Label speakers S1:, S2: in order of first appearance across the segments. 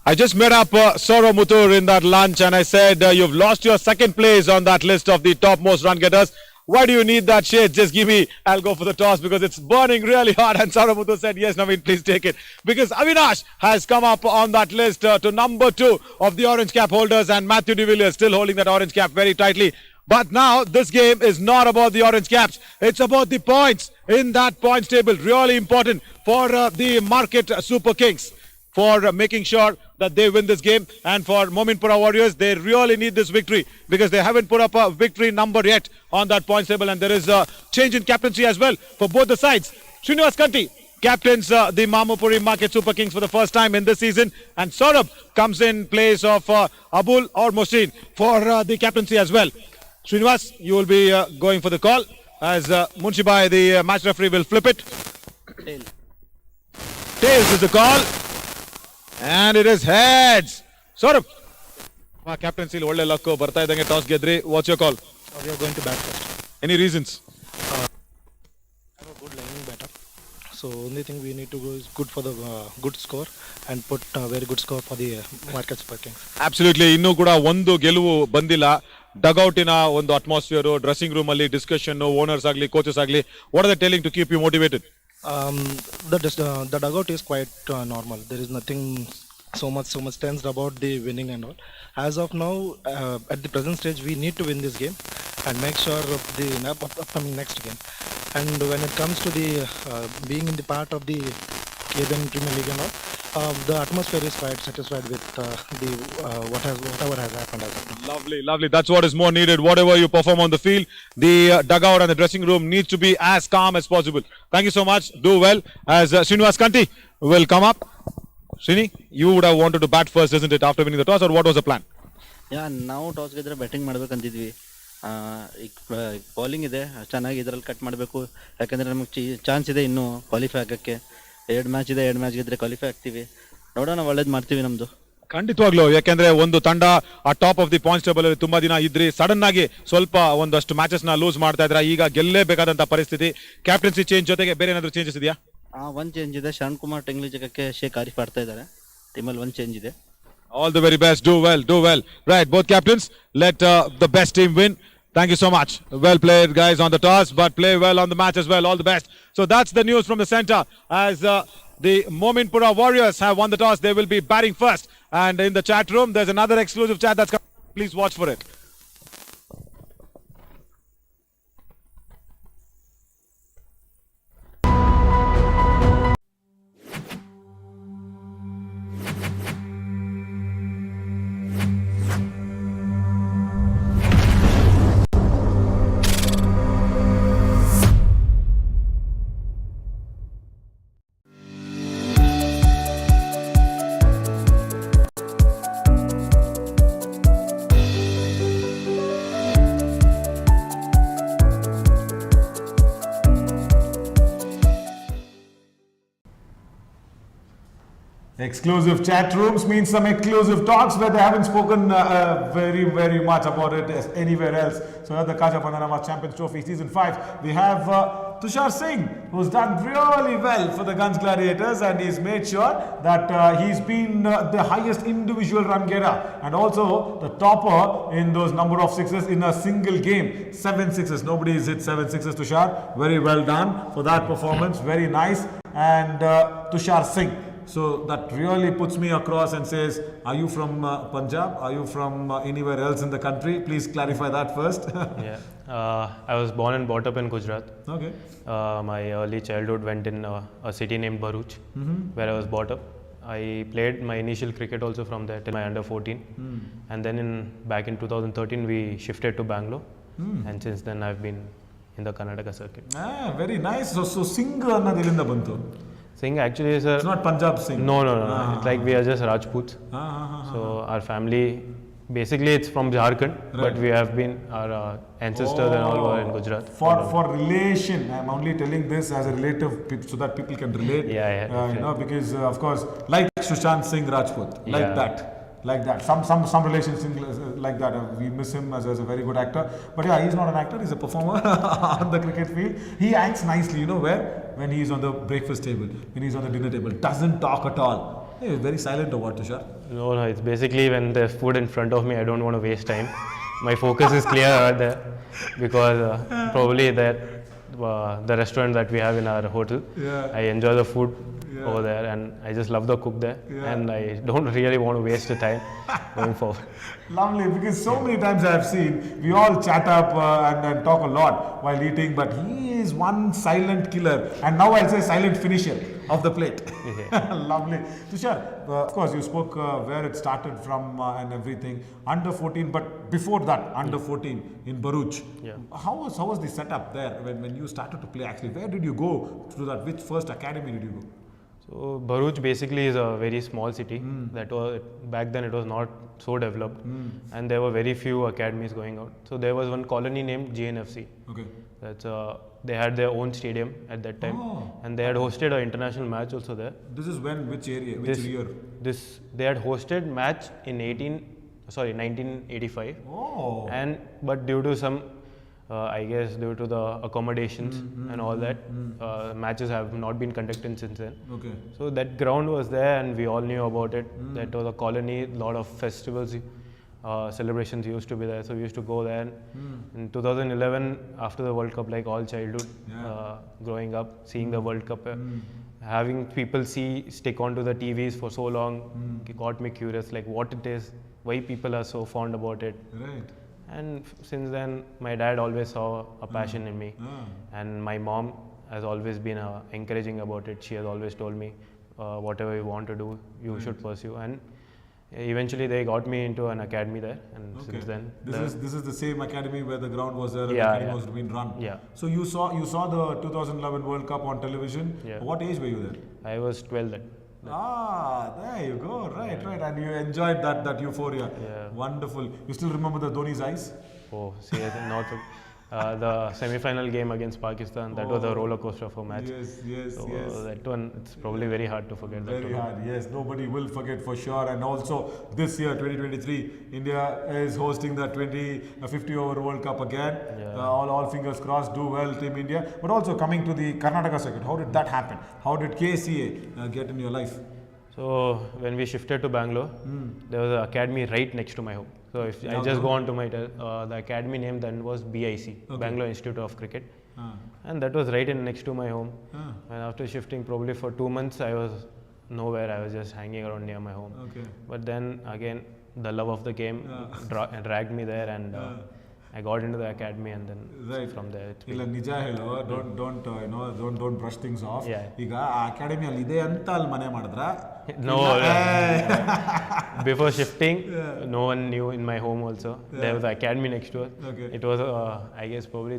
S1: I just met up Saurav Muthur in that lunch and I said, you've lost your second place on that list of the topmost run getters. Why do you need that shade? Just give me, I'll go for the toss because it's burning really hard. And Saurav Muthur said, yes, Naveen, please take it. Because Avinash has come up on that list to number 2 of the orange cap holders, and Matthew de Villiers still holding that orange cap very tightly. But now this game is not about the orange caps. It's about the points in that points table. Really important for the market SuperKings, for making sure that they win this game. And for Mominpura Warriors, they really need this victory because they haven't put up a victory number yet on that points table. And there is a change in captaincy as well for both the sides. Srinivas Kanti captains the Mominpura Market SuperKings for the first time in this season. And Saurabh comes in place of Abul or Mohsin for the captaincy as well. Srinivas, you will be going for the call as Munshibai, the match referee, will flip it. Tails is the call. And it is heads. Saurabh, captaincy ಒಳ್ಳೆ luck ಬರ್ತಾ ಇದ್ದಂಗೆ toss ಗೆದ್ರಿ. What's your call?
S2: We are going to bat first.
S1: Any reasons?
S2: Have a good lining batter. So only thing we need to go is good for the good score and put a very good score for the market SuperKings.
S1: Absolutely. ಇನ್ನೂ ಕೂಡ ಒಂದು ಗೆಲುವು ಬಂದಿಲ್ಲ. ಡಗೌಟಿನ ಒಂದು atmosphere, dressing room ಅಲ್ಲಿ discussion, owners ಆಗಲಿ coaches ಆಗಲಿ, what are they telling to keep you motivated?
S2: The dugout is quite normal. There is nothing so much tensed about the winning and all. As of now, at the present stage, we need to win this game and make sure of the upcoming next game. And when it comes to the being in the part of the KBN Premier League and all, the atmosphere is quite satisfied with whatever has happened as of now.
S1: Lovely. That's what is more needed. Whatever you perform on the field, the dugout and the dressing room needs to be as calm as possible. Thank you so much. Do well. As Srinivas Kanti will come up. Srini, you would have wanted to bat first, isn't it, after winning the toss, or what was the plan?
S3: Yeah, ನಾವು toss ಗೆದ್ರೆ batting ಮಾಡ್ಬೇಕಂತಿದ್ವಿ. ಈಗ bowling ಇದೆ, ಚೆನ್ನಾಗಿ ಇದರಲ್ಲಿ cut ಮಾಡಬೇಕು. ಯಾಕಂದರೆ ನಮಗೆ chance ಇದೆ ಇನ್ನೂ ಕ್ವಾಲಿಫೈ ಆಗೋಕ್ಕೆ. 2 ಮ್ಯಾಚ್ ಇದೆ, 2 ಮ್ಯಾಚ್ ಗೆದ್ರೆ ಕ್ವಾಲಿಫೈ ಆಗ್ತೀವಿ. ನೋಡೋಣ, ಒಳ್ಳೇದು ಮಾಡ್ತೀವಿ ನಮ್ಮದು.
S1: ಖಂಡಿತವಾಗ್ಲೂ, ಯಾಕೆಂದ್ರೆ ಒಂದು ತಂಡ ಆ top of the points table ಅಲ್ಲಿ ತುಂಬಾ ದಿನ ಇದ್ರಿ, ಸಡನ್ ಆಗಿ ಸ್ವಲ್ಪ ಒಂದಷ್ಟು ಮ್ಯಾಚಸ್ ನ ಲೂಸ್ ಮಾಡ್ತಾ ಇದ್ರ. ಈಗ ಗೆಲ್ಲೇಬೇಕಾದಂತ ಪರಿಸ್ಥಿತಿ. ಕ್ಯಾಪ್ಟನ್ಸಿ ಚೇಂಜ್ ಜೊತೆಗೆ ಬೇರೆ ಏನಾದ್ರು ಚೇಂಜಸ್ ಇದೆಯಾ?
S3: ಒಂದು ಚೇಂಜ್ ಇದೆ. ಶರಣ್ ಕುಮಾರ್ ಟೆಂಗ್ಲಿ ಜಾಗಕ್ಕೆ ಶೇಖ್ ಆರಿಫ್ ಆಡ್ತಾ ಇದ್ದಾರೆ. ಟೀಮಲ್ಲಿ ಒಂದು ಚೇಂಜ್ ಇದೆ.
S1: All the very best. Do well. Right, both captains, let the best team win. Thank you so much. Well played, guys, on the toss, but play well on the match as well. All the best. So that's the news from the center. As the Mominpura Warriors have won the toss, they will be batting first. And in the chat room, there's another exclusive chat that's coming. Please watch for it. Exclusive chat rooms means some exclusive talks where they haven't spoken very much about it as anywhere else. So at the Kaja Pandanama Champions Trophy Season 5, we have Tushar Singh, who's done really well for the Guns Gladiators, and he's made sure that he's been the highest individual run getter and also the topper in those number of sixes in a single game. 7 sixes. Nobody has hit 7 sixes, Tushar. Very well done for that performance. Very nice. And Tushar Singh. So that really puts me across and says, are you from Punjab? Are you from anywhere else in the country? Please clarify that first.
S4: I was born and brought up in Gujarat.
S1: Okay.
S4: My early childhood went in a city named Bharuch, where I was brought up. I played my initial cricket also from there till my under 14. And then back in 2013, we shifted to Bangalore. And since then, I've been in the Karnataka circuit.
S1: Very nice. So Singh annadillinda bantu.
S4: Singh actually is a...
S1: It's not Punjab Singh.
S4: No. It's like we are just Rajputs. So our family, basically it's from Jharkhand, right. But we have been, our ancestors and all were in Gujarat.
S1: For relation, I'm only telling this as a relative so that people can relate.
S4: Yeah.
S1: Because of course, like Sushant Singh Rajput, like that. Some relations like that. We miss him as a very good actor. But yeah, he's not an actor, he's a performer on the cricket field. He acts nicely, where? When he's on the breakfast table, when he's on the dinner table. Doesn't talk at all. You're very silent or what, Tushar?
S4: No, it's basically when there's food in front of me, I don't want to waste time. My focus is clear out there because probably that the restaurant that we have in our hotel, I enjoy the food over there and I just love the cook there and I don't really want to waste the time going forward.
S1: Lovely, because so many times I have seen we all chat up and talk a lot while eating, but he is one silent killer, and now I'll say silent finisher of the plate. Lovely. Tushar, of course, you spoke where it started from and everything. Under 14, but before that, under 14 in Bharuch.
S4: Yeah.
S1: How was the setup there when you started to play? Actually, where did you go through that? Which first academy did you go?
S4: So Bharuch basically is a very small city. That was back then it was not so developed, and there were very few academies going out. So there was one colony named GNFC.
S1: Okay.
S4: That's they had their own stadium at that time, and they had hosted an international match also there.
S1: This is when, which area, which year?
S4: They had hosted match in 1985.
S1: Oh.
S4: But due to some I guess due to the accommodations and all that, matches have not been conducted since then.
S1: Okay.
S4: So that ground was there and we all knew about it. That was a colony, a lot of festivals, celebrations used to be there. So we used to go there. In 2011, after the World Cup, like all childhood, growing up, seeing the World Cup, having people stick onto the TVs for so long, got me curious, like what it is, why people are so fond about it.
S1: Right.
S4: And since then, my dad always saw a passion in me, and my mom has always been encouraging about it. She has always told me, whatever you want to do, you should pursue. And eventually, they got me into an academy there, and since then,
S1: this is the same academy where the ground was there and
S4: Yeah,
S1: the academy
S4: yeah.
S1: was being run.
S4: Yeah.
S1: So you saw the 2011 World Cup on television.
S4: Yeah.
S1: What age were you there?
S4: I was 12 then.
S1: There you go. Right. And you enjoyed that euphoria.
S4: Yeah.
S1: Wonderful. You still remember the Dhoni's eyes?
S4: Oh, seriously, not the semi-final game against Pakistan. That was a roller coaster of a match.
S1: Yes.
S4: So that one, it's probably very hard to forget.
S1: Very
S4: that
S1: hard, yes. Nobody will forget for sure. And also this year, 2023, India is hosting the 50 over World Cup again.
S4: Yeah.
S1: All fingers crossed, do well, Team India. But also coming to the Karnataka circuit, how did that happen? How did KCA get in your life?
S4: So when we shifted to Bangalore, there was an academy right next to my home. So if I just go on to my the academy name then was BIC, Bangalore Institute of Cricket, and that was right in next to my home. And after shifting probably for 2 months, I was nowhere. I was just hanging around near my home.
S1: Okay.
S4: But then again, the love of the game dragged me there, and I got into the academy, and then from there. It's
S1: ಇಲ್ಲ ನಿಜ ಹೇಳು don't brush things off.
S4: Yeah.
S1: ಈಗ ಆ academy ಅಲ್ಲಿ ಇದೆ ಅಂತ ಅಲ್ಲಿ ಮನೆ ಮಾಡಿದ್ರ
S4: No, before shifting, no one knew in my home also. There was an academy next door.
S1: Okay.
S4: It was, I guess, probably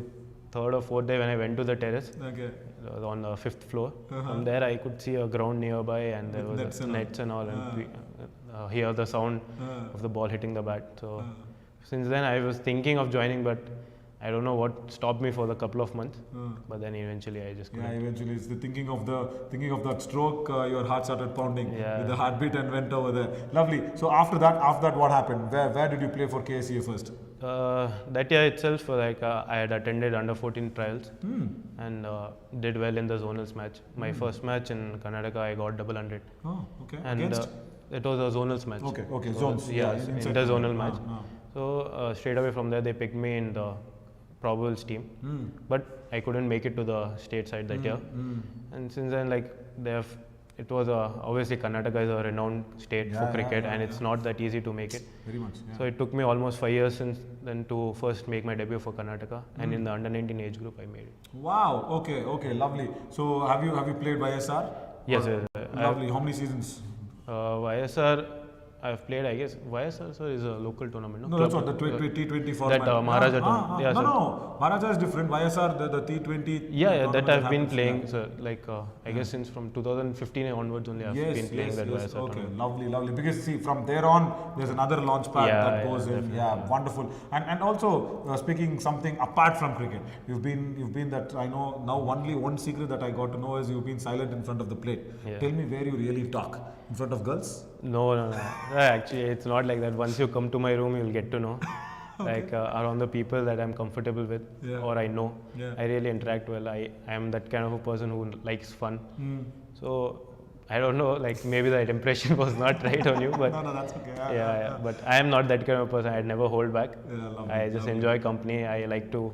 S4: third or fourth day when I went to the terrace.
S1: Okay.
S4: It was on the 5th floor. From there, I could see a ground nearby, and there was nets and all, and hear the sound of the ball hitting the bat. So since then, I was thinking of joining, but I don't know what stopped me for a couple of months. But then eventually, I just couldn't.
S1: Yeah, eventually it's the thinking of that stroke, your heart started pounding with the heartbeat and went over there. Lovely. So after that, what happened? Where did you play for KSCA first?
S4: That year itself, like I had attended under 14 trials and did well in the zonals match. My first match in Karnataka, I got double 100.
S1: Oh, okay.
S4: And it was a zonals match.
S1: Okay,
S4: So,
S1: zones.
S4: Yeah, inter-zonal match. So straight away from there, they picked me in the probables team. But I couldn't make it to the state side that year. And since then, like it was obviously Karnataka is a renowned state for cricket, and it's not that easy to make it.
S1: Very much. Yeah.
S4: So it took me almost 5 years since then to first make my debut for Karnataka, and in the under 19 age group, I made it.
S1: Wow. Okay. Lovely. So have you played YSR?
S4: Yes.
S1: Lovely. How many seasons?
S4: YSR, I've played, I guess. YSR sir, is a local tournament, no?
S1: No, that's what the T20 format.
S4: That Maharaja tournament. Yeah,
S1: no. Maharaja is different. YSR, the T20.
S4: Yeah, that I've been playing, sir. Like I guess since from 2015 onwards only I've been playing that YSR
S1: Okay,
S4: tournament.
S1: lovely. Because see, from there on, there's another launch pad that goes in.
S4: Definitely.
S1: Yeah, wonderful. And also speaking something apart from cricket, you've been that I know now. Only one secret that I got to know is you've been silent in front of the plate.
S4: Yeah.
S1: Tell me where you really talk in front of girls.
S4: No. Actually, it's not like that. Once you come to my room, you'll get to know. Like around the people that I'm comfortable with or I know, I really interact well. I am that kind of a person who likes fun. So I don't know, like maybe the impression was not right on you, but
S1: No, that's okay.
S4: yeah. But I am not that kind of person. I never hold back.
S1: Yeah, lovely,
S4: I just
S1: lovely.
S4: enjoy company. I like to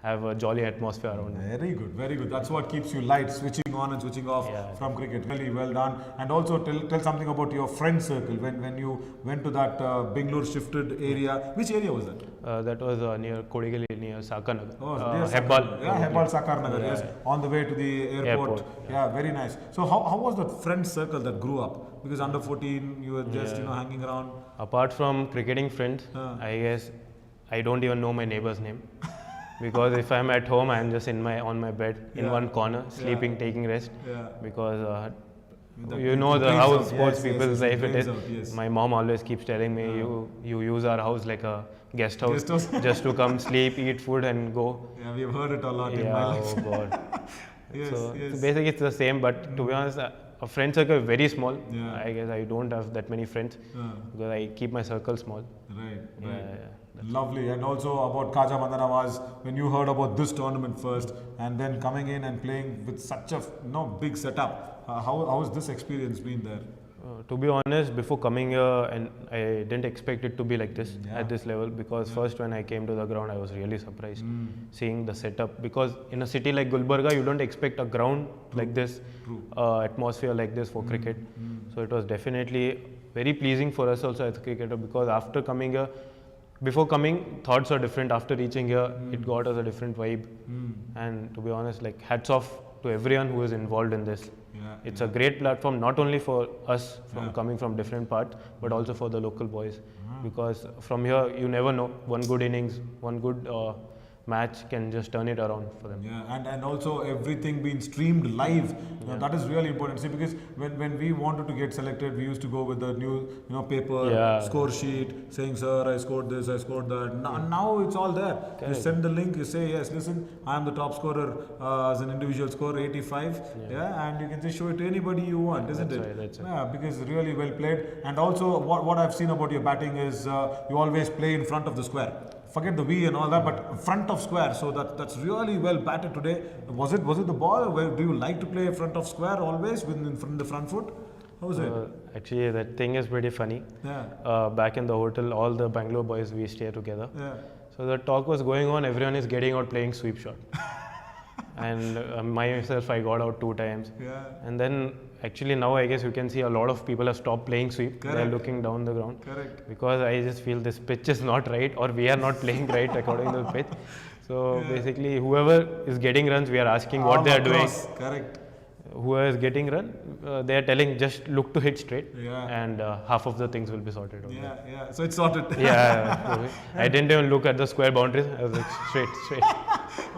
S4: have a jolly atmosphere around me.
S1: Very good, very good. That's what keeps you light, switching on and switching off
S4: Yeah.
S1: from cricket. Really well done. And also tell something about your friend circle when you went to that Bangalore shifted area. Which area was that?
S4: That was near Kodigali, near Sakanagar.
S1: Oh, near
S4: Hebbal.
S1: Sakar. Yeah, Hebbal Sakar Nagar.
S4: Yeah,
S1: Yes, on the way to the airport. Yeah, very nice. So how was that friend circle that grew up? Because under 14, you were just hanging around.
S4: Apart from cricketing friends, I guess I don't even know my neighbor's name. Because if I'm at home, I'm just on my bed in one corner, sleeping, taking rest.
S1: Yeah.
S4: Because
S1: That
S4: know
S1: it
S4: the
S1: drains
S4: how
S1: out.
S4: sports
S1: Yes,
S4: people's
S1: yes,
S4: life it
S1: drains
S4: is.
S1: out, yes.
S4: My mom always keeps telling me, you use our house like a guest house,
S1: Guest house.
S4: just to come sleep, eat food, and go.
S1: Yeah, we've heard it a lot in my
S4: Yeah,
S1: life.
S4: oh God.
S1: Yes,
S4: So
S1: yes.
S4: basically it's the same, but to be honest, a friend circle is very small.
S1: Yeah.
S4: I guess I don't have that many friends because I keep my circle small.
S1: Right,
S4: Yeah,
S1: right.
S4: yeah.
S1: Lovely. And also about Kaja Bandana was when you heard about this tournament first and then coming in and playing with such a big setup. How has this experience been there?
S4: To be honest, before coming here, and I didn't expect it to be like this at this level, because first when I came to the ground, I was really surprised seeing the setup. Because in a city like Gulbarga, you don't expect a ground like this, atmosphere like this for cricket. So it was definitely very pleasing for us also as a cricketer, because after coming here, before coming, thoughts are different. After reaching here, it got us a different vibe. And to be honest, like hats off to everyone who is involved in this. It's a great platform, not only for us coming from different parts, but also for the local boys. Because from here, you never know, one good innings, one good match can just turn it around for them.
S1: Yeah, and also everything being streamed live. That is really important. See, because when we wanted to get selected, we used to go with the new paper score sheet saying, "Sir, I scored this, I scored that." Now it's all there. You send the link, you say, "Yes, listen, I am the top scorer as an individual score, 85." And you can just show it to anybody you want, isn't it?
S4: That's right.
S1: Yeah, because really well played. And also, what I've seen about your batting is you always play in front of the square. Forget the V and all that, but front of square. So that's really well batted today. Was it the ball? Do you like to play front of square always in the front foot? How was it?
S4: Actually, that thing is pretty funny.
S1: Yeah.
S4: Back in the hotel, all the Bangalore boys, we stay together.
S1: Yeah.
S4: So the talk was going on, everyone is getting out playing sweep shot. And myself, I got out 2 times.
S1: Yeah.
S4: And then actually now I guess you can see a lot of people have stopped playing sweep. They're looking down the ground.
S1: Correct.
S4: Because I just feel this pitch is not right, or we are not playing right according to the pitch. So basically whoever is getting runs, we are asking what they are doing.
S1: Correct.
S4: Whoever is getting run, they are telling just look to hit straight,
S1: Yeah.
S4: and half of the things will be sorted out.
S1: Yeah. So it's sorted.
S4: Yeah, I didn't even look at the square boundaries. I was like straight.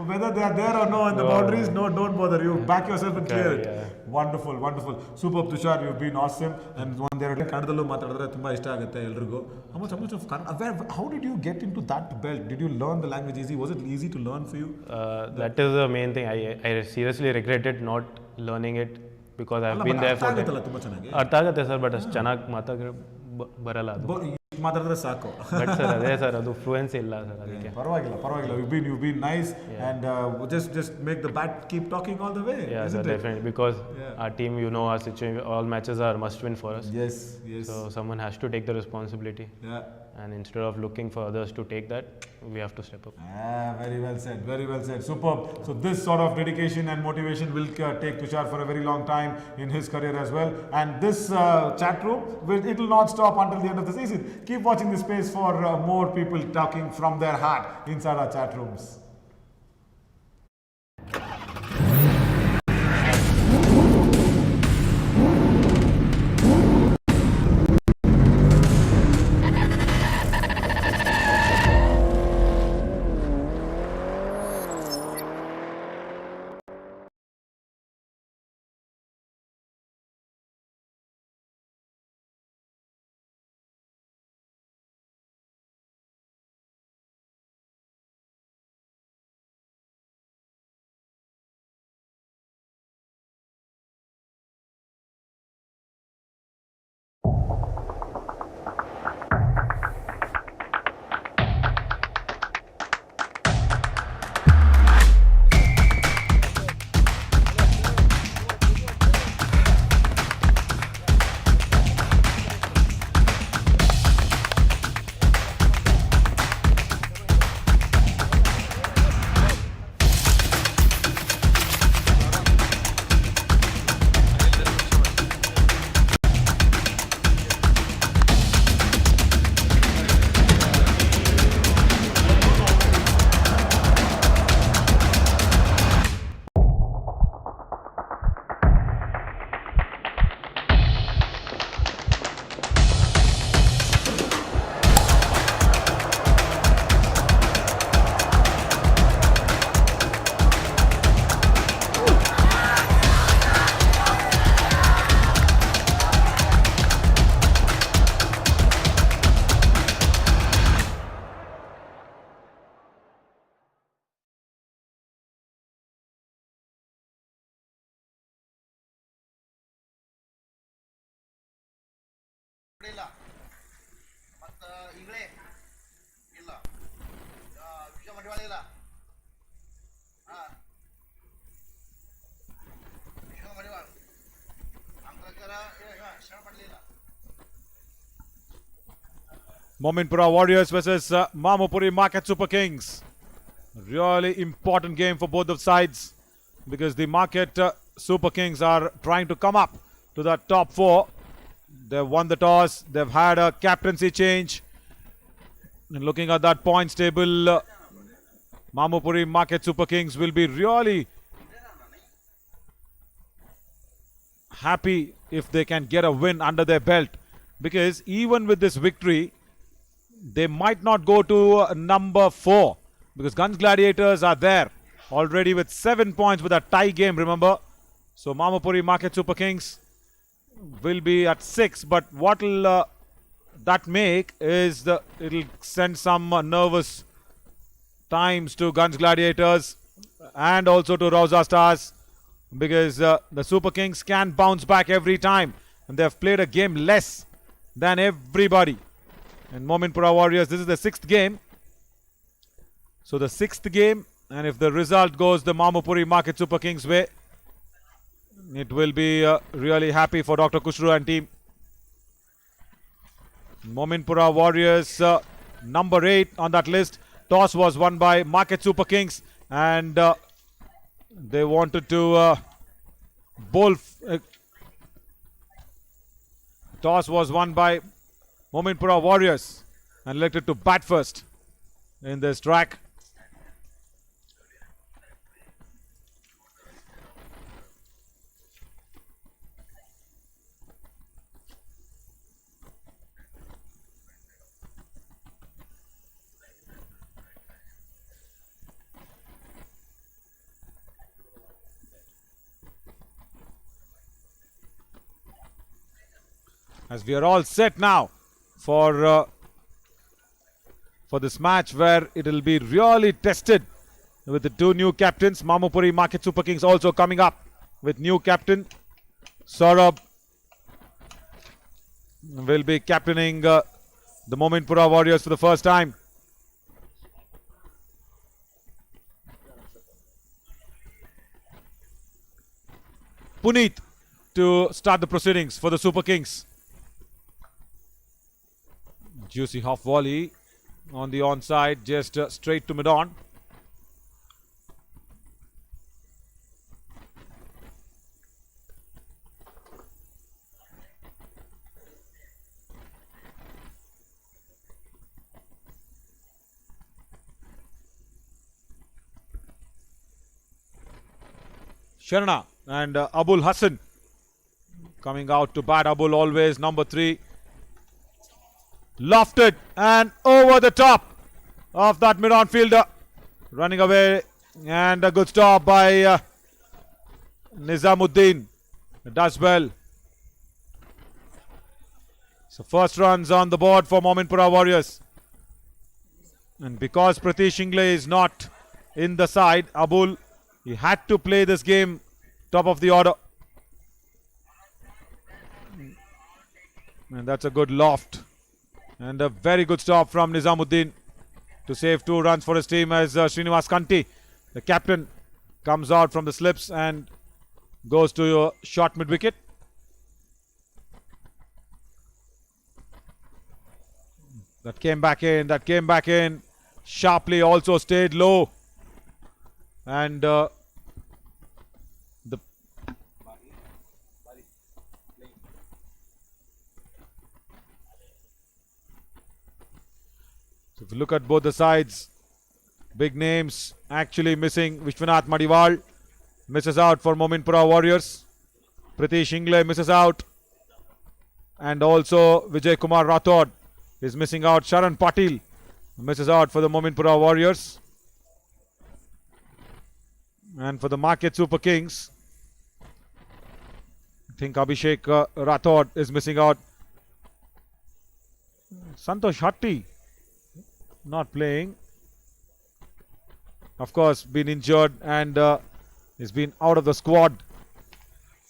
S1: Whether they are there or no in the boundaries, don't bother. You back yourself and clear it.
S4: Yeah.
S1: Wonderful. Superb, Tushar. You've been awesome. And one there, Kannadallu matadidre tumba ishta agutte elrigu. How much of Kannada? How did you get into that belt? Did you learn the language easy? Was it easy to learn for you?
S4: That is the main thing. I seriously regretted not learning it, because I've been there for that.
S1: ತುಂಬಾ ಚೆನ್ನಾಗಿ
S4: ಅರ್ಥ ಆಗುತ್ತೆ sir, but ಅಷ್ಟು ಚೆನ್ನಾಗಿ ಮಾತಾಡ ಬರಲ್ಲ ಅದು.
S1: ಮಾತಾಡಿದ್ರೆ ಸಾಕು.
S4: ಬಟ್ ಸರ್ ಅದೇ ಸರ್, ಅದು ಫ್ಲೂಯೆನ್ಸಿ ಇಲ್ಲ ಸರ್ ಅದಕ್ಕೆ.
S1: ಪರವಾಗಿಲ್ಲ. You've been nice, and just make the bat keep talking all the way.
S4: Yeah, sir, definitely, because our team, our situation, all matches are must win for us.
S1: Yes.
S4: So someone has to take the responsibility.
S1: Yeah.
S4: And instead of looking for others to take that, we have to step up.
S1: Very well said. Superb. So this sort of dedication and motivation will take Tushar for a very long time in his career as well. And this chat room, it will not stop until the end of the season. Keep watching this space for more people talking from their heart inside our chat rooms. Mominpura Warriors versus Mamupuri Market Super Kings. Really important game for both of sides because the Market Super Kings are trying to come up to the top 4. They've won the toss. They've had a captaincy change. And looking at that points table, Mamupuri Market Super Kings will be really happy if they can get a win under their belt, because even with this victory they might not go to number 4 because Guns Gladiators are there already with 7 points with a tie game, remember. So Mamupuri Market Super Kings will be at 6, but what will that make is it'll send some nervous times to Guns Gladiators and also to Rosa Stars, because the Super Kings can bounce back every time and they've played a game less than everybody. And Mominpura Warriors, this is the 6th game. So the 6th game, and if the result goes the Mamupuri Market Super Kings way, it will be really happy for Dr. Kushru and team. Mominpura Warriors, number 8 on that list. Toss was won by Market Super Kings, and they wanted to bowl. Toss was won by Mominpura Warriors and elected to bat first in this track. As we are all set now for this match where it will be really tested with the 2 new captains. Mamupuri Market Super Kings also coming up with new captain. Saurabh will be captaining the Mominpura Warriors for the first time. Puneet to start the proceedings for the Super Kings. Juicy half volley on the onside, just straight to mid-on. Sharna and Abul Hassan coming out to bat. Abul always number 3. Lofted and over the top of that mid-on fielder. Running away, and a good stop by Nizamuddin. Does well. So first runs on the board for Mominpura Warriors. And because Pratish Shingle is not in the side, Abul, he had to play this game top of the order. And that's a good loft. And a very good stop from Nizamuddin to save 2 runs for his team, as Srinivas Kanti, the captain, comes out from the slips and goes to a short mid-wicket. That came back in. Sharply also stayed low. And if you look at both the sides, big names actually missing. Vishwanath Madiwal misses out for Mominpura Warriors. Pratish Shingle misses out. And also Vijay Kumar Rathod is missing out. Sharan Patil misses out for the Mominpura Warriors. And for the Market Super Kings, I think Abhishek Rathod is missing out. Santosh Hatti not playing. Of course, been injured and he's been out of the squad.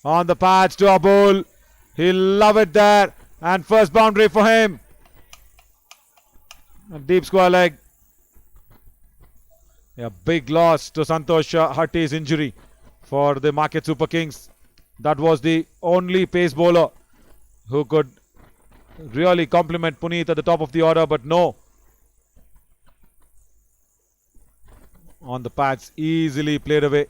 S1: On the patch to Abul. He'll love it there. And first boundary for him. A deep square leg. A big loss to Santosh Hatti's injury for the Market Super Kings. That was the only pace bowler who could really compliment Puneet at the top of the order, but no. On the pads, easily played away.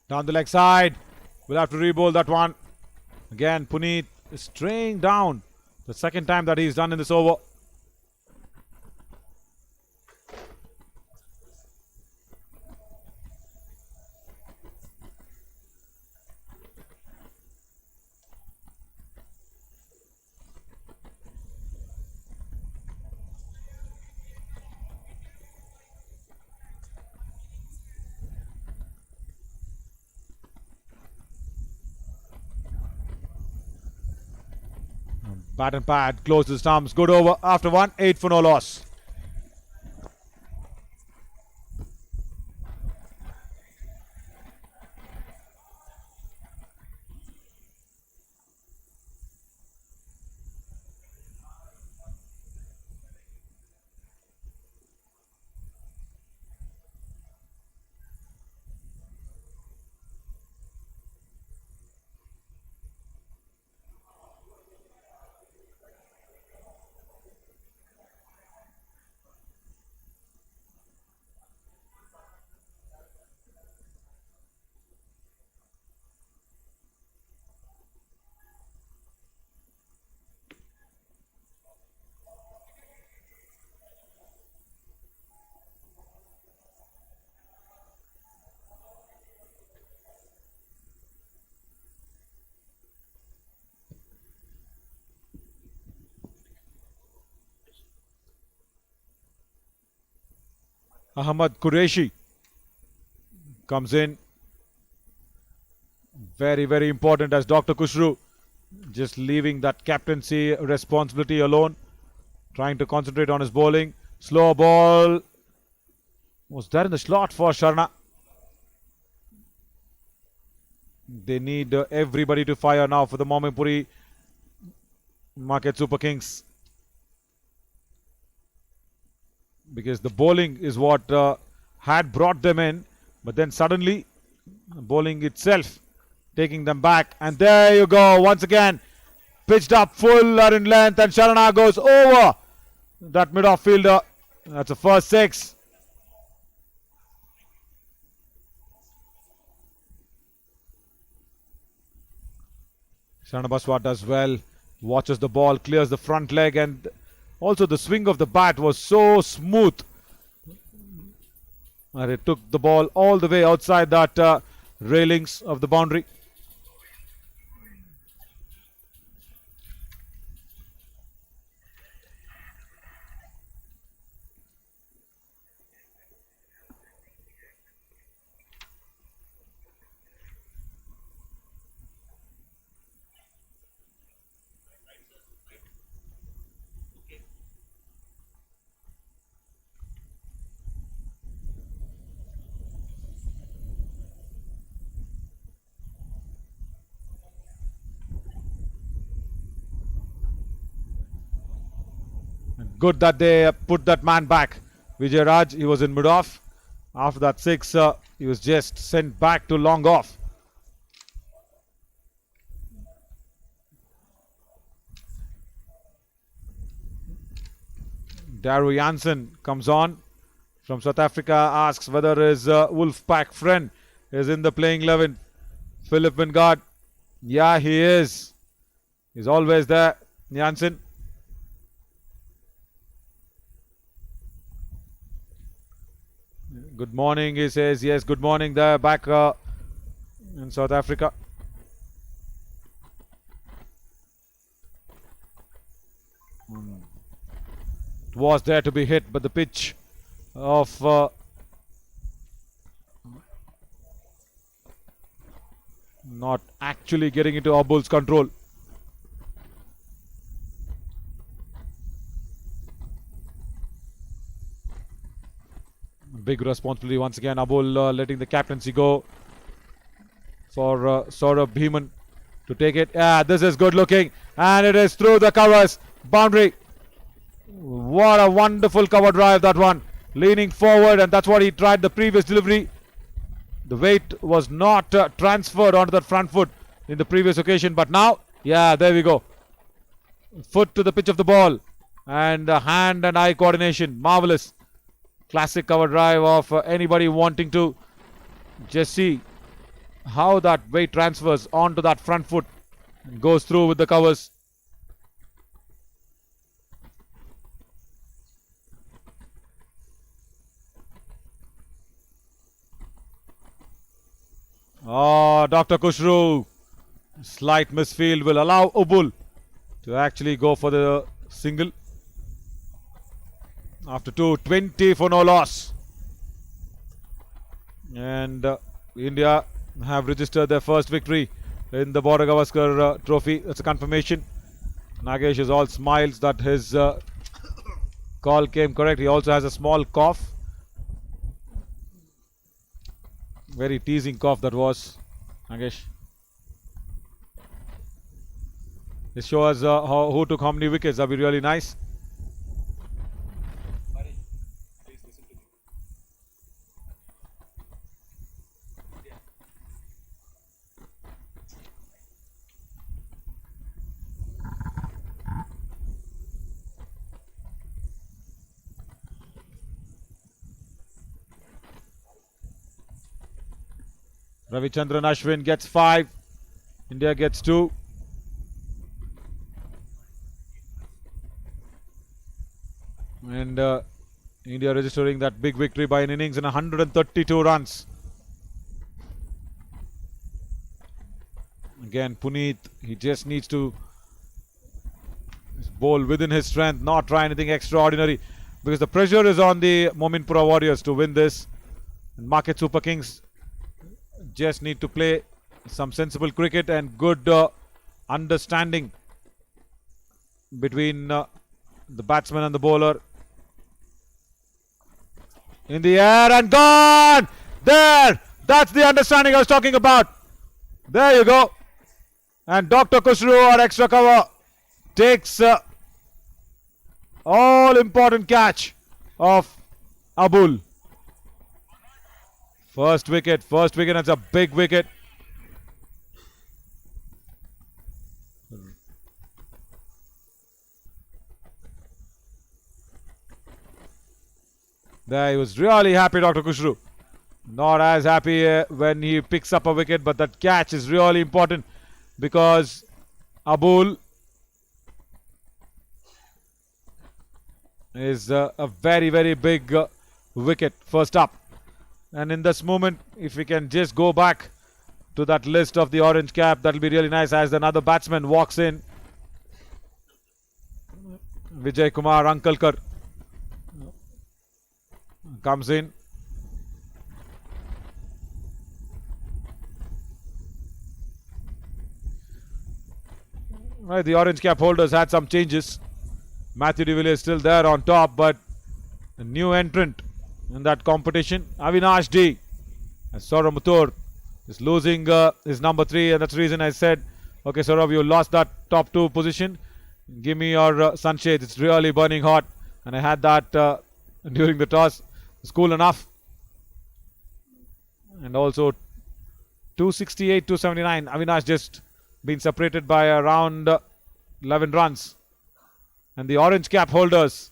S1: Down the leg side. We'll have to re-bowl that one. Again, Puneet is straying down. The second time that he's done in this over. Bat and pad, close the stumps, good over after one, 8 for no loss. Ahmad Qureshi comes in. Very, very important as Dr. Kushru just leaving that captaincy responsibility alone. Trying to concentrate on his bowling. Slow ball. Was there in the slot for Sharna. They need everybody to fire now for the Mominpura Market Super Kings. Because the bowling is what had brought them in, but then suddenly bowling itself taking them back. And there you go, once again pitched up fuller in length, and Sharana goes over that mid-off fielder. That's a first 6. Sharana Baswa does well, watches the ball, clears the front leg, and also the swing of the bat was so smooth. And it took the ball all the way outside that railings of the boundary. Good that they put that man back. Vijay Raj, he was in mid-off. After that 6, he was just sent back to long off. Daru Jansen comes on from South Africa, asks whether his Wolfpack friend is in the playing 11. Philip Wingard. Yeah, he is. He's always there. Jansen. Good morning, he says. Yes, good morning there back in South Africa. It was there to be hit, but the pitch of not actually getting into Abul's control. Big responsibility once again. Abul letting the captaincy go for Saurabh Bhiman to take it. Yeah, this is good looking, and it is through the covers. Boundary. What a wonderful cover drive that one. Leaning forward, and that's what he tried the previous delivery. The weight was not transferred onto that front foot in the previous occasion, but now, yeah, there we go. Foot to the pitch of the ball, and hand and eye coordination. Marvelous. Classic cover drive of anybody wanting to just see how that weight transfers onto that front foot and goes through with the covers. Oh, Dr. Kushru. Slight misfield will allow Ubul to actually go for the single. After 220 for no loss. And India have registered their first victory in the Border Gavaskar trophy. That's a confirmation. Nagesh is all smiles that his call came correct. He also has a small cough. Very teasing cough that was, Nagesh. This shows who took how many wickets. That'll be really nice. Ravichandran Ashwin gets 5. India gets 2. And India registering that big victory by an innings and 132 runs. Again, Puneet, he just needs to bowl within his strength, not try anything extraordinary, because the pressure is on the Mominpura Warriors to win this. And Market Super Kings just need to play some sensible cricket and good understanding between the batsman and the bowler. In the air and gone! There! That's the understanding I was talking about. There you go. And Dr. Kushru, our extra cover, takes all important catch of Abul. First wicket, that's a big wicket. There, he was really happy, Dr. Kushru. Not as happy when he picks up a wicket, but that catch is really important because Abul is a very, very big wicket first up. And in this moment, if we can just go back to that list of the orange cap, that'll be really nice as another batsman walks in. Vijay Kumar Ankalkar comes in. Right, the orange cap holders had some changes. Matthew de Villiers still there on top, but a new entrant in that competition, Avinash D. As Saurabh Mathur is losing his number 3, and that's the reason I said, okay, Saurabh, you lost that top 2 position. Give me your sunshades. It's really burning hot, and I had that during the toss. It's cool enough. And also 268, 279. Avinash just been separated by around 11 runs. And the orange cap holders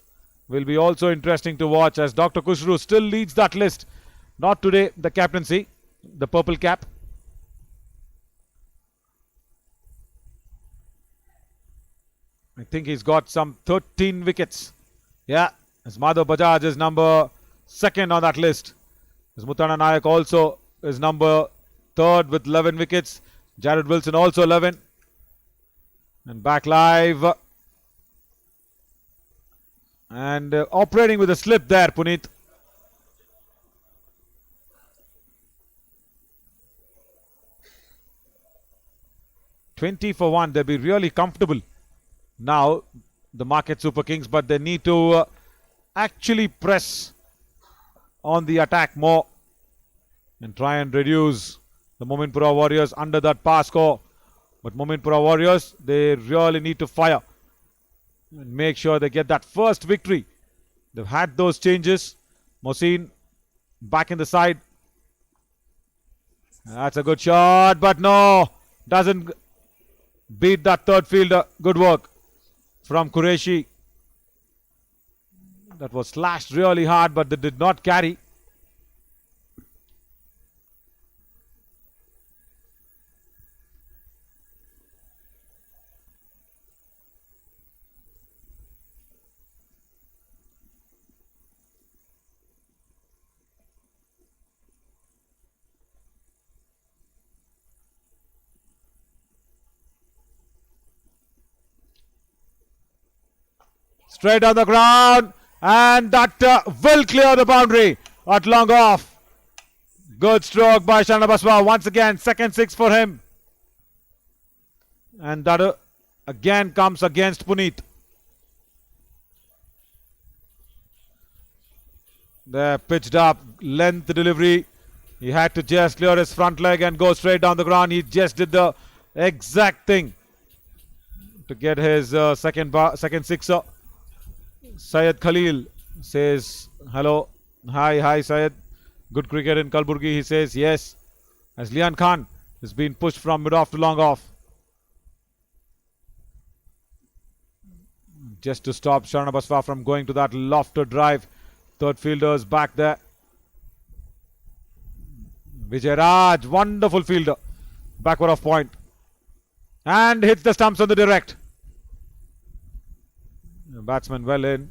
S1: will be also interesting to watch as Dr. Kushru still leads that list. Not today, the captaincy, the purple cap. I think he's got some 13 wickets. Yeah, as Madhav Bajaj is number 2nd on that list. As Mutana Nayak also is number 3rd with 11 wickets. Jared Wilson also 11. And back live. And operating with a slip there, Puneet. $20 for 1. They'll be really comfortable now, the market Super Kings, but they need to actually press on the attack more and try and reduce the Mominpura Warriors under that par score. But Mominpura Warriors, they really need to fire and make sure they get that first victory. They've had those changes. Mohsin back in the side. That's a good shot, but no, doesn't beat that third fielder. Good work from Qureshi. That was slashed really hard, but they did not carry. Straight on the ground, and that will clear the boundary at long off. Good stroke by Sharna Baswa. Once again, second 6 for him. And that again comes against Puneet. There, pitched up, length delivery. He had to just clear his front leg and go straight down the ground. He just did the exact thing to get his second sixer. Syed Khalil says hello. Hi Syed. Good cricket in Gulbarga, he says yes. As Lian Khan is being pushed from mid off to long off. Just to stop Sharna Baswa from going to that lofted drive. Third fielders back there. Vijay Raj, wonderful fielder. Backward off point. And hits the stumps on the direct. Batsman well in.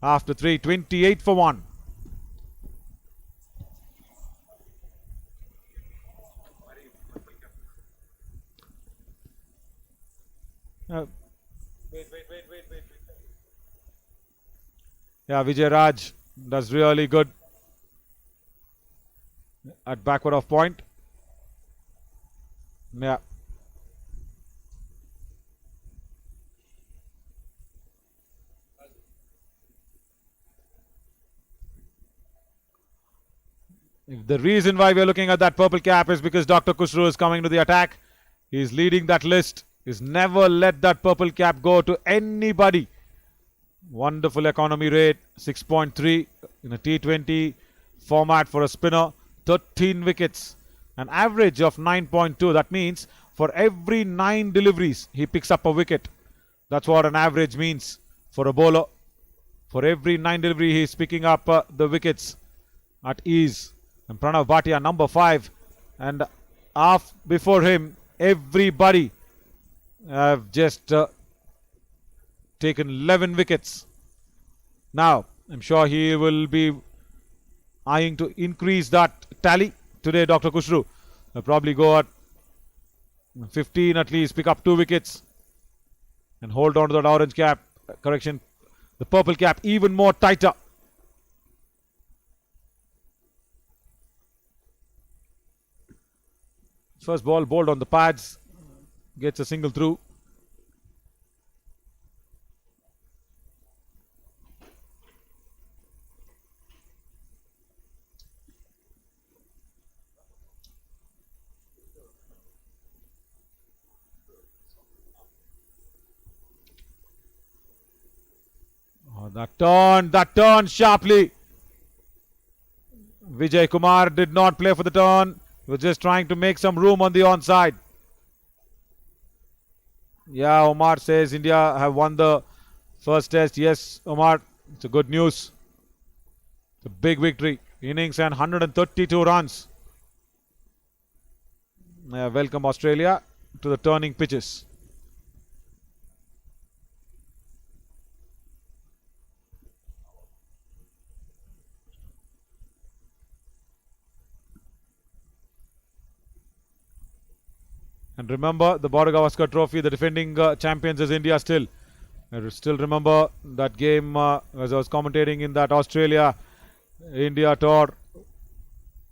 S1: After 3, 28 for 1. Wait. Yeah, Vijay Raj does really good at backward off point. Yeah. The reason why we are looking at that purple cap is because Dr. Kushru is coming to the attack. He's leading that list. He's never let that purple cap go to anybody. Wonderful economy rate, 6.3 in a T20 format for a spinner. 13 wickets, an average of 9.2. That means for every 9 deliveries, he picks up a wicket. That's what an average means for a bowler. For every 9 delivery, he's picking up the wickets at ease. And Pranav Bhatia, number 5. And before him, everybody have just taken 11 wickets. Now, I'm sure he will be eyeing to increase that tally today, Dr. Kushru. He'll probably go at 15 at least, pick up 2 wickets and hold on to that orange cap. Correction, the purple cap even more tighter. First ball bowled on the pads, gets a single through. Oh, that turn sharply. Vijay Kumar did not play for the turn. He was just trying to make some room on the onside. Yeah, Omar says India have won the first test. Yes, Omar, it's a good news. It's a big victory. Innings and 132 runs. Welcome Australia to the turning pitches. And remember the Border Gavaskar Trophy, the defending champions is India still. I still remember that game as I was commentating in that Australia India tour.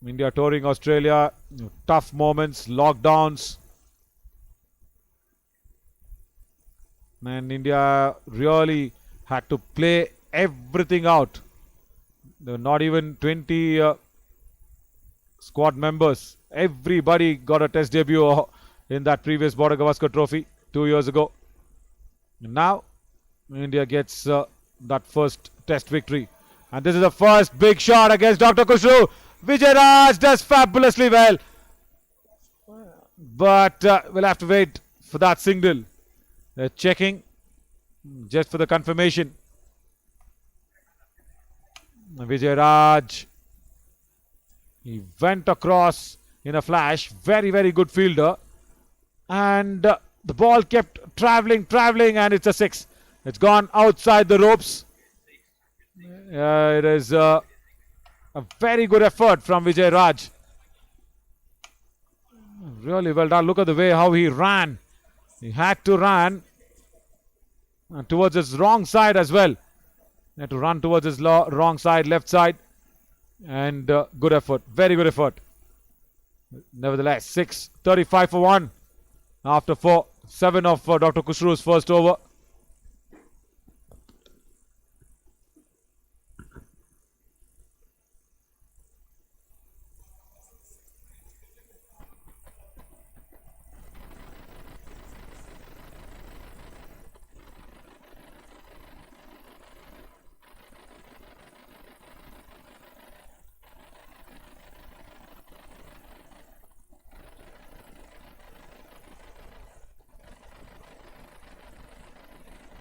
S1: India touring Australia, tough moments, lockdowns. And India really had to play everything out. There were not even 20 squad members. Everybody got a test debut in that previous Border Gavaskar Trophy 2 years ago. And now India gets that first test victory. And this is the first big shot against Dr. Kushru. Vijay Raj does fabulously well. But we'll have to wait for that signal. They're checking just for the confirmation. Vijay Raj. He went across in a flash. Very, very good fielder. And the ball kept traveling, and it's a 6. It's gone outside the ropes. It is a very good effort from Vijay Raj. Really well done. Look at the way how he ran. He had to run towards his wrong side as well. He had to run towards his wrong side, left side. And good effort. Very good effort. Nevertheless, 6:35 for 1. After 7 of Dr. Kushru's first over.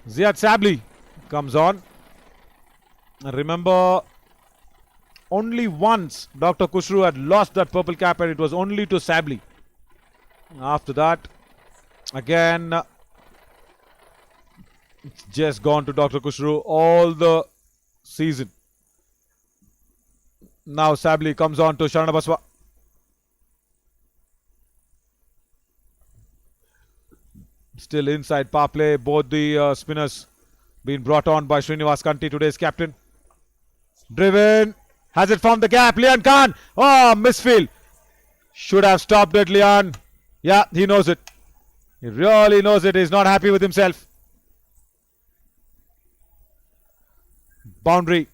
S1: Ziad Sabli comes on. Remember, only once Dr. Kushru had lost that purple cap, and it was only to Sabli. After that, again, it's just gone to Dr. Kushru all the season. Now Sabli comes on to Sharanabaswa. Still inside power play. Both the spinners being brought on by Srinivas Kanti, today's captain. Driven. Has it found the gap? Lian Khan. Oh, misfield. Should have stopped it, Lian. Yeah, he knows it. He really knows it. He's not happy with himself. Boundary.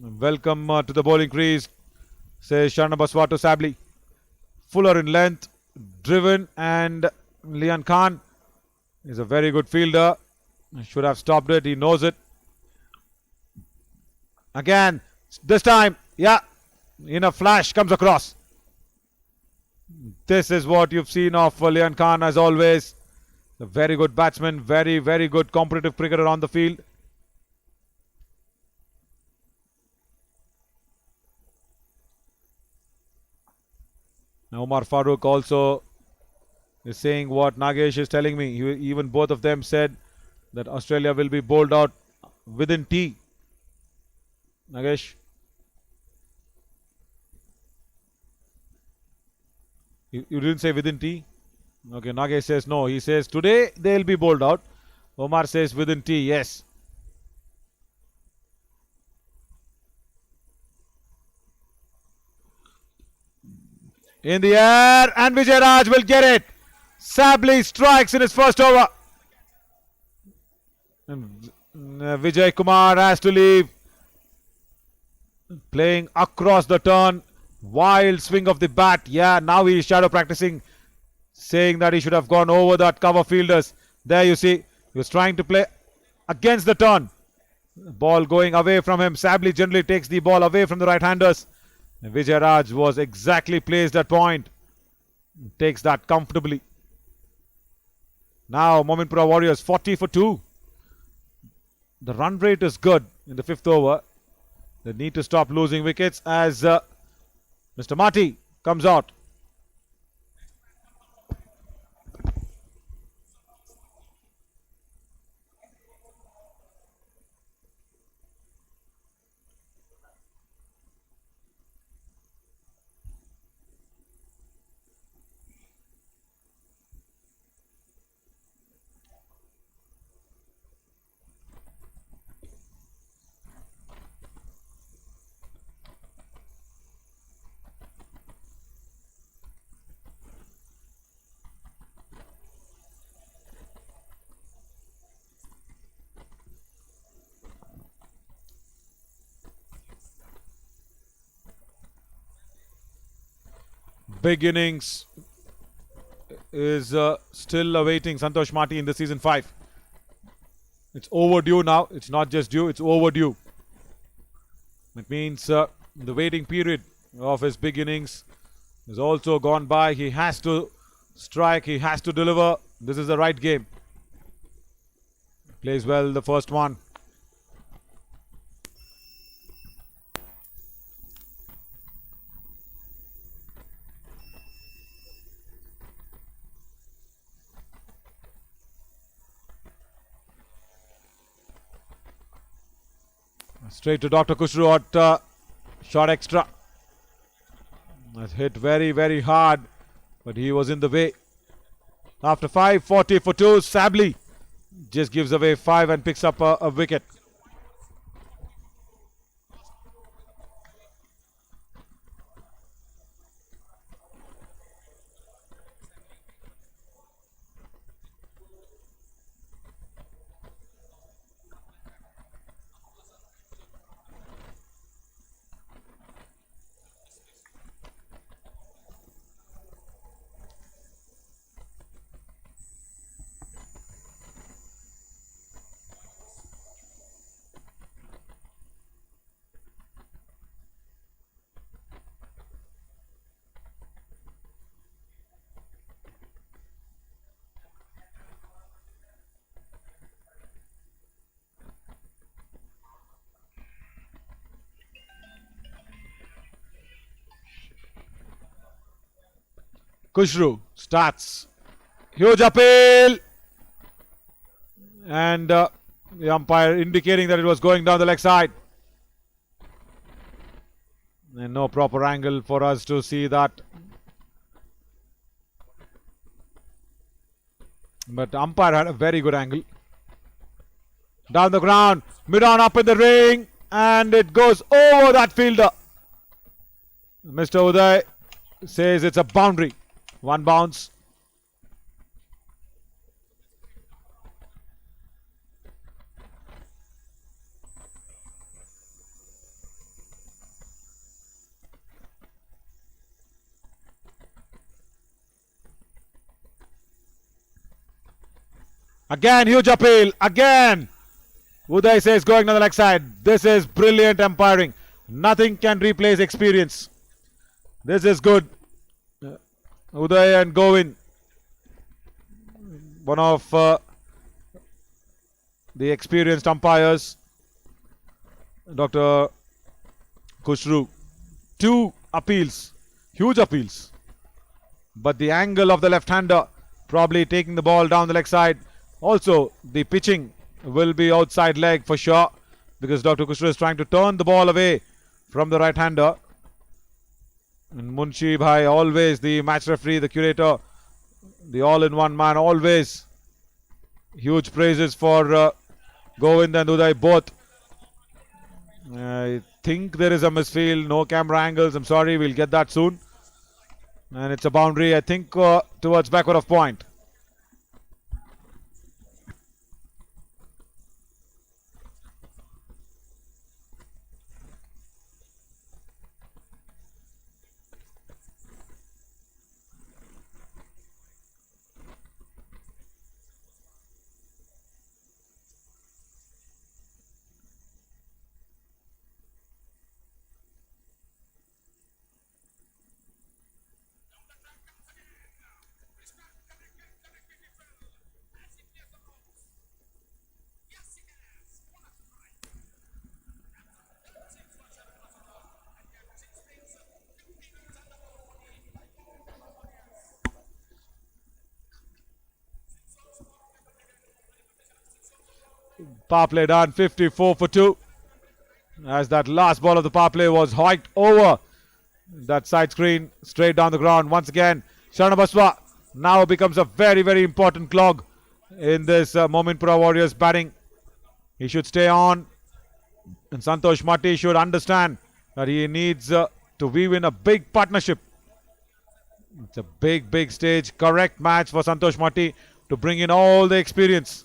S1: Welcome to the bowling crease, says Sharanabaswa to Sabli. Fuller in length. Driven, and Lian Khan is a very good fielder. Should have stopped it. He knows it. Again, this time, yeah, in a flash comes across. This is what you've seen of Lian Khan as always. A very good batsman, very, very good competitive cricketer on the field. Now Umar Farooq also is saying what Nagesh is telling me. Even both of them said that Australia will be bowled out within T. Nagesh? You didn't say within T? Okay, Nagesh says no. He says today they'll be bowled out. Omar says within T, yes. In the air, and Vijay Raj will get it. Sabli strikes in his first over. And Vijay Kumar has to leave. Playing across the turn. Wild swing of the bat. Yeah, now he is shadow practicing. Saying that he should have gone over that cover fielders. There you see. He was trying to play against the turn. Ball going away from him. Sabli generally takes the ball away from the right-handers. Vijay Raj was exactly placed at point. Takes that comfortably. Now Mominpura Warriors 40 for 2. The run rate is good in the 5th over. They need to stop losing wickets as Mr. Marty comes out. Big innings is still awaiting Santosh Marty in the season 5. It's overdue now. It's not just due, it's overdue. It means the waiting period of his big innings has also gone by. He has to strike, he has to deliver. This is the right game. Plays well the first one. Straight to Dr. Kushru at short extra. That's hit very, very hard, but he was in the way. After 5, 40 for 2, Sabli just gives away 5 and picks up a wicket. Kushru starts. Huge appeal. And the umpire indicating that it was going down the leg side. And no proper angle for us to see that. But umpire had a very good angle. Down the ground. Mid-on up in the ring. And it goes over that fielder. Mr. Uday says it's a boundary. One bounce. Again, huge appeal. Again. Uday says going on the leg side. This is brilliant umpiring. Nothing can replace experience. This is good. Uday and Govind. One of the experienced umpires. Dr. Kushru. 2 appeals. Huge appeals. But the angle of the left-hander probably taking the ball down the leg side. Also, the pitching will be outside leg for sure because Dr. Kushru is trying to turn the ball away from the right-hander. And Munshi Bhai, always the match referee, the curator, the all-in-one man, always huge praises for Govind and Uday both. I think there is a misfield, no camera angles. I'm sorry, we'll get that soon. And it's a boundary, I think, towards backward of point. Power play done, 54 for 2. As that last ball of the power play was hiked over that side screen, straight down the ground. Once again, Sharnabaswa now becomes a very, very important clog in this Mominpura Warriors batting. He should stay on, and Santosh Mati should understand that he needs to weave in a big partnership. It's a big, big stage. Correct match for Santosh Mati to bring in all the experience.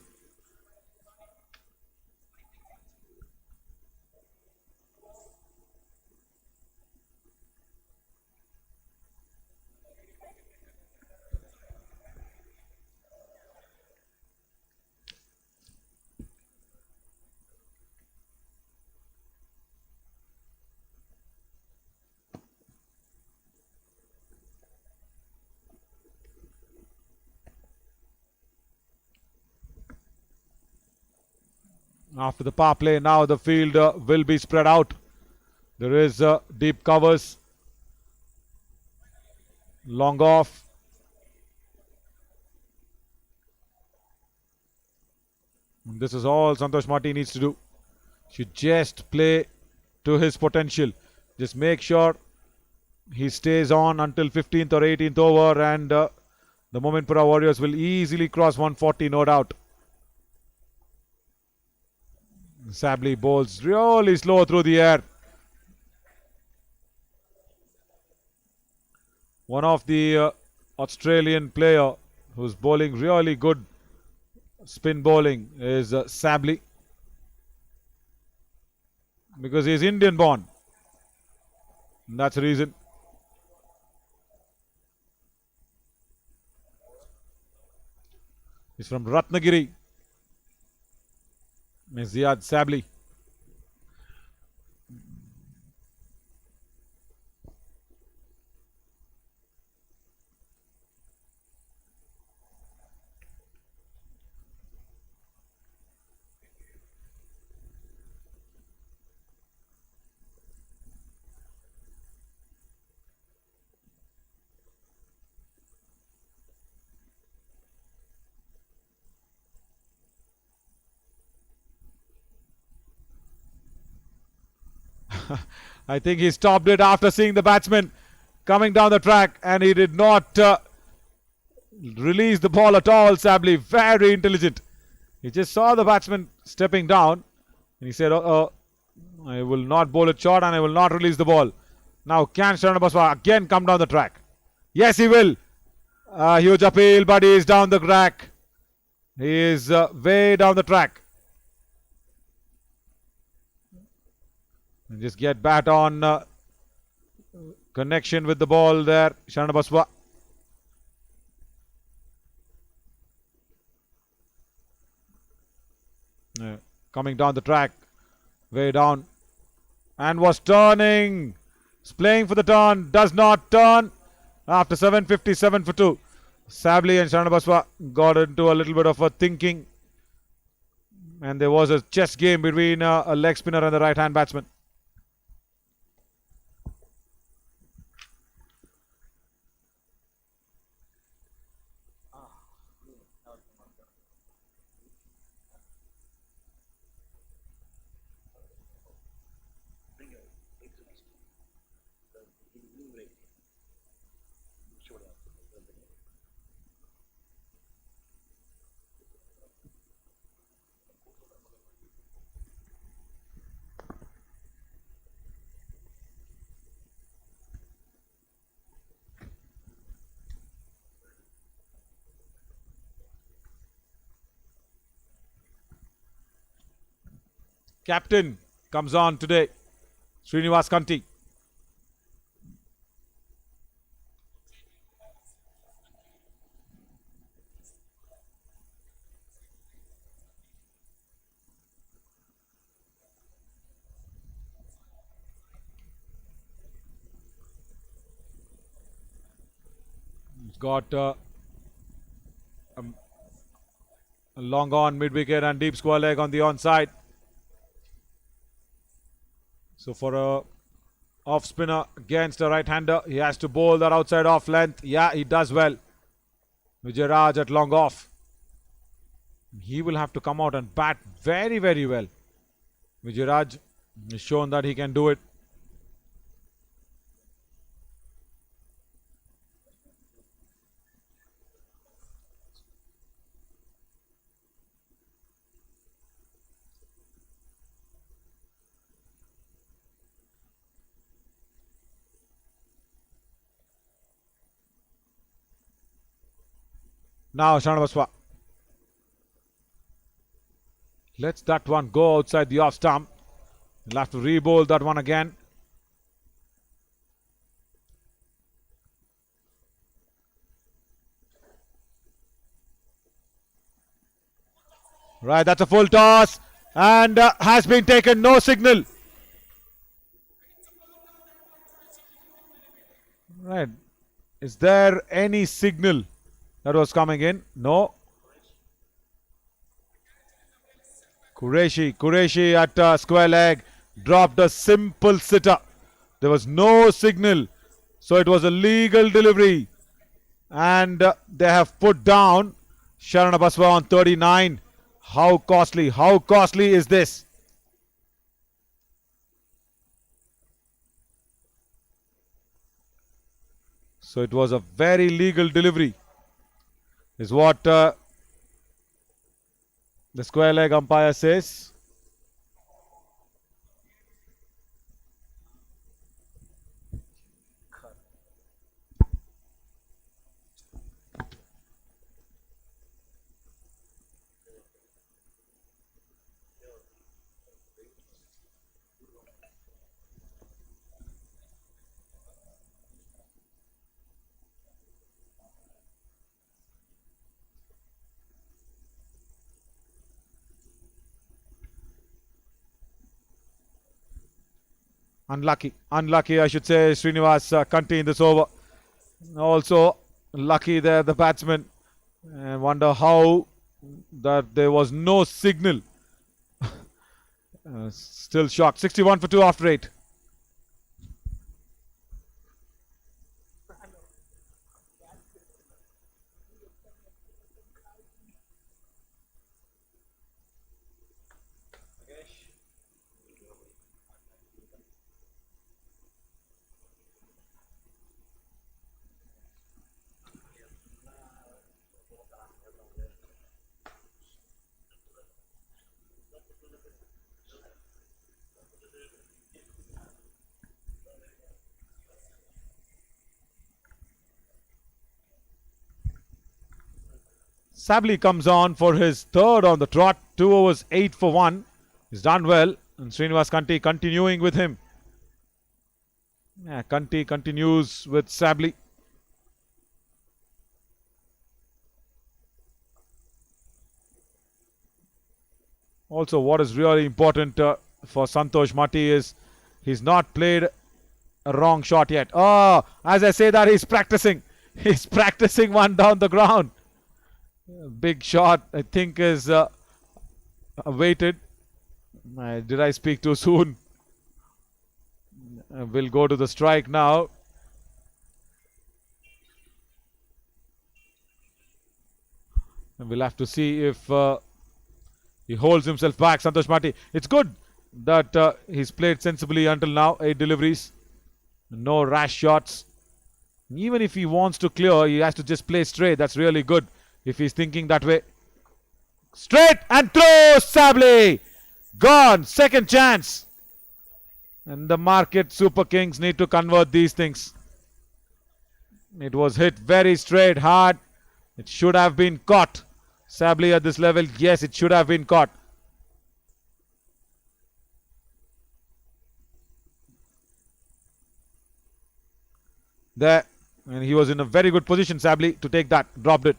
S1: After the power play, now the field will be spread out. There is deep covers. Long off. And this is all Santosh Mati needs to do. Should just play to his potential. Just make sure he stays on until 15th or 18th over, and the Mominpura Warriors will easily cross 140, no doubt. Sably bowls really slow through the air. One of the Australian player who's bowling really good spin bowling is Sably, because he's Indian born. And that's the reason. He's from Ratnagiri. Ziad Sably. I think he stopped it after seeing the batsman coming down the track, and he did not release the ball at all. Sably, very intelligent. He just saw the batsman stepping down, and he said, I will not bowl it short and I will not release the ball. Now can Sharnabaswa again come down the track? Yes, he will. Huge appeal, but he is down the track. He is way down the track. And just get bat on connection with the ball there, Sharnabaswa. Coming down the track, way down, and was turning. He's playing for the turn, does not turn after 757 for 2. Sably and Sharnabaswa got into a little bit of a thinking, and there was a chess game between a leg spinner and the right hand batsman. Captain comes on today, Srinivas Kanti. He's got a long on mid wicket and deep square leg on the onside. So for a off spinner against a right hander, he has to bowl that outside off length. Yeah, he does well. Vijay Raj at long off. He will have to come out and bat very, very well. Vijayaraj has shown that he can do it. Now Shanabaswa lets that one go outside the off stump. He'll have to re-bowl that one again. Right, that's a full toss and has been taken. No signal. Right. Is there any signal that was coming in? No. Qureshi at square leg dropped a simple sitter. There was no signal. So it was a legal delivery. And they have put down Sharanabaswa on 39. How costly is this? So it was a very legal delivery, is what the square leg umpire says. Unlucky I should say, Srinivas Kanti in this over. Also lucky there the batsman. And wonder how that there was no signal. Still shocked. 61 for 2 after 8. Sabli comes on for his third on the trot. 2 overs, 8 for 1. He's done well. And Srinivas Kanti continuing with him. Yeah, Kanti continues with Sabli. Also, what is really important for Santosh Mati is he's not played a wrong shot yet. Oh, as I say that, he's practicing. He's practicing one down the ground. Big shot, I think, is awaited. Did I speak too soon? We'll go to the strike now. And we'll have to see if he holds himself back, Santosh Mati. It's good that he's played sensibly until now. 8 deliveries. No rash shots. Even if he wants to clear, he has to just play straight. That's really good if he's thinking that way. Straight and throw, Sabli. Gone. Second chance. And the market SuperKings need to convert these things. It was hit very straight, hard. It should have been caught. Sabli at this level, yes, it should have been caught. There. And he was in a very good position, Sabli, to take that. Dropped it.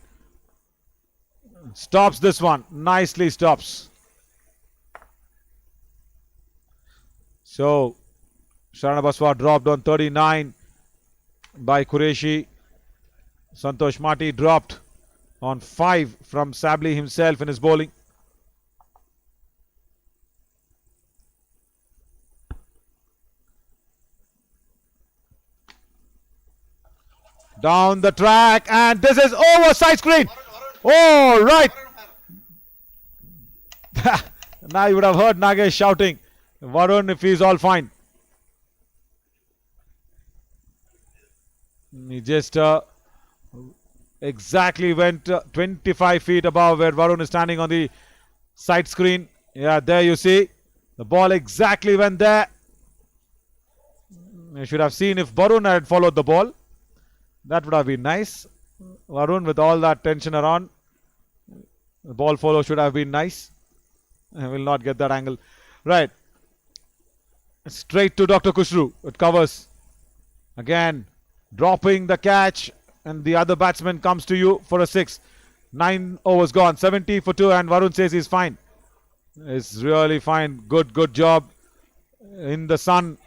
S1: Stops this one. Nicely stops. So, Sharanabaswa dropped on 39 by Qureshi. Santosh Mati dropped on 5 from Sabli himself in his bowling. Down the track, and this is over side screen. Oh, right. Now you would have heard Nagesh shouting, Varun, if he's all fine. He just exactly went 25 feet above where Varun is standing on the side screen. Yeah, there you see. The ball exactly went there. You should have seen if Varun had followed the ball. That would have been nice. Varun with all that tension around. The ball follow should have been nice. I will not get that angle. Right. Straight to Dr. Kushru. It covers. Again, dropping the catch. And the other batsman comes to you for a 6. 9 overs gone. 70 for 2. And Varun says he's fine. It's really fine. Good job. In the sun.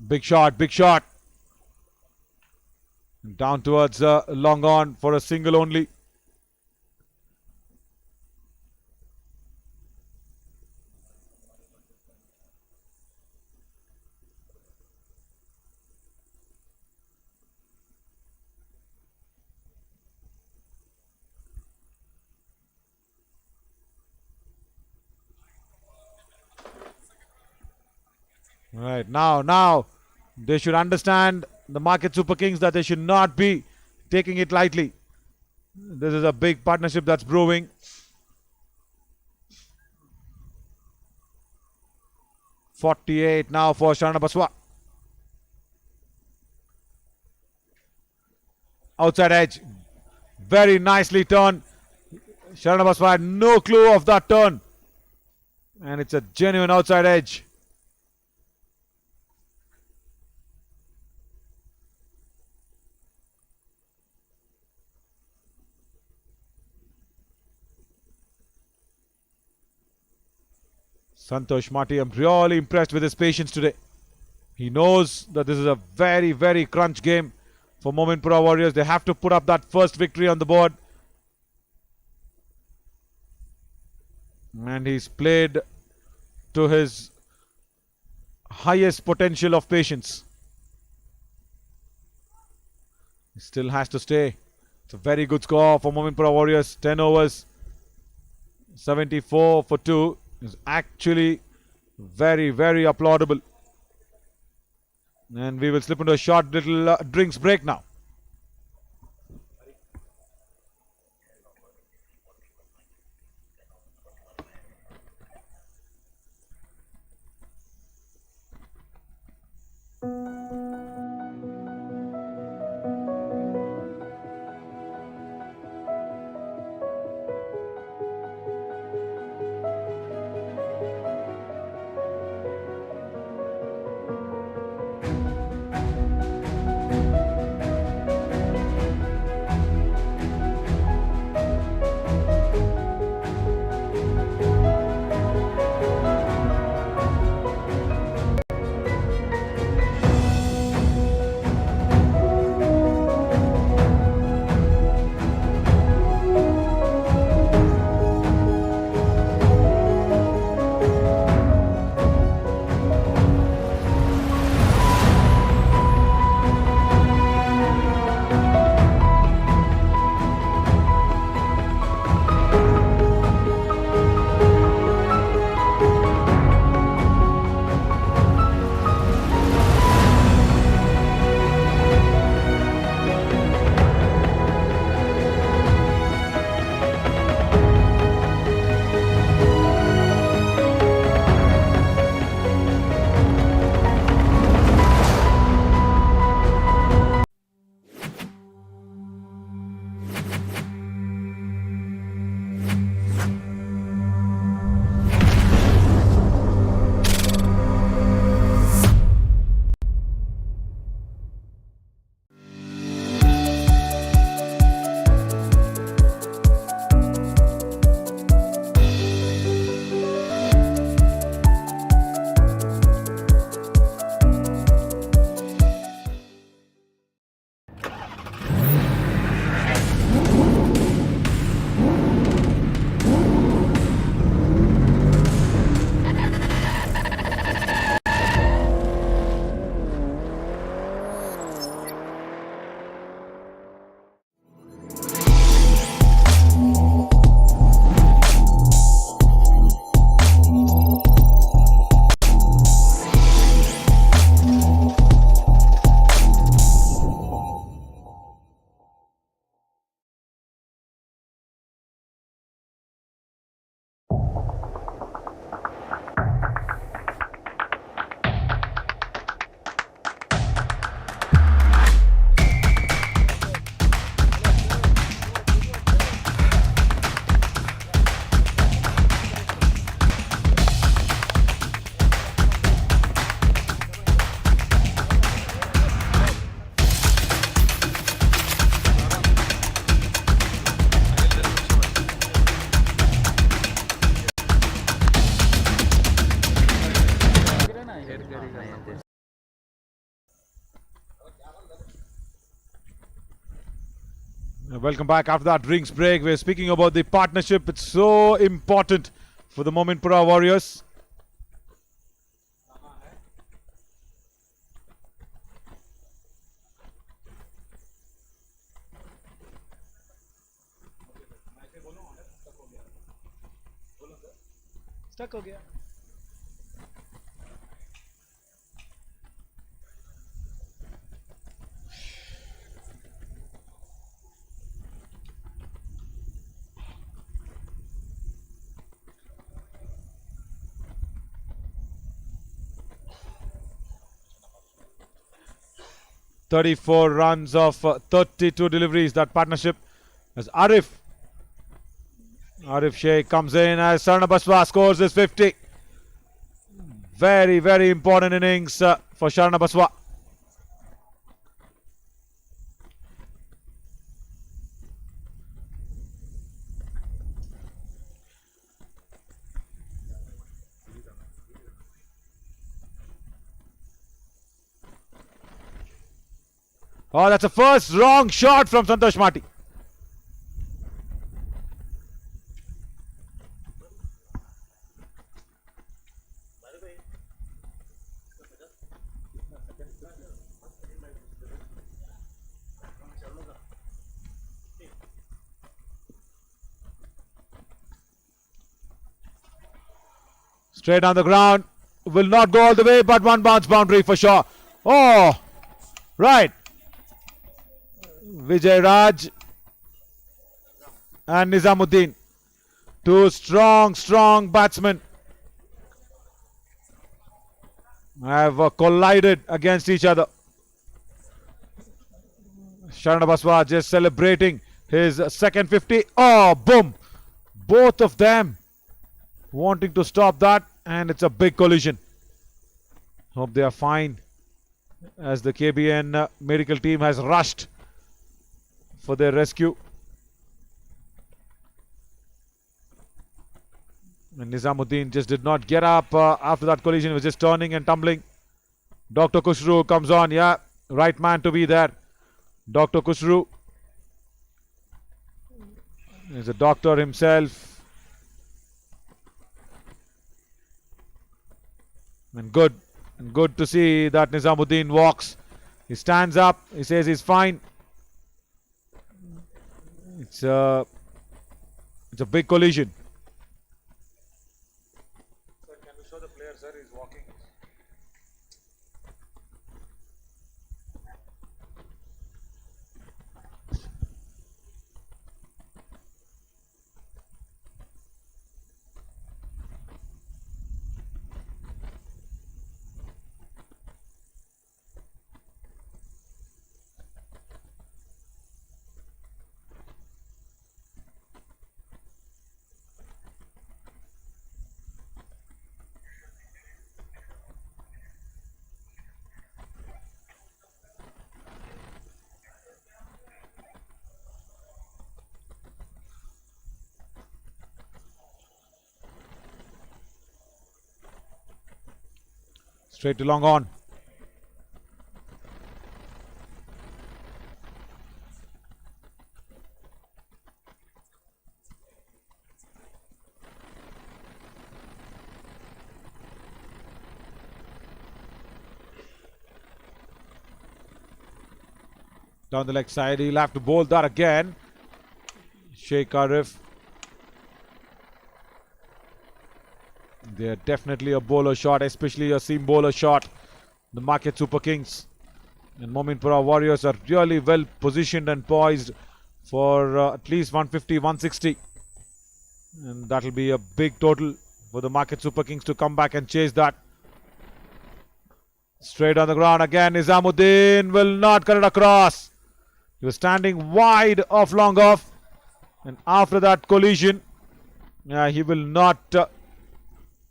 S1: Big shot. Down towards long on for a single only. Right, now they should understand, the market Super Kings, that they should not be taking it lightly. This is a big partnership that's brewing. .48 now for Sharana Baswa. Outside edge. Very nicely turned. Sharana Baswa had no clue of that turn. And it's a genuine outside edge. Santosh Mati, I'm really impressed with his patience today. He knows that this is a very crunch game for Mominpura Warriors. They have to put up that first victory on the board. And he's played to his highest potential of patience. He still has to stay. It's a very good score for Mominpura Warriors. 10 overs. 74 for 2. Is actually very applaudable. And we will slip into a short little drinks break now. Welcome back after that drinks break. We're speaking about the partnership. It's so important for the Mominpura Warriors.
S2: Stuck हो गया.
S1: 34 runs of 32 deliveries. That partnership as Arif Sheikh comes in as Sarna Baswa scores his 50. Very, very important innings for Sharna Baswa. Oh, that's a first wrong shot from Sangtrashwadi. Straight on the ground. Will not go all the way, but one bounce boundary for sure. Oh, right. Vijay Raj and Nizamuddin. Two strong batsmen have collided against each other. Sharna Baswa just celebrating his second 50. Oh, boom. Both of them wanting to stop that, and it's a big collision. Hope they are fine as the KBN medical team has rushed for their rescue. And Nizamuddin just did not get up after that collision. He was just turning and tumbling. Dr. Kushru comes on. Yeah, right man to be there. Dr. Kushru is a doctor himself. And good to see that Nizamuddin walks. He stands up. He says he's fine. It's a big collision.
S5: Sir, can we show the player, sir? He's walking.
S1: Straight to long on. Down the leg side, he'll have to bowl that again. Sheikh Arif. They're definitely a bowler shot, especially a seam bowler shot. The market SuperKings and Mominpura Warriors are really well positioned and poised for at least 150, 160. And that'll be a big total for the market SuperKings to come back and chase that. Straight on the ground again. Nizamuddin will not cut it across. He was standing wide off long off. And after that collision, he will not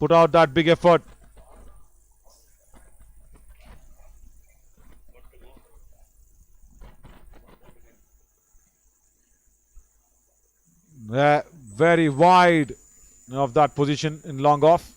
S1: put out that big effort. Very wide of that position in long off.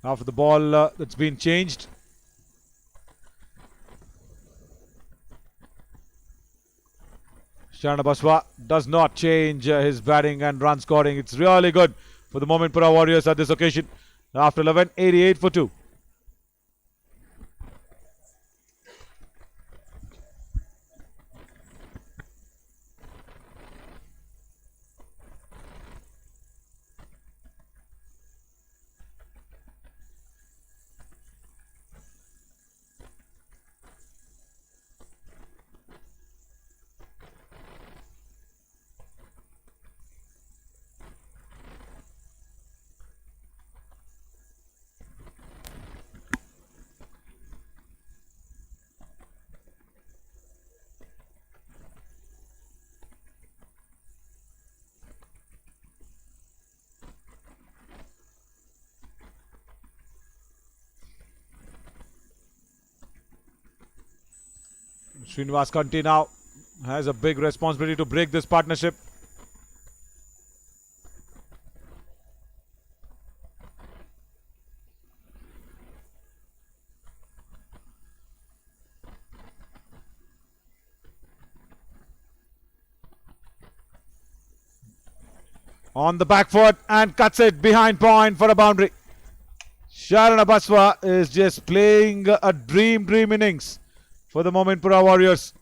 S1: after the ball that's been changed. Sharana Baswa does not change his batting and run scoring. It's really good for the Mominpura Warriors at this occasion. After 11, 88 for 2. Srinivas Kanti now has a big responsibility to break this partnership. On the back foot and cuts it behind point for a boundary. Sharana Baswa is just playing a dream innings for the Mominpura Warriors.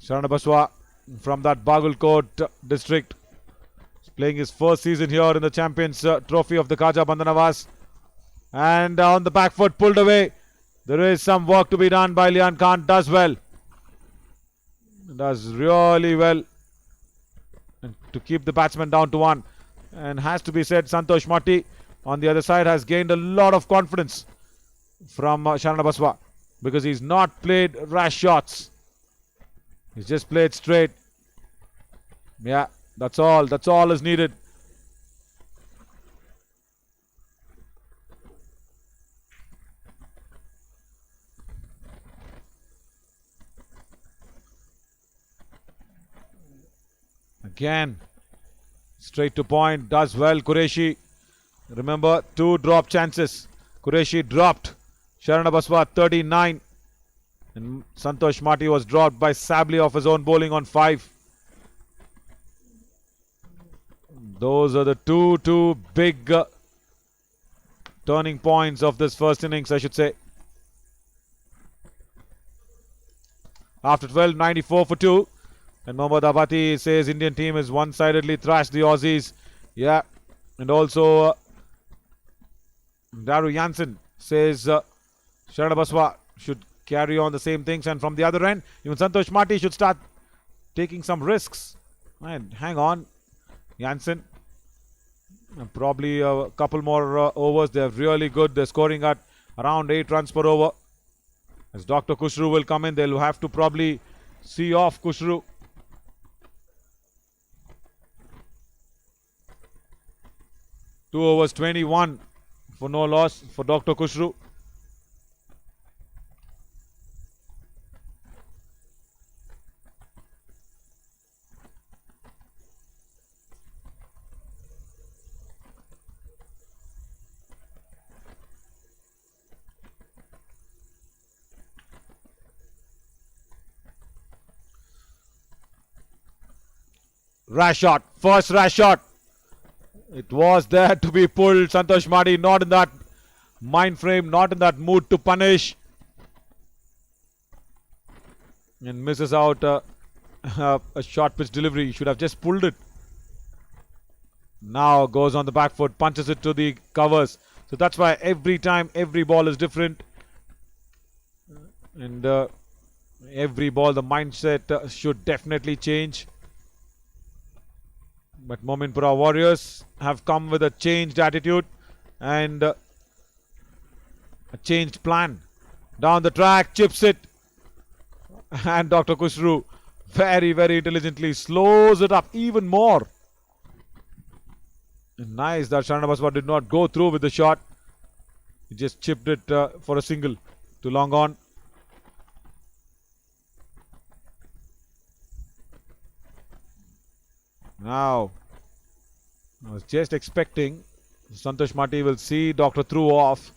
S1: Sharana Baswa from that Bagalkot district is playing his first season here in the Champions Trophy of the Khaja Bandanavas. And on the back foot, pulled away. There is some work to be done by Lian Khan. Does well. Does really well to keep the batsman down to 1. And has to be said, Santosh Matti on the other side has gained a lot of confidence from Sharana Baswa, because he's not played rash shots. He's just played straight. Yeah, that's all. That's all is needed. Again, straight to point, does well Qureshi. Remember, 2 drop chances. Qureshi dropped. Sharana Baswa 39. And Santosh Matti was dropped by Sabli off his own bowling on 5. Those are the two big turning points of this first innings, I should say. After 12, 94 for 2. And Mohammad Abati says Indian team has one-sidedly thrashed the Aussies. Yeah. And also Daru Jansen says Sharana Baswa should carry on the same things. And from the other end, even Santosh Matti should start taking some risks. And hang on, Jansen. Probably a couple more overs. They're really good. They're scoring at around 8 runs per over. As Dr. Kushru will come in, they'll have to probably see off Kushru. Two overs, 21 for no loss for Dr. Kushru. Rash shot, first rash shot. It was there to be pulled. Santosh Matti not in that mind frame, not in that mood to punish. And misses out a short pitch delivery. He should have just pulled it. Now goes on the back foot, punches it to the covers. So that's why every time, every ball is different. And every ball, the mindset should definitely change. But Mominpura Warriors have come with a changed attitude and a changed plan. Down the track, chips it. And Dr. Kushru very intelligently slows it up even more. And nice that Sharana Baswa did not go through with the shot. He just chipped it for a single to long on. Now, I was just expecting Santosh Mati will see Dr. threw off.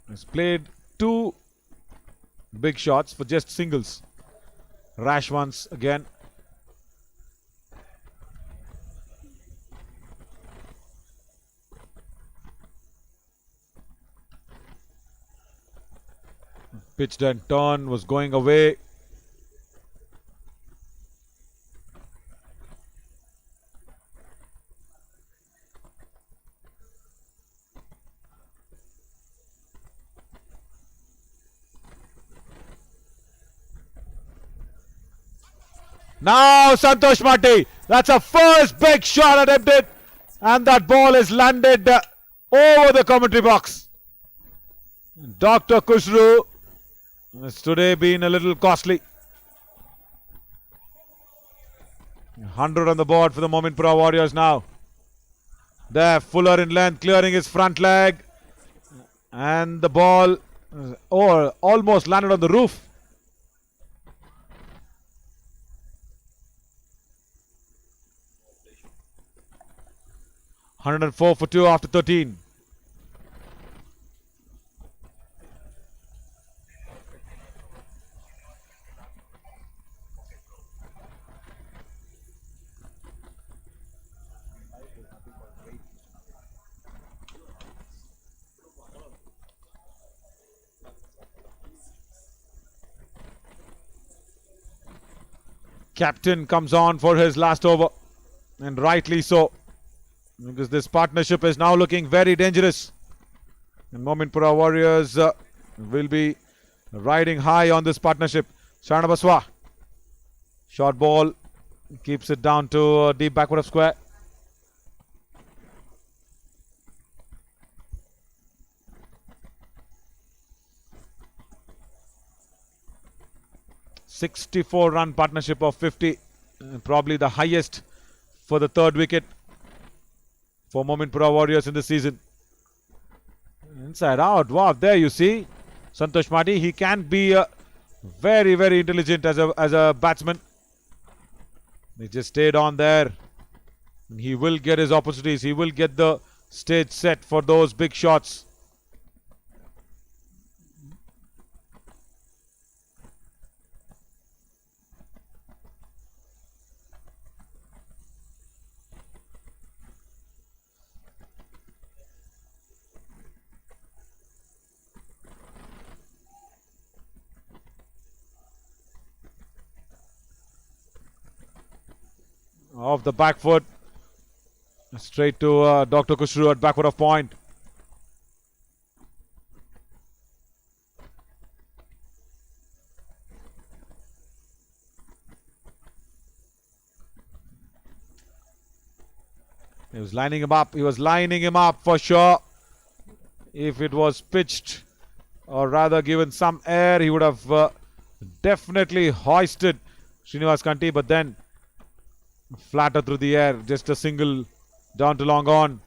S1: Has played two big shots for just singles. Rash ones again. Pitched and turn was going away. Now Santosh Mati. That's a first big shot attempted. And that ball is landed over the commentary box. Dr. Kushru has today been a little costly. 100 on the board for the Mominpura Warriors now. There, Fuller in length, clearing his front leg. And the ball almost landed on the roof. $104 for 2 after 13. Captain comes on for his last over, and rightly so, because this partnership is now looking very dangerous. And Mominpura Warriors will be riding high on this partnership. Sharnabaswa, short ball, keeps it down to deep backward of square. $64-run partnership of 50, probably the highest for the third wicket for Mominpura Warriors in this season. Inside out, wow, there you see Santosh Mati. He can be very, very intelligent as a batsman. He just stayed on there. He will get his opportunities. He will get the stage set for those big shots. Off the back foot, straight to Dr. Kushru at backward of point. He was lining him up. He was lining him up for sure. If it was pitched, or rather given some air, he would have definitely hoisted Srinivas Kanti, but then flatter through the air, just a single down to long on.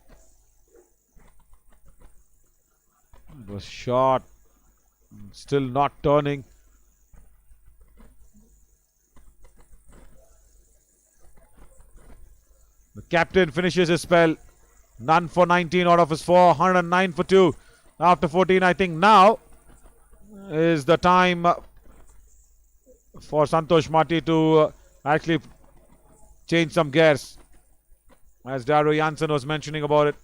S1: It was short, still not turning. The captain finishes his spell. None for 19 out of his 4, 109 for 2 after 14. I think now is the time for Santosh Mati to actually change some gears, as Daru Janssen was mentioning about it.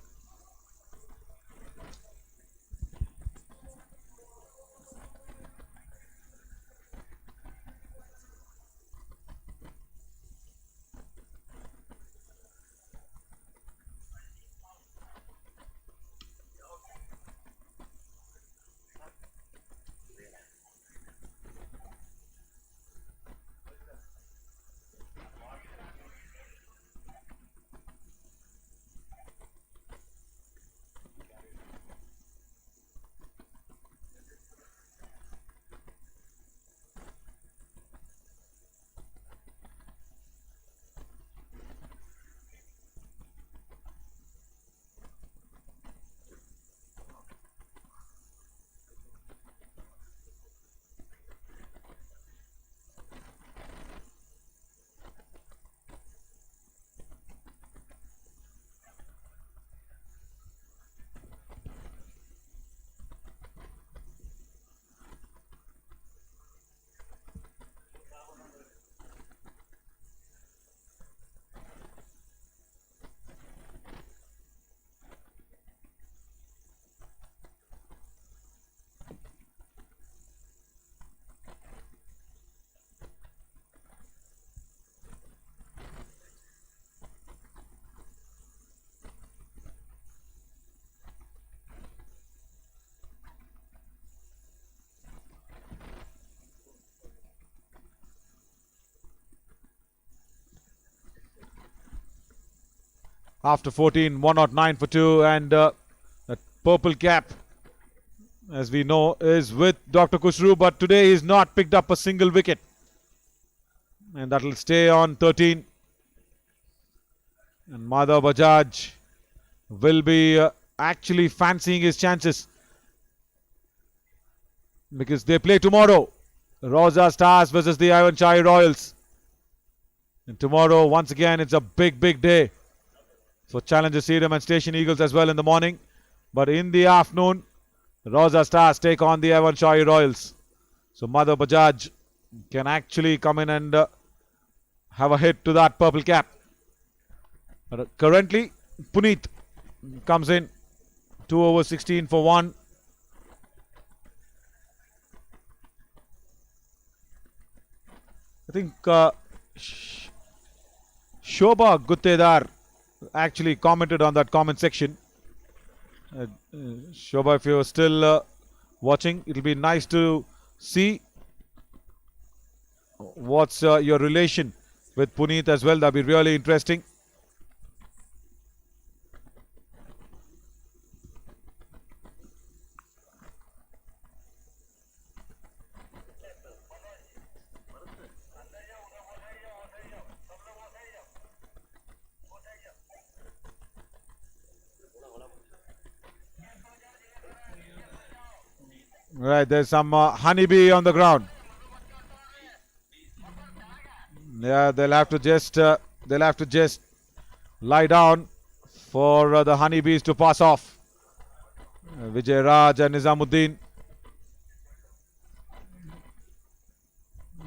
S1: after 14, 109 for 2, and that purple cap, as we know, is with Dr. Kushru, but today he's not picked up a single wicket. And that will stay on 13. And Madhav Bajaj will be actually fancying his chances, because they play tomorrow. Rosa Stars versus the Ivan Chai Royals. And tomorrow, once again, it's a big, big day for Challenger Stadium and Station Eagles as well in the morning. But in the afternoon, Rosa Stars take on the Ivan Chai Royals. So Madhav Bajaj can actually come in and have a hit to that purple cap. Currently, Puneet comes in 2 over 16 for 1. I think Shobha Guttedar actually commented on that comment section. Shobha, if you're still watching, it'll be nice to see what's your relation with Puneet as well. That'll be really interesting. Right, there's some honeybee on the ground. Yeah, they'll have to just lie down for the honeybees to pass off. Vijay Raj and Nizamuddin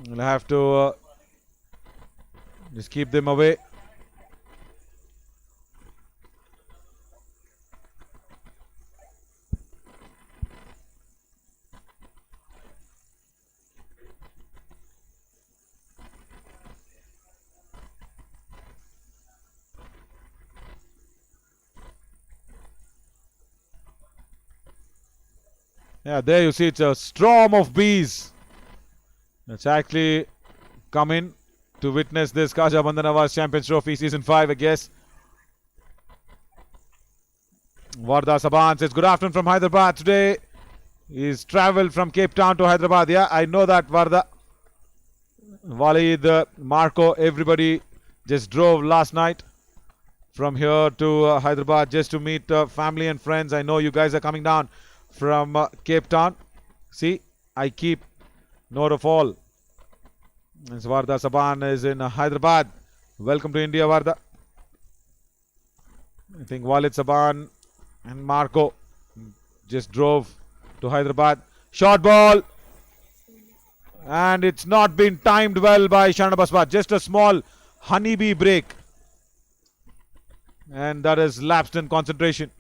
S1: will have to just keep them away. Yeah, there you see it's a storm of bees that's actually come in to witness this Khaja Bandhanawaz Champions Trophy Season 5, I guess. Varda Saban says, good afternoon from Hyderabad. Today he's travelled from Cape Town to Hyderabad. Yeah, I know that, Varda. Walid, Marco, everybody just drove last night from here to Hyderabad just to meet family and friends. I know you guys are coming down from Cape Town. See, I keep note of all. And Varda Saban is in Hyderabad. Welcome to India, Varda. I think Walid Saban and Marco just drove to Hyderabad. Short ball. And it's not been timed well by Sharna Baswat. Just a small honeybee break. And that has lapsed in concentration.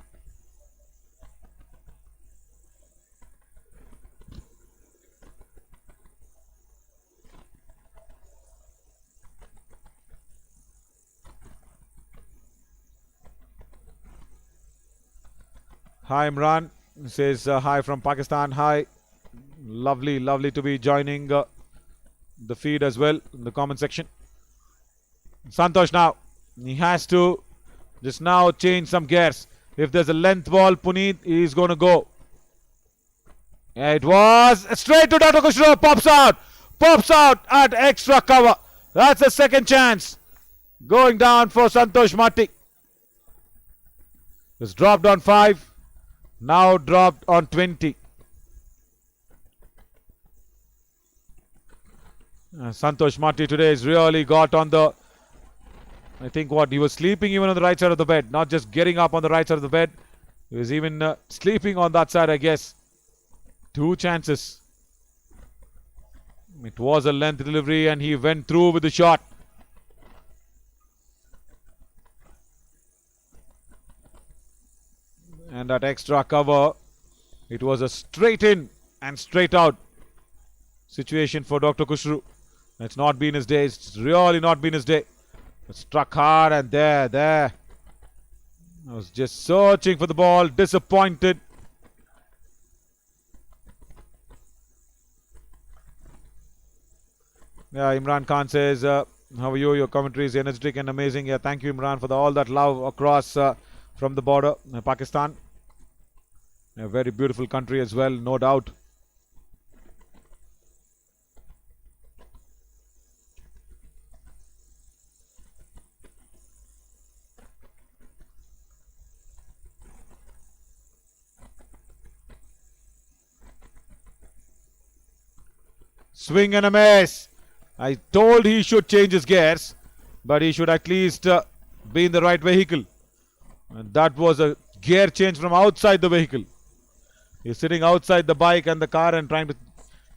S1: Hi Imran, says hi from Pakistan. Hi, lovely to be joining the feed as well in the comment section. Santosh now, he has to just now change some gears. If there's a length ball, Puneet is going to go. It was straight to Dr. Kushro, pops out at extra cover. That's the second chance going down for Santosh Mati. It's dropped on 5. Now dropped on 20. Santosh Mati today has really got on the, I think what, he was sleeping even on the right side of the bed. Not just getting up on the right side of the bed. He was even sleeping on that side, I guess. 2 chances. It was a length delivery and he went through with the shot. And that extra cover, it was a straight in and straight out situation for Dr. Kushru. It's not been his day. It's really not been his day. It struck hard and there. I was just searching for the ball, disappointed. Yeah, Imran Khan says How are you? Your commentary is energetic and amazing. Yeah, thank you, Imran, for all that love across from the border, Pakistan. A very beautiful country as well, no doubt. Swing and a miss. I told he should change his gears, but he should at least be in the right vehicle. And that was a gear change from outside the vehicle. He's sitting outside the bike and the car and trying to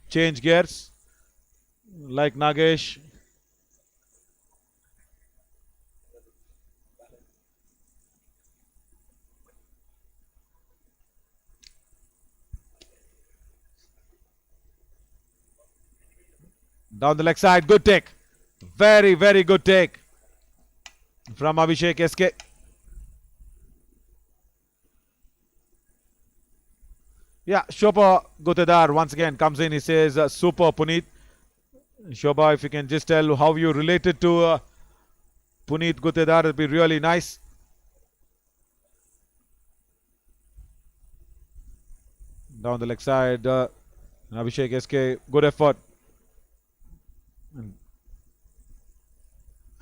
S1: change gears. Like Nagesh. Down the leg side, good take. Very, very good take from Abhishek SK. Yeah, Shobha Gutedar once again comes in. He says, super Puneet. Shobha, if you can just tell how you related to Puneet Gutedar, it'd be really nice. Down the leg side, Abhishek SK, good effort.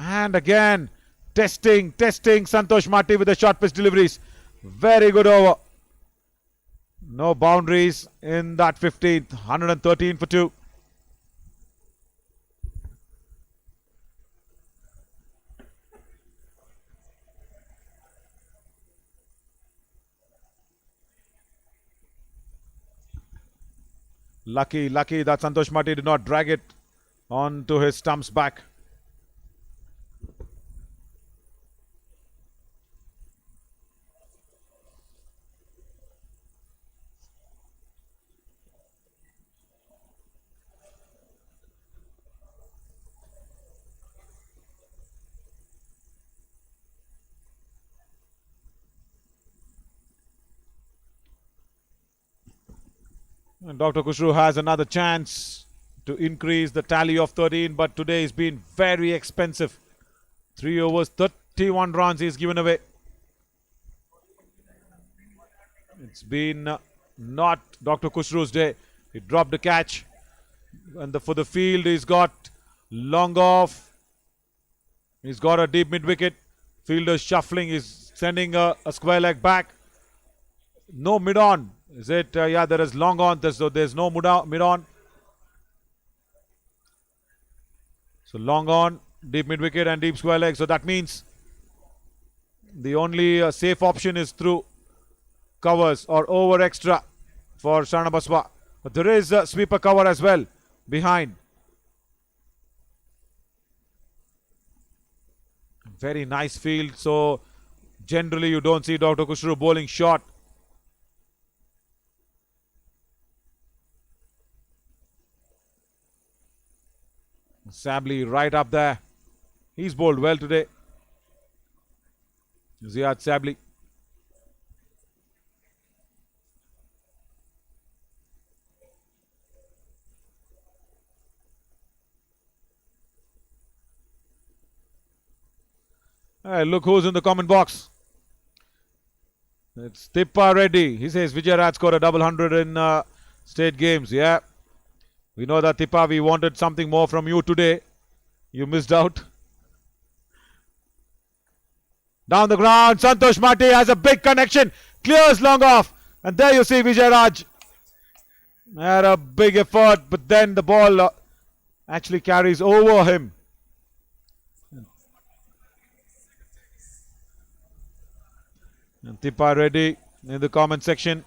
S1: And again, testing Santosh Mati with the short pitch deliveries. Very good over. No boundaries in that 15th. 113 for 2. Lucky that Santosh Mati did not drag it onto his stump's back. And Dr. Kushru has another chance to increase the tally of 13, but today has been very expensive. 3 overs, 31 runs he's given away. It's been not Dr. Kushru's day. He dropped the catch. And for the field, he's got long off. He's got a deep mid-wicket. Fielder shuffling. He's sending a square leg back. No mid-on. Is it? Yeah, there is long on. So there's no mid-on. So long on, deep mid-wicket and deep square leg. So that means the only safe option is through covers or over extra for Sarana Baswa. But there is a sweeper cover as well behind. Very nice field. So generally you don't see Dr. Kushru bowling short. Sabli right up there. He's bowled well today. Ziad Sabli. Hey, look who's in the comment box. It's Tippa Reddy. He says Vijay Raj scored a double hundred in state games. Yeah. We know that, Tippa, we wanted something more from you today. You missed out. Down the ground, Santosh Mati has a big connection. Clears long off. And there you see Vijay Raj. Had a big effort, but then the ball actually carries over him. And Tippa Reddy in the comment section.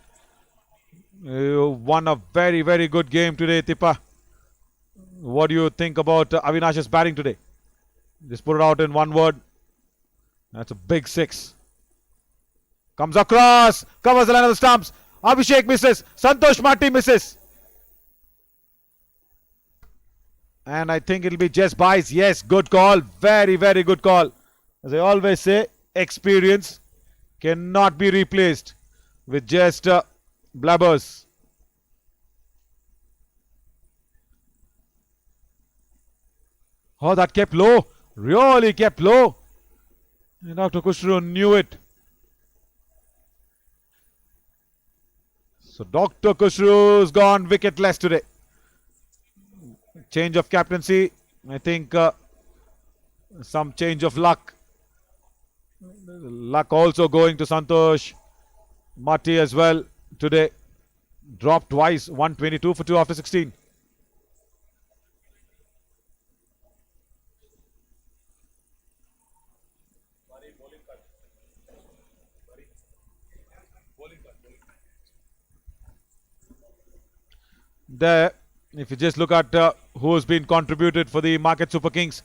S1: You won a very, very good game today, Tippa. What do you think about Avinash's batting today? Just put it out in one word. That's a big 6. Comes across, covers the line of the stumps. Abhishek misses. Santosh Mati misses. And I think it'll be just buys. Yes, good call. Very, very good call. As I always say, experience cannot be replaced with just blabbers. Oh, that kept low. Really kept low. And Dr. Kushru knew it. So Dr. Kushru's gone wicketless today. Change of captaincy. I think some change of luck. Luck also going to Santosh Mati as well today. Dropped twice. 122 for 2 after 16. There, if you just look at who's been contributed for the Market Super Kings,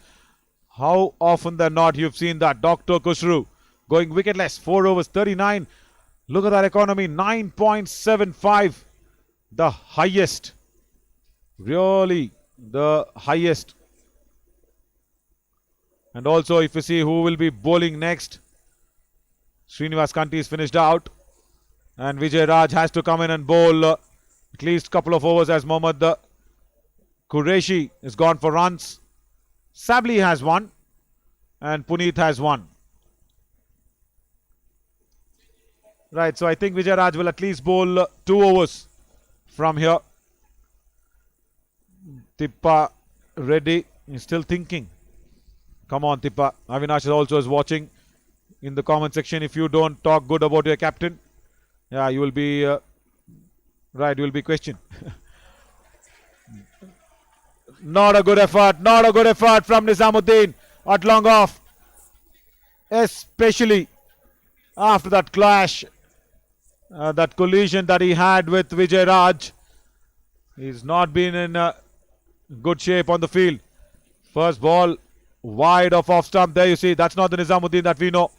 S1: how often than not you've seen that Dr. Kushru going wicketless, 4 overs, 39. Look at that economy, 9.75, the highest, really the highest. And also if you see who will be bowling next, Srinivas Kanti is finished out and Vijay Raj has to come in and bowl at least couple of overs as Mohammad Qureshi is gone for runs. Sabli has one and Puneet has one. Right, so I think Vijay Raj will at least bowl 2 overs from here. Tippa Reddy is still thinking. Come on, Tippa. Avinash is also watching in the comment section. If you don't talk good about your captain, yeah, you will be right. You will be questioned. Not a good effort. Not a good effort from Nizamuddin at long off, especially after that clash, that collision that he had with Vijay Raj. He's not been in good shape on the field. First ball wide of off stump. There you see, that's not the Nizamuddin that we know.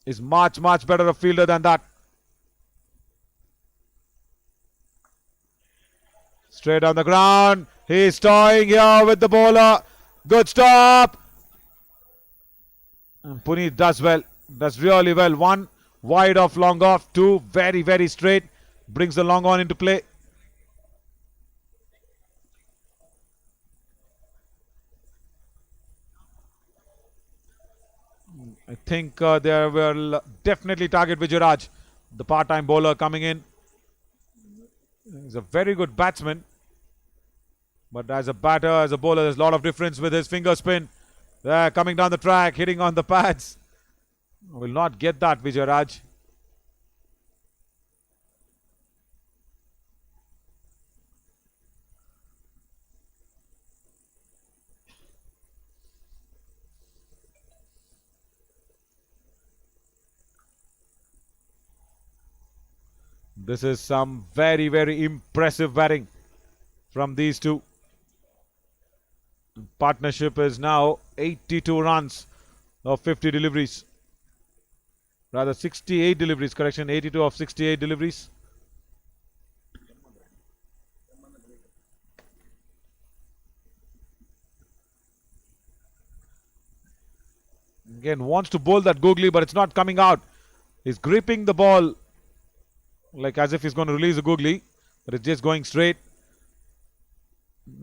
S1: Is much better a fielder than that. Straight on the ground. He's toying here with the bowler. Good stop. And Puneet does well. Does really well. 1 wide off, long off. 2 very straight. Brings the long on into play. I think they will definitely target Vijay Raj, the part-time bowler coming in. He's a very good batsman, but as a batter, as a bowler, there's a lot of difference with his finger spin. There, coming down the track, hitting on the pads. Will not get that, Vijay Raj. This is some very impressive batting from these two. Partnership is now 82 runs of 50 deliveries. Rather 68 deliveries, correction, 82 of 68 deliveries. Again, wants to bowl that googly, but it's not coming out. He's gripping the ball like as if he's going to release a googly, but it's just going straight.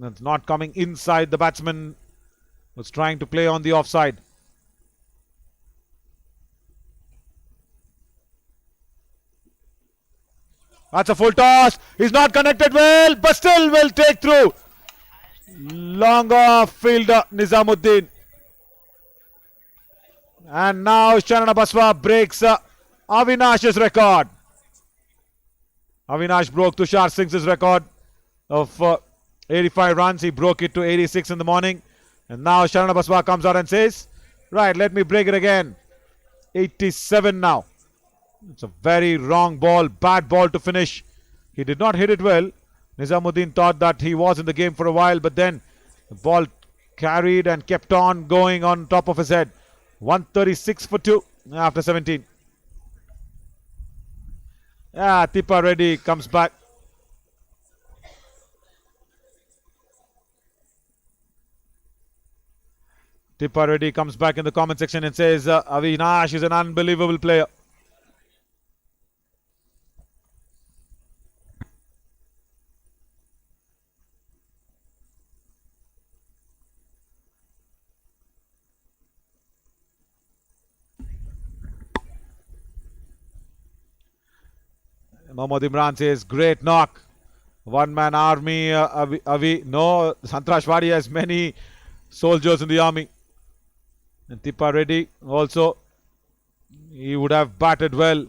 S1: It's not coming inside. The batsman was trying to play on the offside. That's a full toss. He's not connected well, but still will take through. Long off fielder Nizamuddin. And now Sharana Baswa breaks Avinash's record. Avinash broke Tushar Singh's record of 85 runs. He broke it to 86 in the morning. And now Sharana Baswa comes out and says, right, let me break it again. 87 now. It's a very wrong ball, bad ball to finish. He did not hit it well. Nizamuddin thought that he was in the game for a while, but then the ball carried and kept on going on top of his head. 136 for 2 after 17. Yeah, Tippa Reddy comes back. Tippa Reddy comes back in the comment section and says, Avinash is an unbelievable player. Mohammad Imran says, great knock. One man army, Avi. No, Sangtrashwadi has many soldiers in the army. And Tippa Reddy also, he would have batted well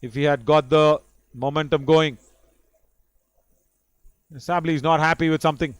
S1: if he had got the momentum going. Sabli is not happy with something.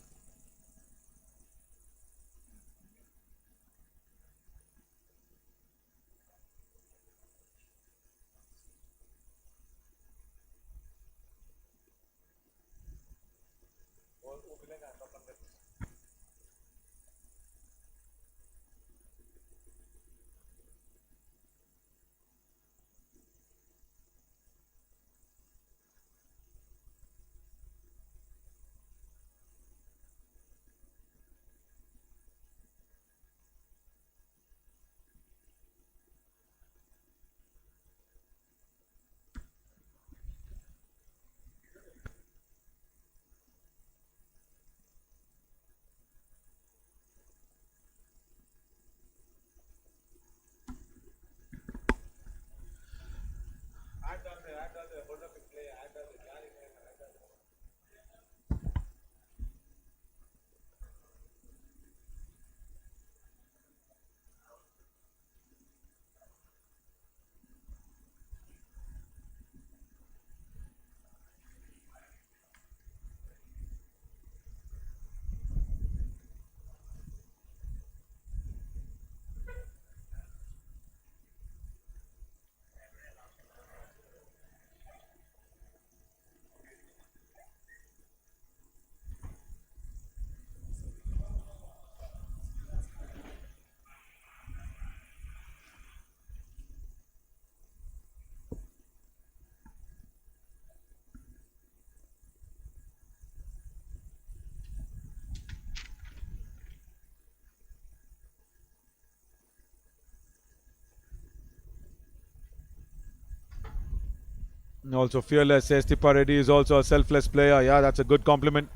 S1: Also fearless, says Tippa Reddy is also a selfless player. Yeah, that's a good compliment.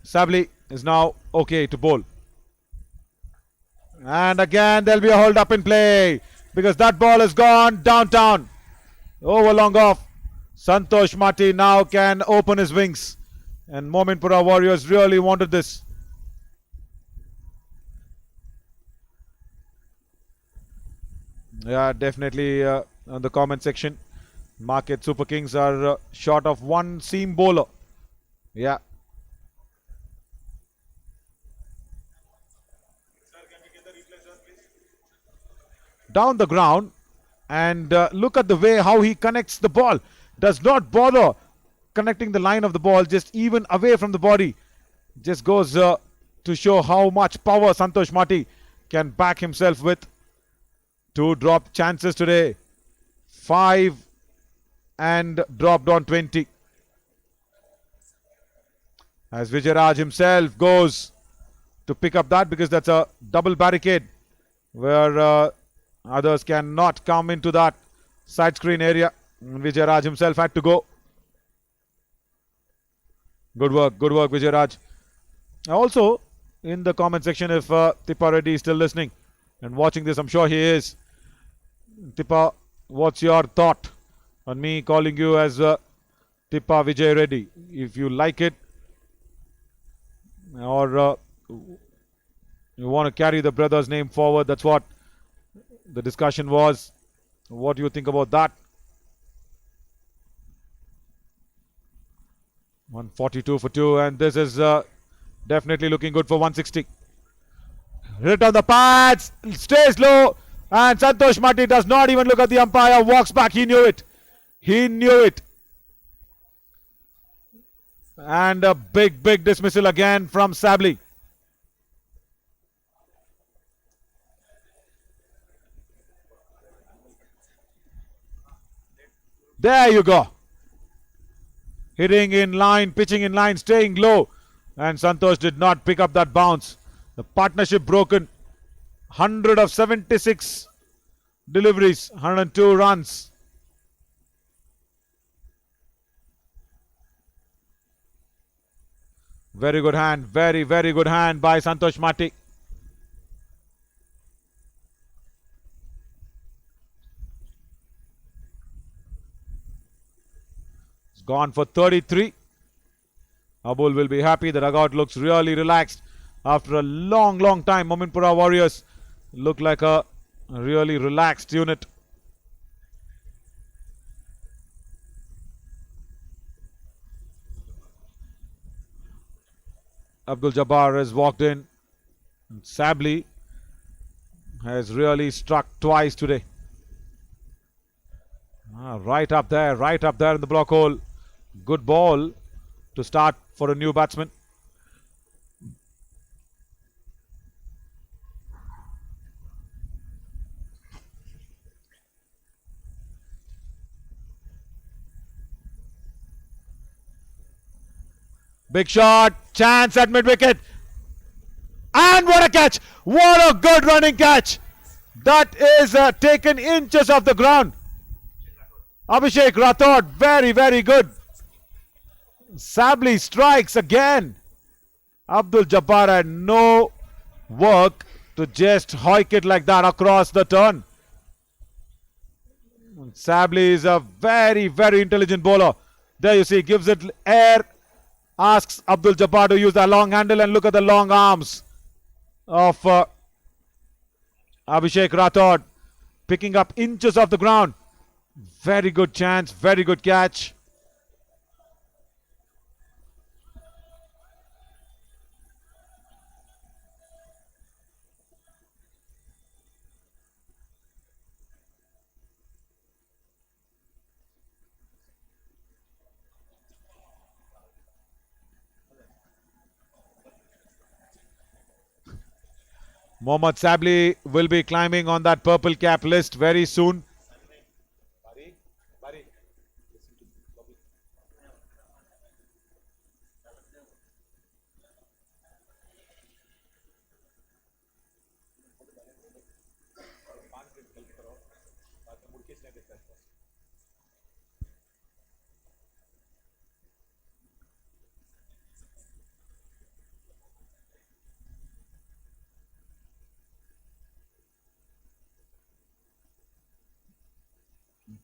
S1: Sabli is now okay to bowl. And again there'll be a hold up in play because that ball has gone downtown. Over long off. Santosh Mati now can open his wings. And Mominpura Warriors really wanted this. Yeah, definitely on the comment section. Market SuperKings are short of one seam bowler. Yeah. Down the ground. And look at the way how he connects the ball. Does not bother connecting the line of the ball, just even away from the body. Just goes to show how much power Santosh Mati can back himself with. 2 drop chances today. 5 and dropped on 20. As Vijay himself goes to pick up that because that's a double barricade where others cannot come into that side screen area. Vijay himself had to go. Good work, Vijay. Also, in the comment section, if Tippa Reddy is still listening and watching this, I'm sure he is. Tippa, what's your thought on me calling you as Tippa Vijay Reddy? If you like it, or you want to carry the brother's name forward, that's what the discussion was. What do you think about that? 142 for 2, and this is definitely looking good for 160. Hit on the pads, stays low, and Santosh Mati does not even look at the umpire, walks back. He knew it. He knew it. And a big dismissal again from Sabli. There you go. Hitting in line, pitching in line, staying low. And Santosh did not pick up that bounce. The partnership broken. 100 of 76 deliveries, 102 runs. Very good hand, very good hand by Santosh Mati. gone for 33. Abul will be happy. The dugout looks really relaxed. After a long time, Mominpura Warriors look like a really relaxed unit. Abdul Jabbar has walked in. Sabli has really struck twice today. Right up there in the block hole. Good ball to start for a new batsman. Big shot, chance at mid-wicket. And what a catch! What a good running catch! That is taken inches off the ground. Abhishek Rathod, very good. Sabli strikes again. Abdul Jabbar had no work to just hoik it like that across the turn. Sabli is a very intelligent bowler. There you see, gives it air. Asks Abdul Jabbar to use that long handle, and look at the long arms of Abhishek Rathod picking up inches off the ground. Very good chance, very good catch. Mohammad Sabli will be climbing on that purple cap list very soon.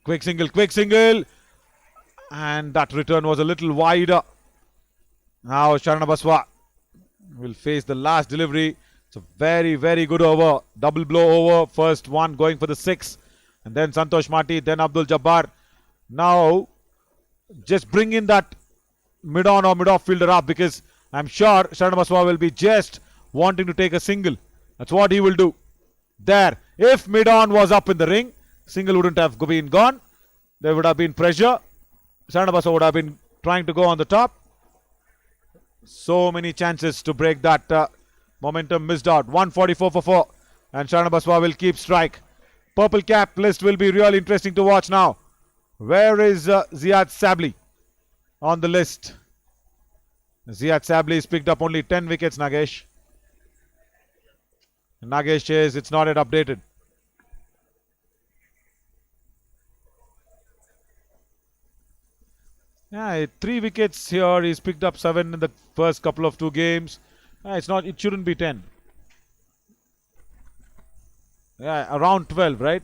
S1: Quick single. And that return was a little wider. Now Sharana Baswa will face the last delivery. It's a very good over. Double blow over. First one going for the 6. And then Santosh Mati, then Abdul Jabbar. Now just bring in that mid-on or mid-off fielder up, because I'm sure Sharana Baswa will be just wanting to take a single. That's what he will do. There. If mid-on was up in the ring, single wouldn't have been gone. There would have been pressure. Sharana Baswa would have been trying to go on the top. So many chances to break that momentum, missed out. 144 for 4. And Sharana Baswa will keep strike. Purple cap list will be really interesting to watch now. Where is Ziad Sabli on the list? Ziad Sabli has picked up only 10 wickets, Nagesh. Nagesh says it's not yet updated. Yeah, 3 wickets here. He's picked up 7 in the first couple of 2 games. It shouldn't be 10. Yeah, around 12, right?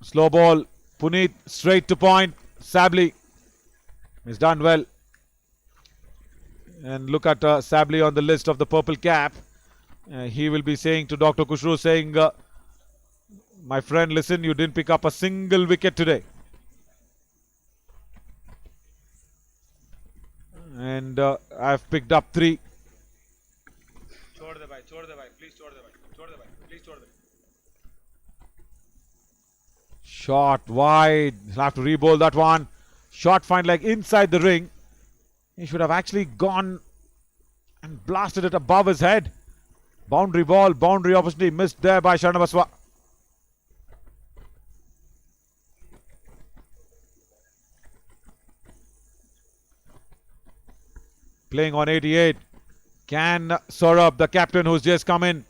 S1: Slow ball. Puneet straight to point. Sabli has done well. And look at Sabli on the list of the purple cap. He will be saying to Dr. Kushru, saying, my friend, listen, you didn't pick up a single wicket today. And I've picked up 3. Shot wide. He'll have to re-bowl that one. Shot fine leg inside the ring. He should have actually gone and blasted it above his head. Boundary ball, boundary opportunity missed there by Sharana Baswa. playing on 88. Can Saurabh, the captain who's just come in,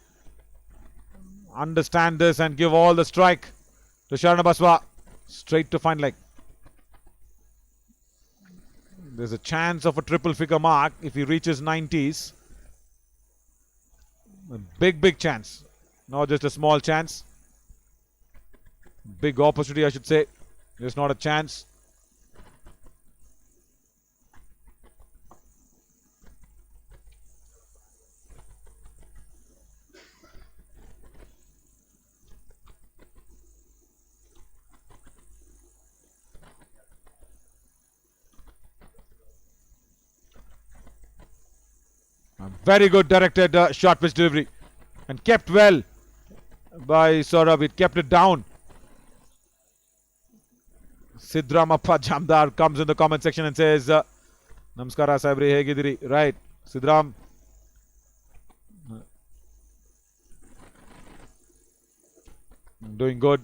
S1: understand this and give all the strike to Sharna Baswa? Straight to fine leg. There's a chance of a triple figure mark if he reaches 90s. A big chance. Not just a small chance. Big opportunity, I should say. Just not a chance. A very good directed short pitch delivery and kept well by Saurabh. It kept it down. Sidramappa Jamdar comes in the comment section and says, Namaskara Sabri Hegidiri. Right, Sidram. Doing good.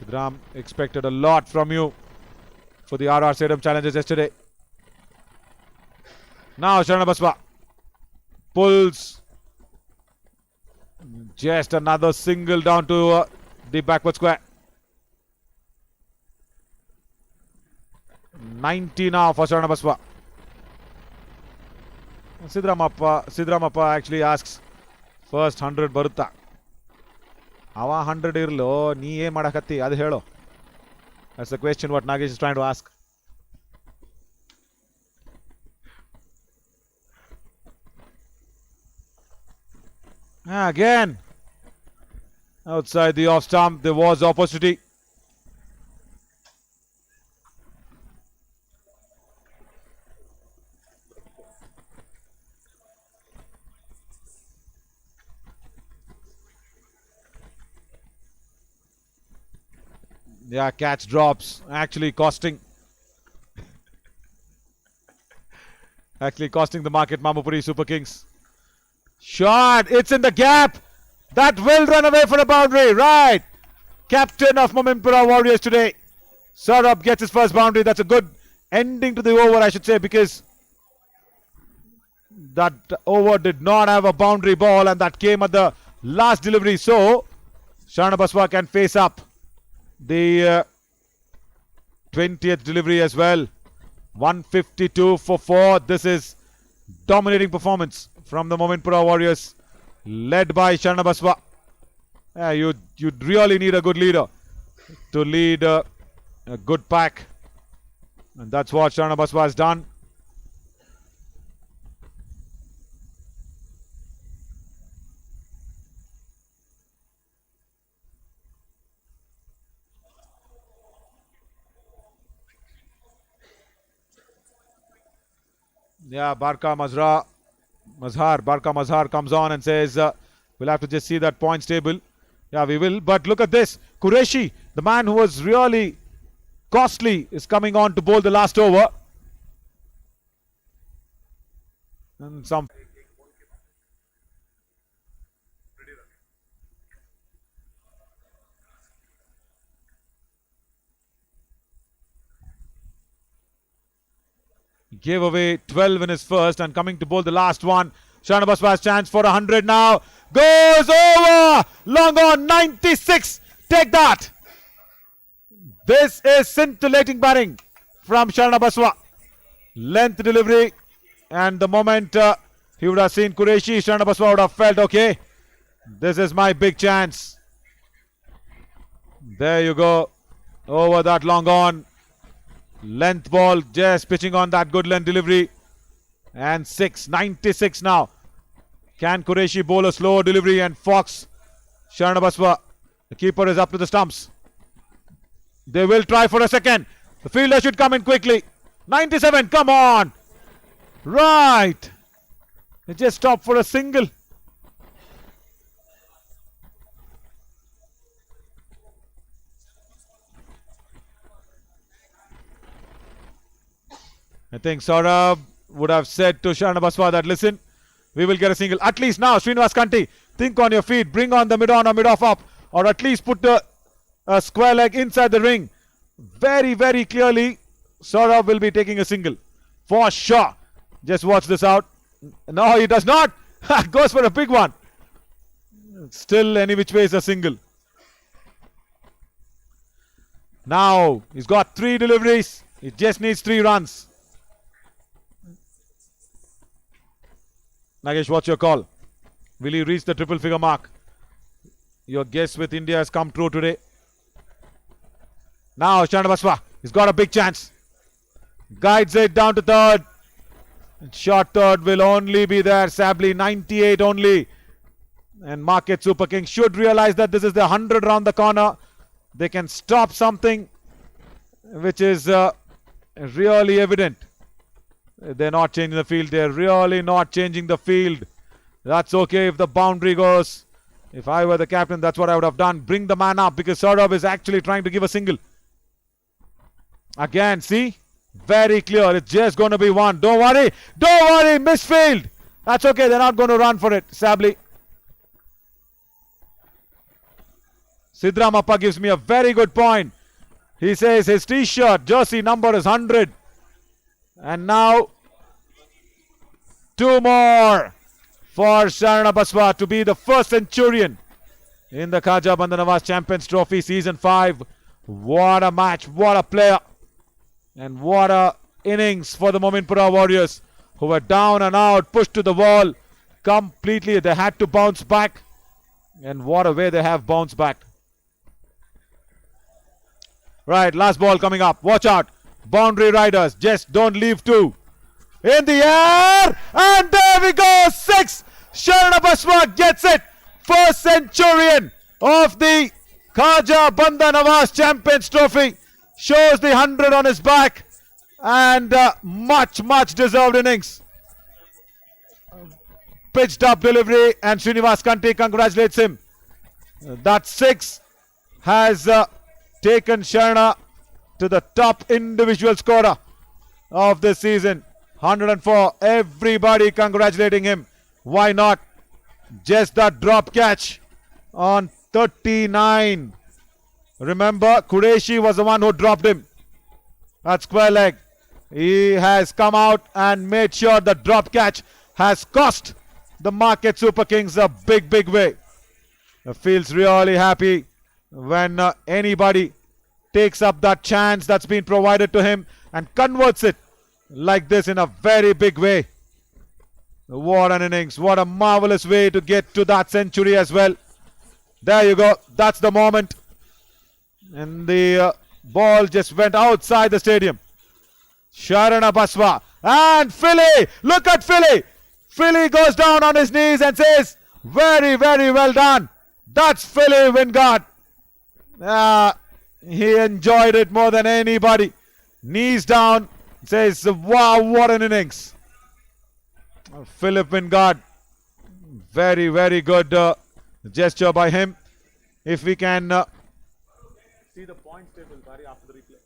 S1: Sidram expected a lot from you for the RR Stadium challenges yesterday. Now Sharna Baswa pulls. Just another single down to the backward square. 90 now for Sharna Baswa. Sidramappa actually asks, first 100 barutta. Ava 100 irlo, nee ಏನು ಮಾಡಕತ್ತಿ ಅದು ಹೇಳು. That's the question what Nagesh is trying to ask. Again, outside the off stump, there was opportunity. Yeah, catch drops, actually costing the market Mominpura SuperKings. Shot, it's in the gap. That will run away for a boundary. Right. Captain of Mominpura Warriors today. Saurabh gets his first boundary. That's a good ending to the over, I should say, because that over did not have a boundary ball and that came at the last delivery. So, Sharna Baswa can face up the 20th delivery as well. 152 for 4. This is dominating performance from the Mominpura Warriors, led by Sharna Baswa. Yeah, you really need a good leader to lead a good pack, and that's what Sharna Baswa has done. Yeah, Barka Mazhar comes on and says, we'll have to just see that points table. Yeah, we will. But look at this. Qureshi, the man who was really costly, is coming on to bowl the last over. And some... Gave away 12 in his first and coming to bowl the last one. Sharna Baswa has chance for 100 now. Goes over. Long on 96. Take that. This is scintillating batting from Sharna Baswa. Length delivery. And the moment he would have seen Qureshi, Sharna Baswa would have felt, okay, this is my big chance. There you go. Over that long on. Length ball, just pitching on that good length delivery. And 96 now. Can Qureshi bowl a slow delivery? And Fox, Sharna Baswa, the keeper is up to the stumps. They will try for a second. The fielder should come in quickly. 97, come on. Right. They just stopped for a single. I think Saurabh would have said to Sharna Baswa that, listen, we will get a single. At least now, Srinivas Kanti, think on your feet. Bring on the mid-on or mid-off up. Or at least put the square leg inside the ring. Very, very clearly, Saurabh will be taking a single. For sure. Just watch this out. No, he does not. Goes for a big one. Still, any which way is a single. Now, he's got 3 deliveries. He just needs 3 runs. Nagesh, what's your call? Will he reach the triple figure mark? Your guess with India has come true today. Now, Sharnabaswa, he's got a big chance. Guides it down to third. Short third will only be there. Sably 98 only. And Market Super Kings should realize that this is the 100 round the corner. They can stop something which is really evident. They're not changing the field. They're really not changing the field. That's okay if the boundary goes. If I were the captain, that's what I would have done. Bring the man up because Saurabh is actually trying to give a single. Again, see? Very clear. It's just going to be one. Don't worry. Don't worry. Misfield. That's okay. They're not going to run for it. Sably. Sidramappa gives me a very good point. He says his t-shirt, jersey number is 100. And now, 2 more for Sharnabaswa to be the first centurion in the Khaja Bandha Nawaz Champions Trophy Season 5. What a match. What a player. And what a innings for the Mominpura Warriors, who were down and out, pushed to the wall completely. They had to bounce back. And what a way they have bounced back. Right, last ball coming up. Watch out. Boundary riders, just don't leave 2. In the air. And there we go. 6. Sharnabaswa gets it. First centurion of the Khaja Bandha Nawaz Champions Trophy. Shows the 100 on his back. And much deserved innings. Pitched up delivery. And Srinivas Kanti congratulates him. That 6 has taken Sharna to the top individual scorer of this season. 104. Everybody congratulating him. Why not? Just that drop catch on 39. Remember, Qureshi was the one who dropped him at square leg. He has come out and made sure the drop catch has cost the Market Super Kings a big way. Feels really happy when anybody takes up that chance that's been provided to him and converts it like this in a very big way. What an innings. What a marvelous way to get to that century as well. There you go. That's the moment. And the ball just went outside the stadium. Sharnabaswa and Philly. Look at Philly. Philly goes down on his knees and says, very well done. That's Philly Wingard. He enjoyed it more than anybody. Knees down. Says, wow, what an innings. Philip Wingard. Very good gesture by him. If we can see the points table, Barry, after the replay.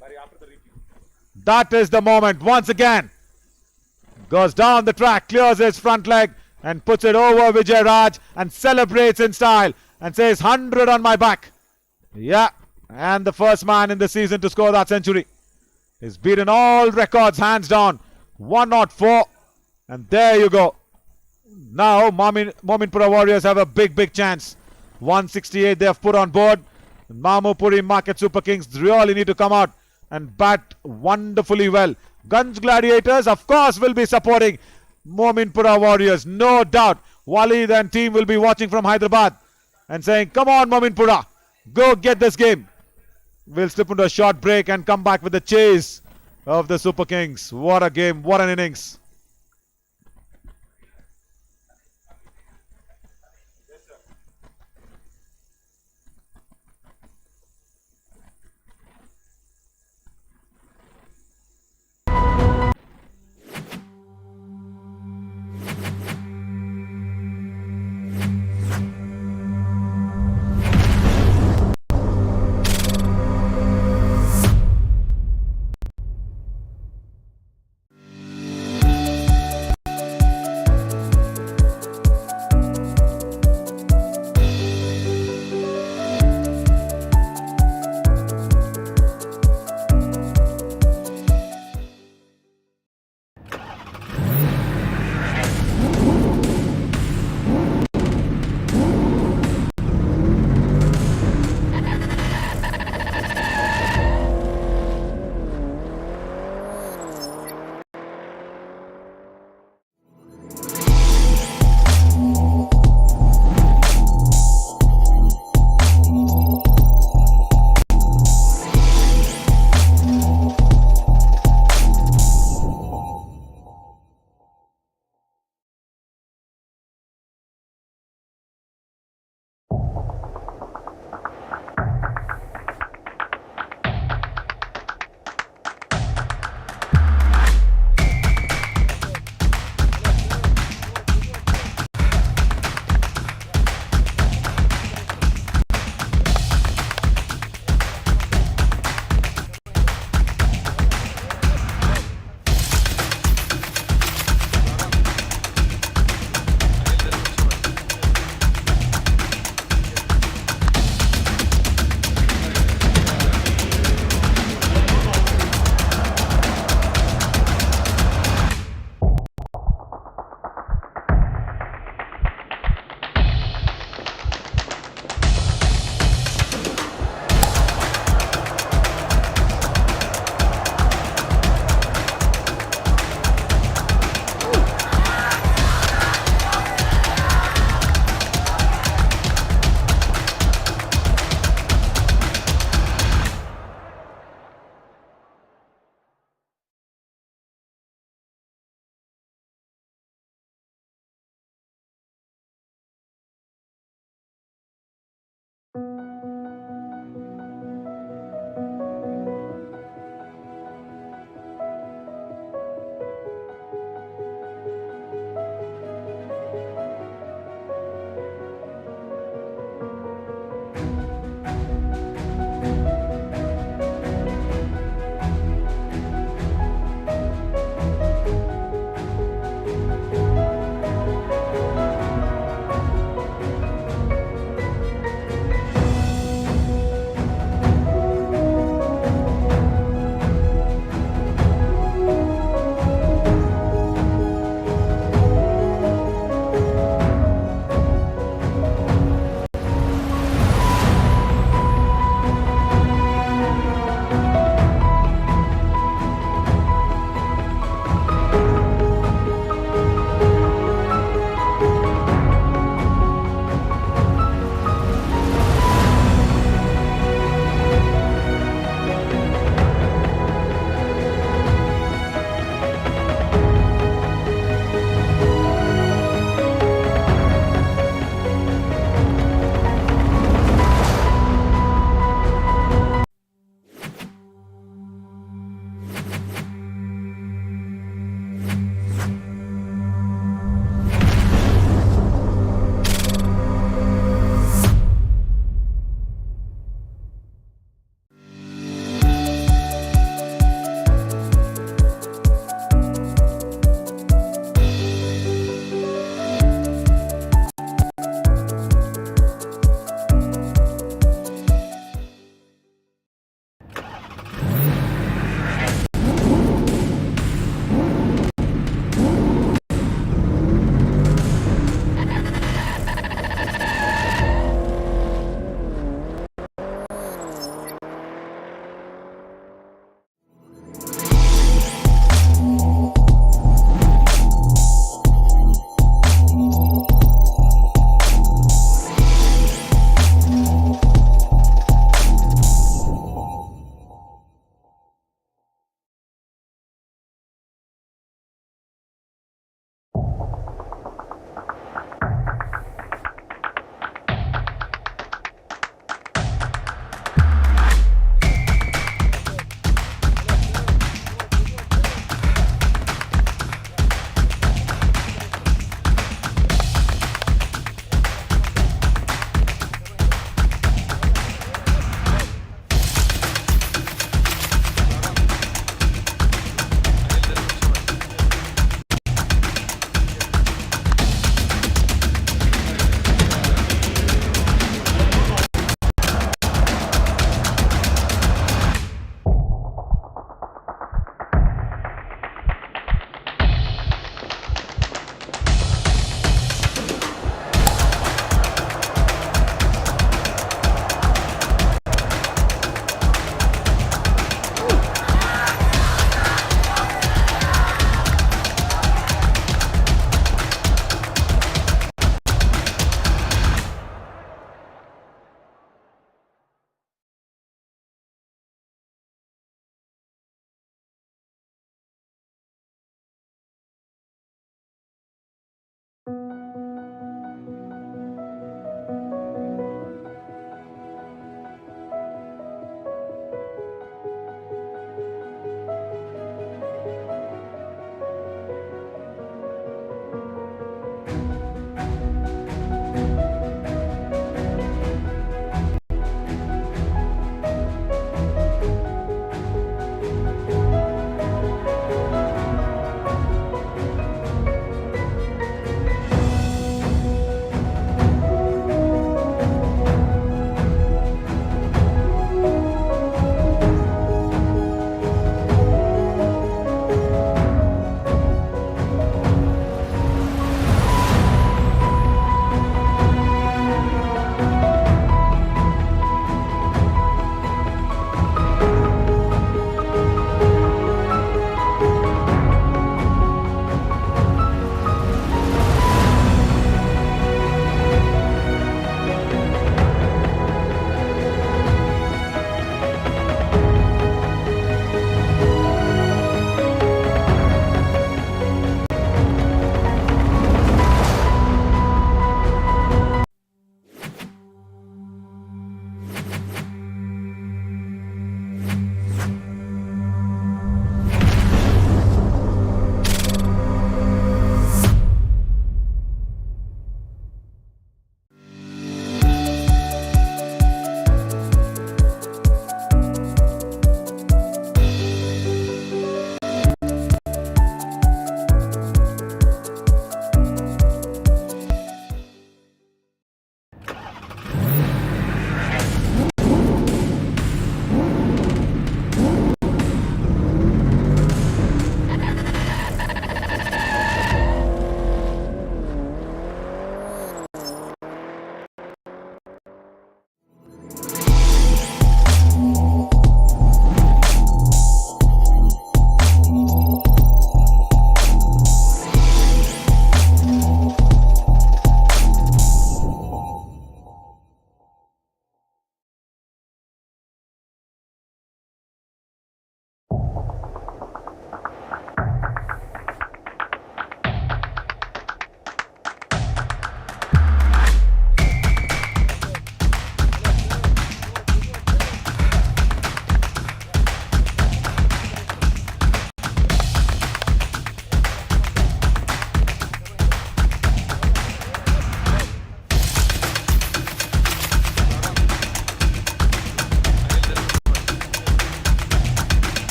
S1: Barry, after the replay. That is the moment. Once again. Goes down the track, clears his front leg and puts it over Vijay Raj and celebrates in style and says 100 on my back. Yeah. And the first man in the season to score that century. He's beaten all records hands down. 104. And there you go. Now Mominpura Warriors have a big chance. 168 they have put on board. Mamupuri Market Super Kings really need to come out and bat wonderfully well. Ganj Gladiators, of course, will be supporting Mominpura Warriors. No doubt. Walid and team will be watching from Hyderabad and saying, come on Mominpura. Go get this game. We'll slip into a short break and come back with the chase of the Super Kings. What a game. What an innings.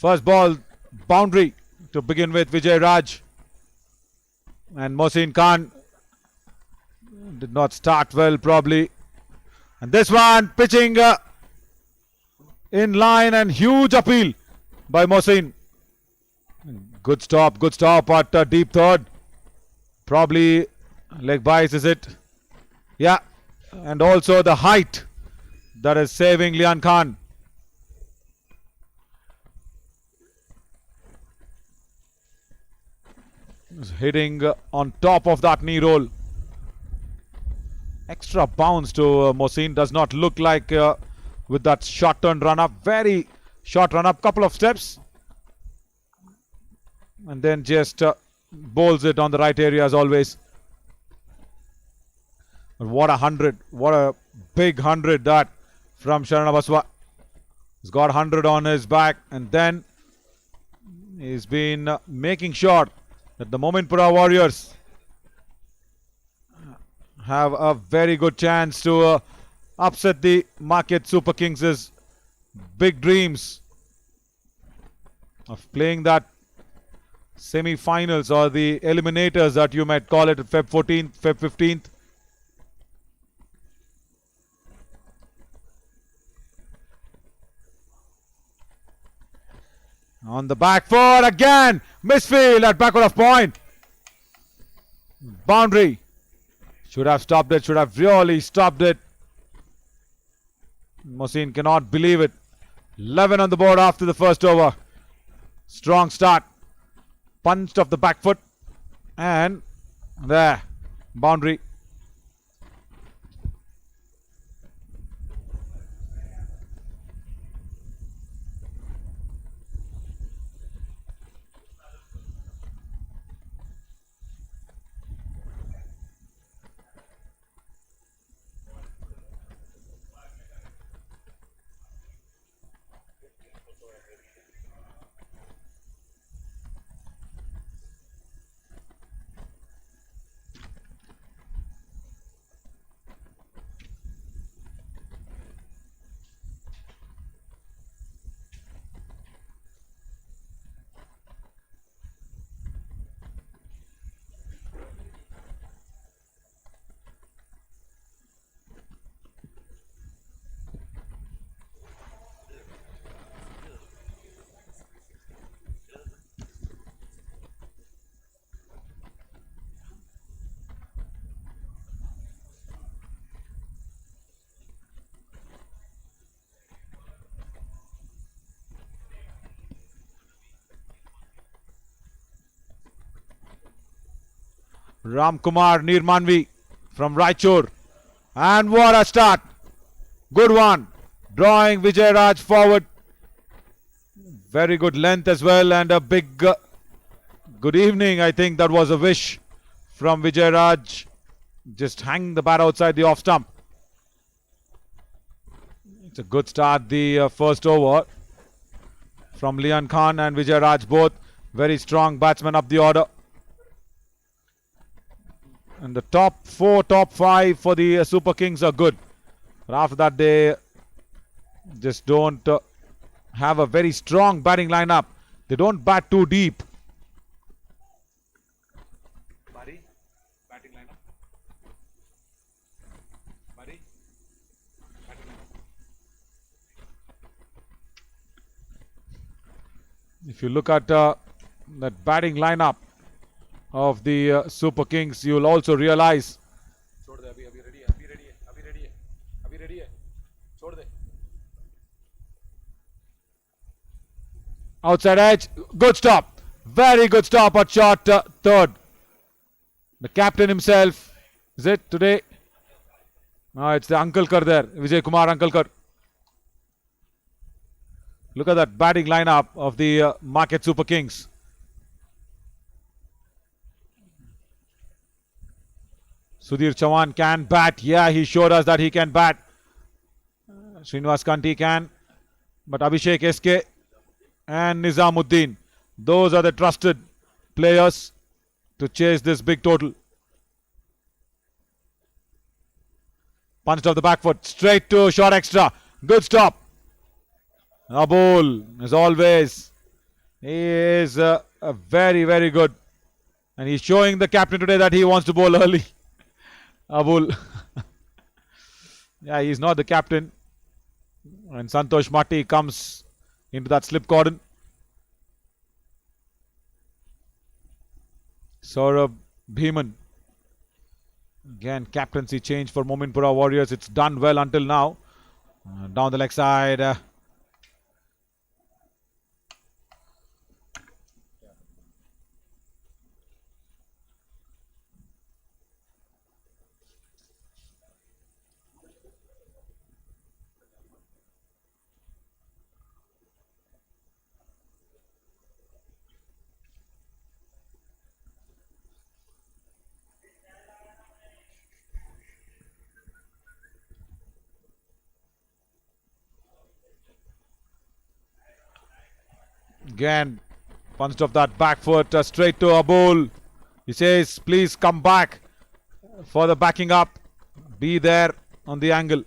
S1: First ball, boundary to begin with. Vijay Raj and Mohsin Khan did not start well probably. And this one pitching in line, and huge appeal by Mohsin. Good stop at deep third. Probably leg bias, is it? Yeah. And also the height that is saving Lian Khan. Hitting on top of that knee roll. Extra bounce to Mohsin. Does not look like with that short turn run up. Very short run up. Couple of steps. And then just bowls it on the right area as always. But what a 100. What a big 100 that from Sharana Baswa. He's got 100 on his back, and then he's been making sure that the Mominpura Warriors have a very good chance to upset the Market Super Kings' big dreams of playing that semi-finals or the eliminators that you might call it, Feb 14th, Feb 15th. On the back foot again, misfield at backward of point. Boundary. Should have stopped it, should have really stopped it. Mohsin cannot believe it. 11 on the board after the first over. Strong start. Punched off the back foot. And there, boundary. Ramkumar Nirmanvi from Raichur. And what a start. Good one. Drawing Vijay Raj forward. Very good length as well, and a big good evening. I think that was a wish from Vijay Raj. Just hang the bat outside the off stump. It's a good start, the first over from Lian Khan and Vijay Raj, both very strong batsmen up the order. And the top 4, top 5 for the Super Kings are good. But after that, they just don't have a very strong batting lineup. They don't bat too deep.
S5: Buddy, batting lineup. Buddy, batting lineup.
S1: If you look at that batting lineup of the Super Kings, you will also realize
S5: छोड़ दे अभी ready है छोड़ दे.
S1: outside edge, good stop, very good stop at short third. The captain himself, is it today? No, it's the Ankalkar there, Vijay Kumar Ankalkar. Look at that batting lineup of the Market Super Kings. Sudhir Chavan can bat. Yeah, he showed us that he can bat. Srinivas Kanti can. But Abhishek SK and Nizamuddin, those are the trusted players to chase this big total. Punched off the back foot, straight to short extra. Good stop. Abul, as always, He is very, very good. And he's showing the captain today that he wants to bowl early. Abul. Yeah, he's not the captain. And Santosh Matti comes into that slip cordon. Saurabh Bhiman. Again, captaincy change for Mominpura Warriors. It's done well until now. Down the leg side. Again, punched off that back foot straight to Abul. He says, please come back for the backing up. Be there on the angle.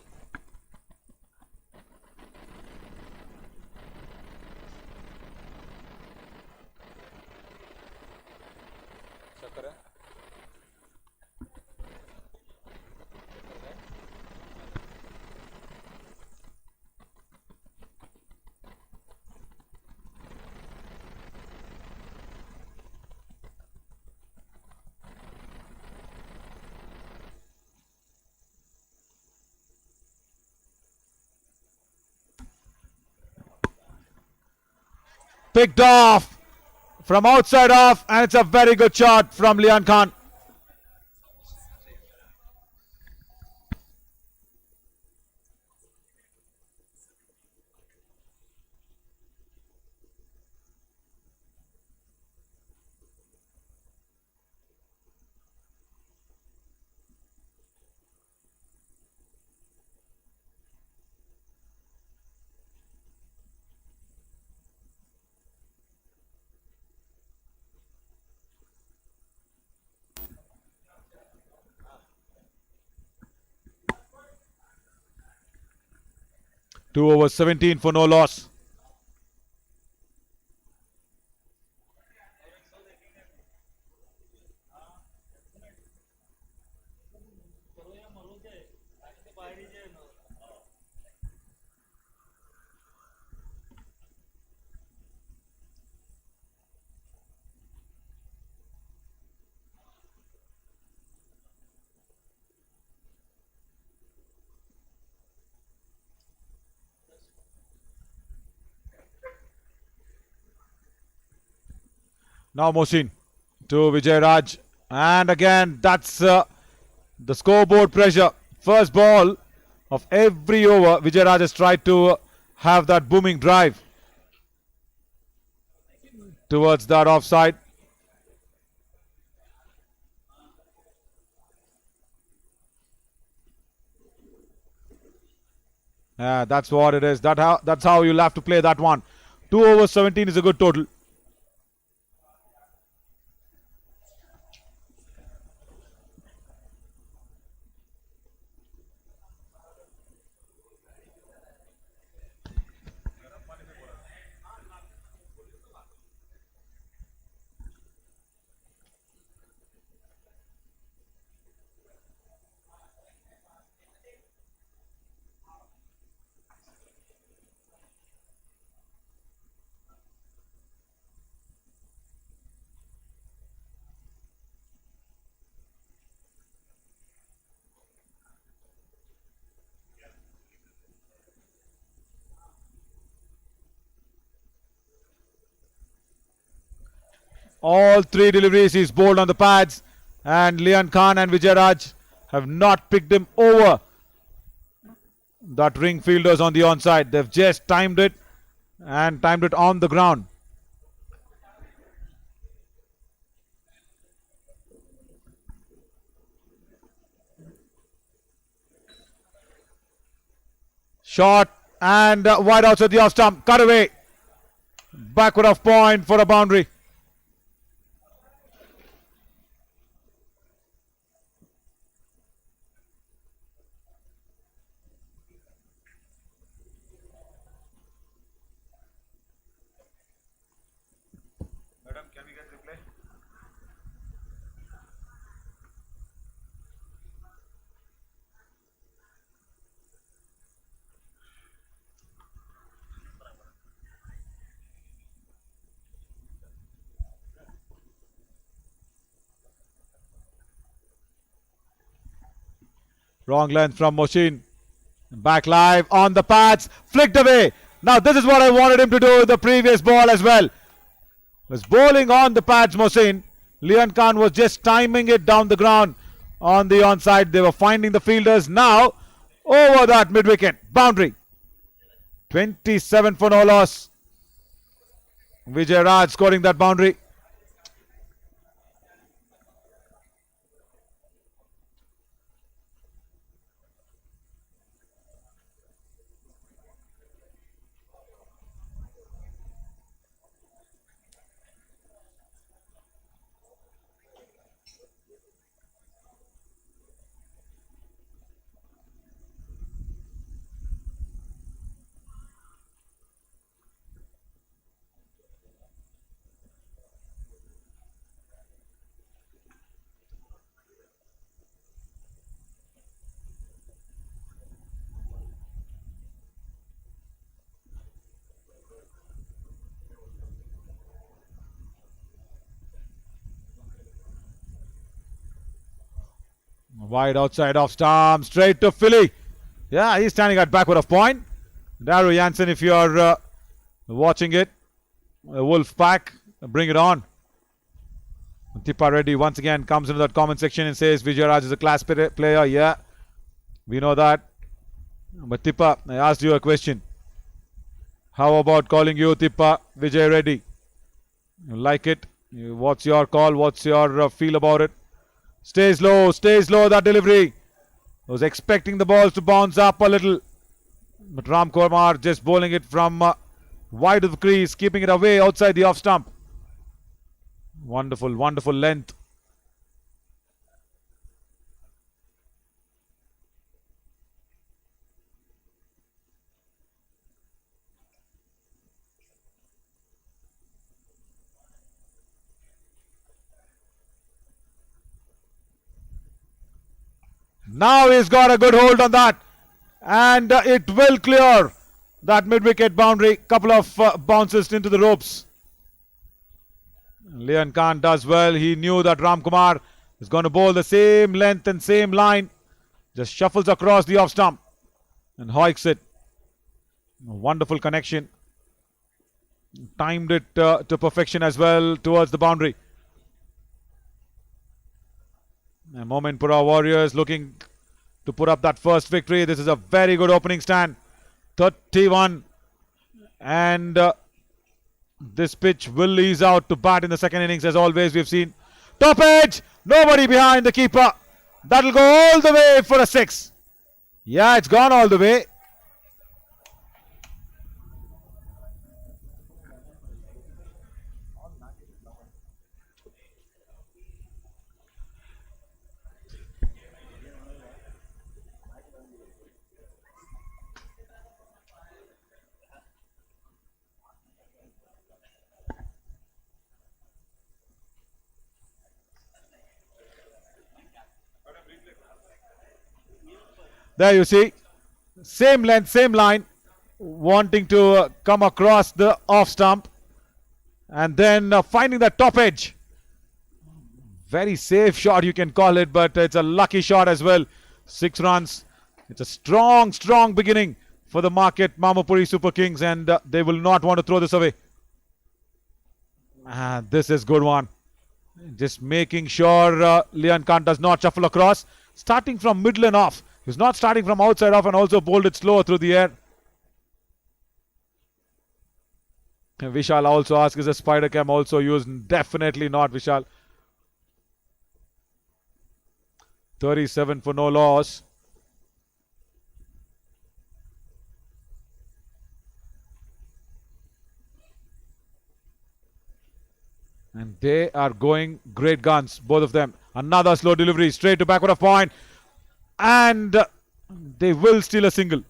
S1: Picked off from outside off, and it's a very good shot from Lian Khan. Two overs, 17 for no loss. Now Mohsin to Vijay Raj. And again, that's the scoreboard pressure. First ball of every over, Vijay Raj has tried to have that booming drive towards that offside. Yeah, that's what it is. That's how you'll have to play that one. 2 overs, 17 is a good total. All three deliveries he's bowled on the pads, and Lian Khan and Vijay Raj have not picked him over that ring fielders on the onside. They've just timed it and timed it on the ground. Shot and wide outside the off stump. Cut away. Backward off point for a boundary. Wrong length from Moshin. Back live on the pads. Flicked away. Now this is what I wanted him to do with the previous ball as well. Was bowling on the pads, Mohsin. Leon Khan was just timing it down the ground on the onside. They were finding the fielders. Now over that mid wicket. Boundary. 27 for no loss. Vijay Raj scoring that boundary. Wide outside off stump, straight to Philly. Yeah, he's standing at backward of point. Daru Jansen, if you're watching it, Wolf pack, bring it on. Tippa Reddy once again comes into that comment section and says Vijay Raj is a class player. Yeah, we know that. But Tippa, I asked you a question. How about calling you Tippa Vijay Reddy? You like it? What's your call? What's your feel about it? Stays low, that delivery. Was expecting the balls to bounce up a little. But Ram Kumar just bowling it from wide of the crease, keeping it away outside the off stump. Wonderful, wonderful length. Now he's got a good hold on that. And it will clear that mid-wicket boundary. Couple of bounces into the ropes. Leon Khan does well. He knew that Ram Kumar is going to bowl the same length and same line. Just shuffles across the off stump and hoiks it. A wonderful connection. Timed it to perfection as well towards the boundary. And Mominpura Warriors looking to put up that first victory. This is a very good opening stand. 31. And this pitch will ease out to bat in the second innings as always we've seen. Top edge. Nobody behind the keeper. That'll go all the way for a 6. Yeah, it's gone all the way. There you see, same length, same line, wanting to come across the off stump and then finding the top edge. Very safe shot you can call it, but it's a lucky shot as well. 6 runs. It's a strong, strong beginning for the market Mominpura SuperKings, and they will not want to throw this away. This is good one. Just making sure Leon Khan does not shuffle across. Starting from middle and off. He's not starting from outside off and also bowled it slow through the air. Vishal also asks, is a spider cam also used? Definitely not, Vishal. 37 for no loss. And they are going great guns, both of them. Another slow delivery, straight to backward of point. And they will steal a single.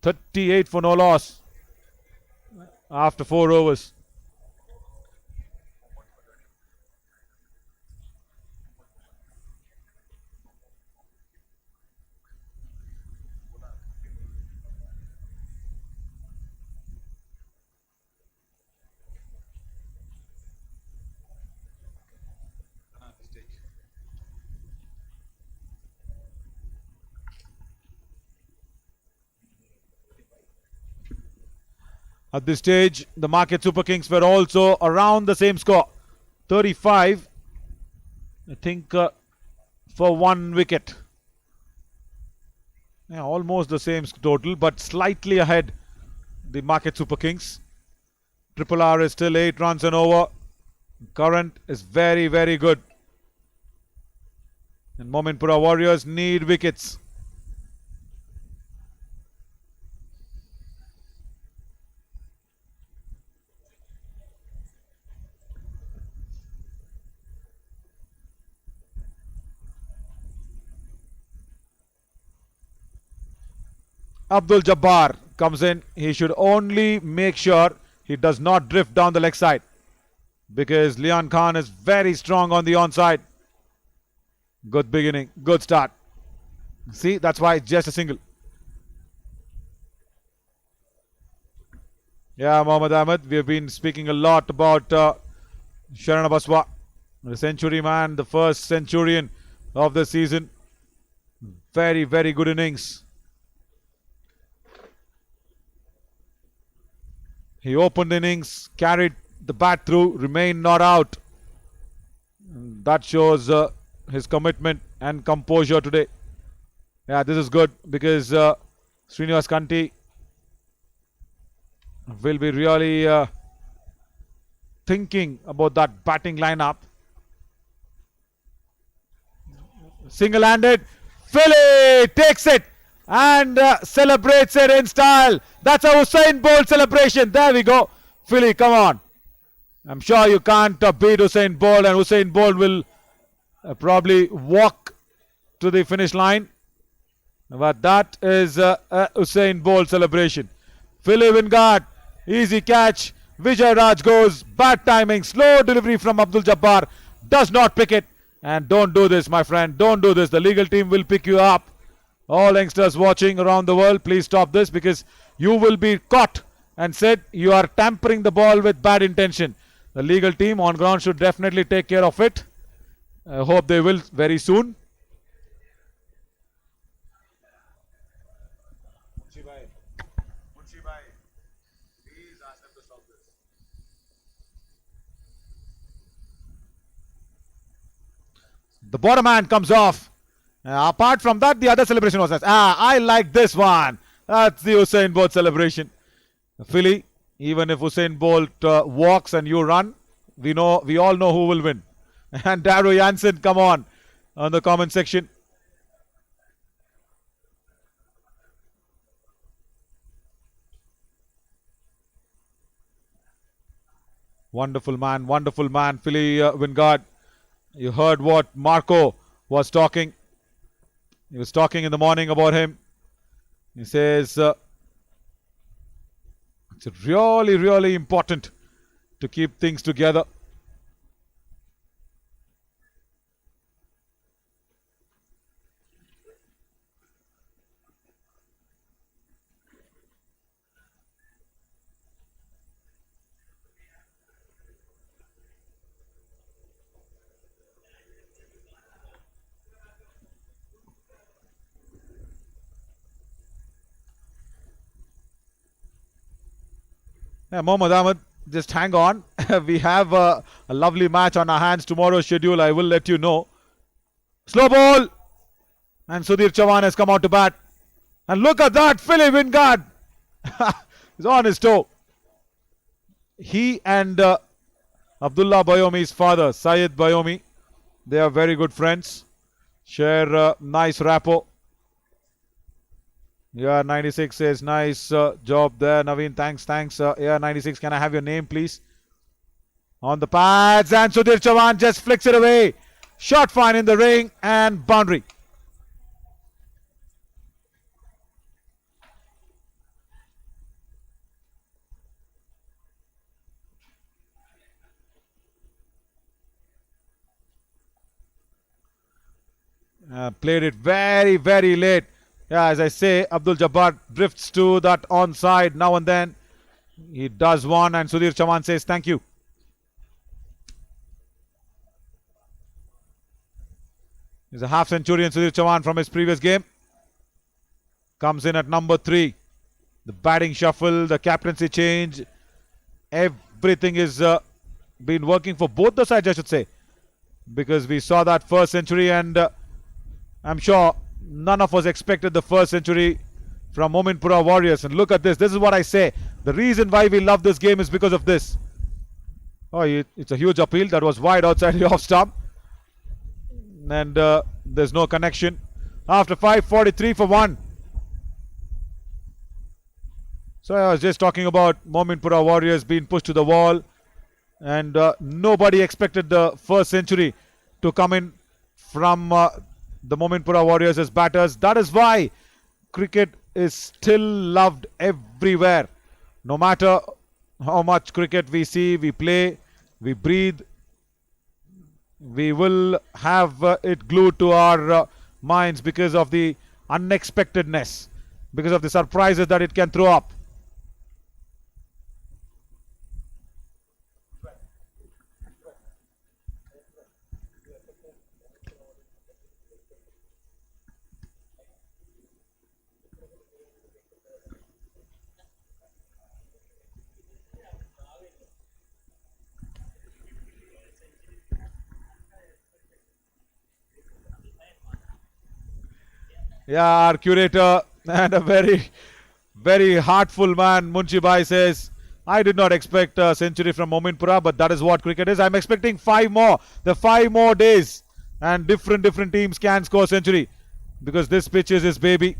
S1: 38 for no loss after 4 overs. At this stage, the market Super Kings were also around the same score. 35, I think, for 1 wicket. Yeah, almost the same total, but slightly ahead the market Super Kings. Triple R is still 8 runs and over. Current is very, very good. And Mominpura Warriors need wickets. Abdul Jabbar comes in. He should only make sure he does not drift down the leg side, because Leon Khan is very strong on the onside. Good beginning, good start. See, that's why it's just a single. Yeah, Mohammad Ahmed, we have been speaking a lot about Sharana Baswa, the century man, the first centurion of the season. Very, very good innings. He opened the innings, carried the bat through, remained not out. That shows his commitment and composure today. Yeah, this is good, because Srinivas Kanti will be really thinking about that batting lineup. Single-handed, Philly takes it and celebrates it in style. That's a Usain Bolt celebration. There we go. Philly, come on. I'm sure you can't beat Usain Bolt, and Usain Bolt will probably walk to the finish line. But that is a Usain Bolt celebration. Philly Wingard, easy catch. Vijay Raj goes, bad timing, slow delivery from Abdul Jabbar. Does not pick it. And don't do this, my friend. Don't do this. The legal team will pick you up. All youngsters watching around the world, please stop this, because you will be caught and said you are tampering the ball with bad intention. The legal team on ground should definitely take care of it. I hope they will very soon. The bottom man comes off. Apart from that, the other celebration was nice. I like this one. That's the Usain Bolt celebration. Philly, even if Usain Bolt walks and you run, we all know who will win. And Daru Jansen, come on the comment section. Wonderful man, Philly Wingard. You heard what Marco was talking. He was talking in the morning about him. He says it's really, really important to keep things together. Yeah, Mohammad Ahmed, just hang on. We have a lovely match on our hands. Tomorrow's schedule, I will let you know. Slow ball. And Sudhir Chavan has come out to bat. And look at that, Philly Wingard. He's on his toe. He and Abdullah Bayomi's father, Syed Bayomi, they are very good friends. Share nice rapport. Yeah, 96 says nice job there, Naveen. Thanks. Yeah, 96, can I have your name, please? On the pads, and Sudhir Chavan just flicks it away. Shot fine in the ring and boundary. Played it very, very late. Yeah, as I say, Abdul Jabbar drifts to that onside now and then. He does one, and Sudhir Chavan says thank you. He's a half centurion, Sudhir Chavan, from his previous game. Comes in at number 3. The batting shuffle, the captaincy change, everything is been working for both the sides, I should say, because we saw that first century, and I'm sure none of us expected the first century from Mominpura Warriors. And look at this. This is what I say. The reason why we love this game is because of this. Oh, it's a huge appeal. That was wide outside the off stump. And there's no connection. After 5:43 for 1. So I was just talking about Mominpura Warriors being pushed to the wall. And nobody expected the first century to come in from the Mominpura Warriors as batters. That is why cricket is still loved everywhere. No matter how much cricket we see, we play, we breathe, we will have it glued to our minds because of the unexpectedness, because of the surprises that it can throw up. Yeah, our curator and a very heartful man, Munshi Bhai, says, I did not expect a century from Mominpura, but that is what cricket is. I'm expecting 5 more. The 5 more days and different teams can score century because this pitch is his baby.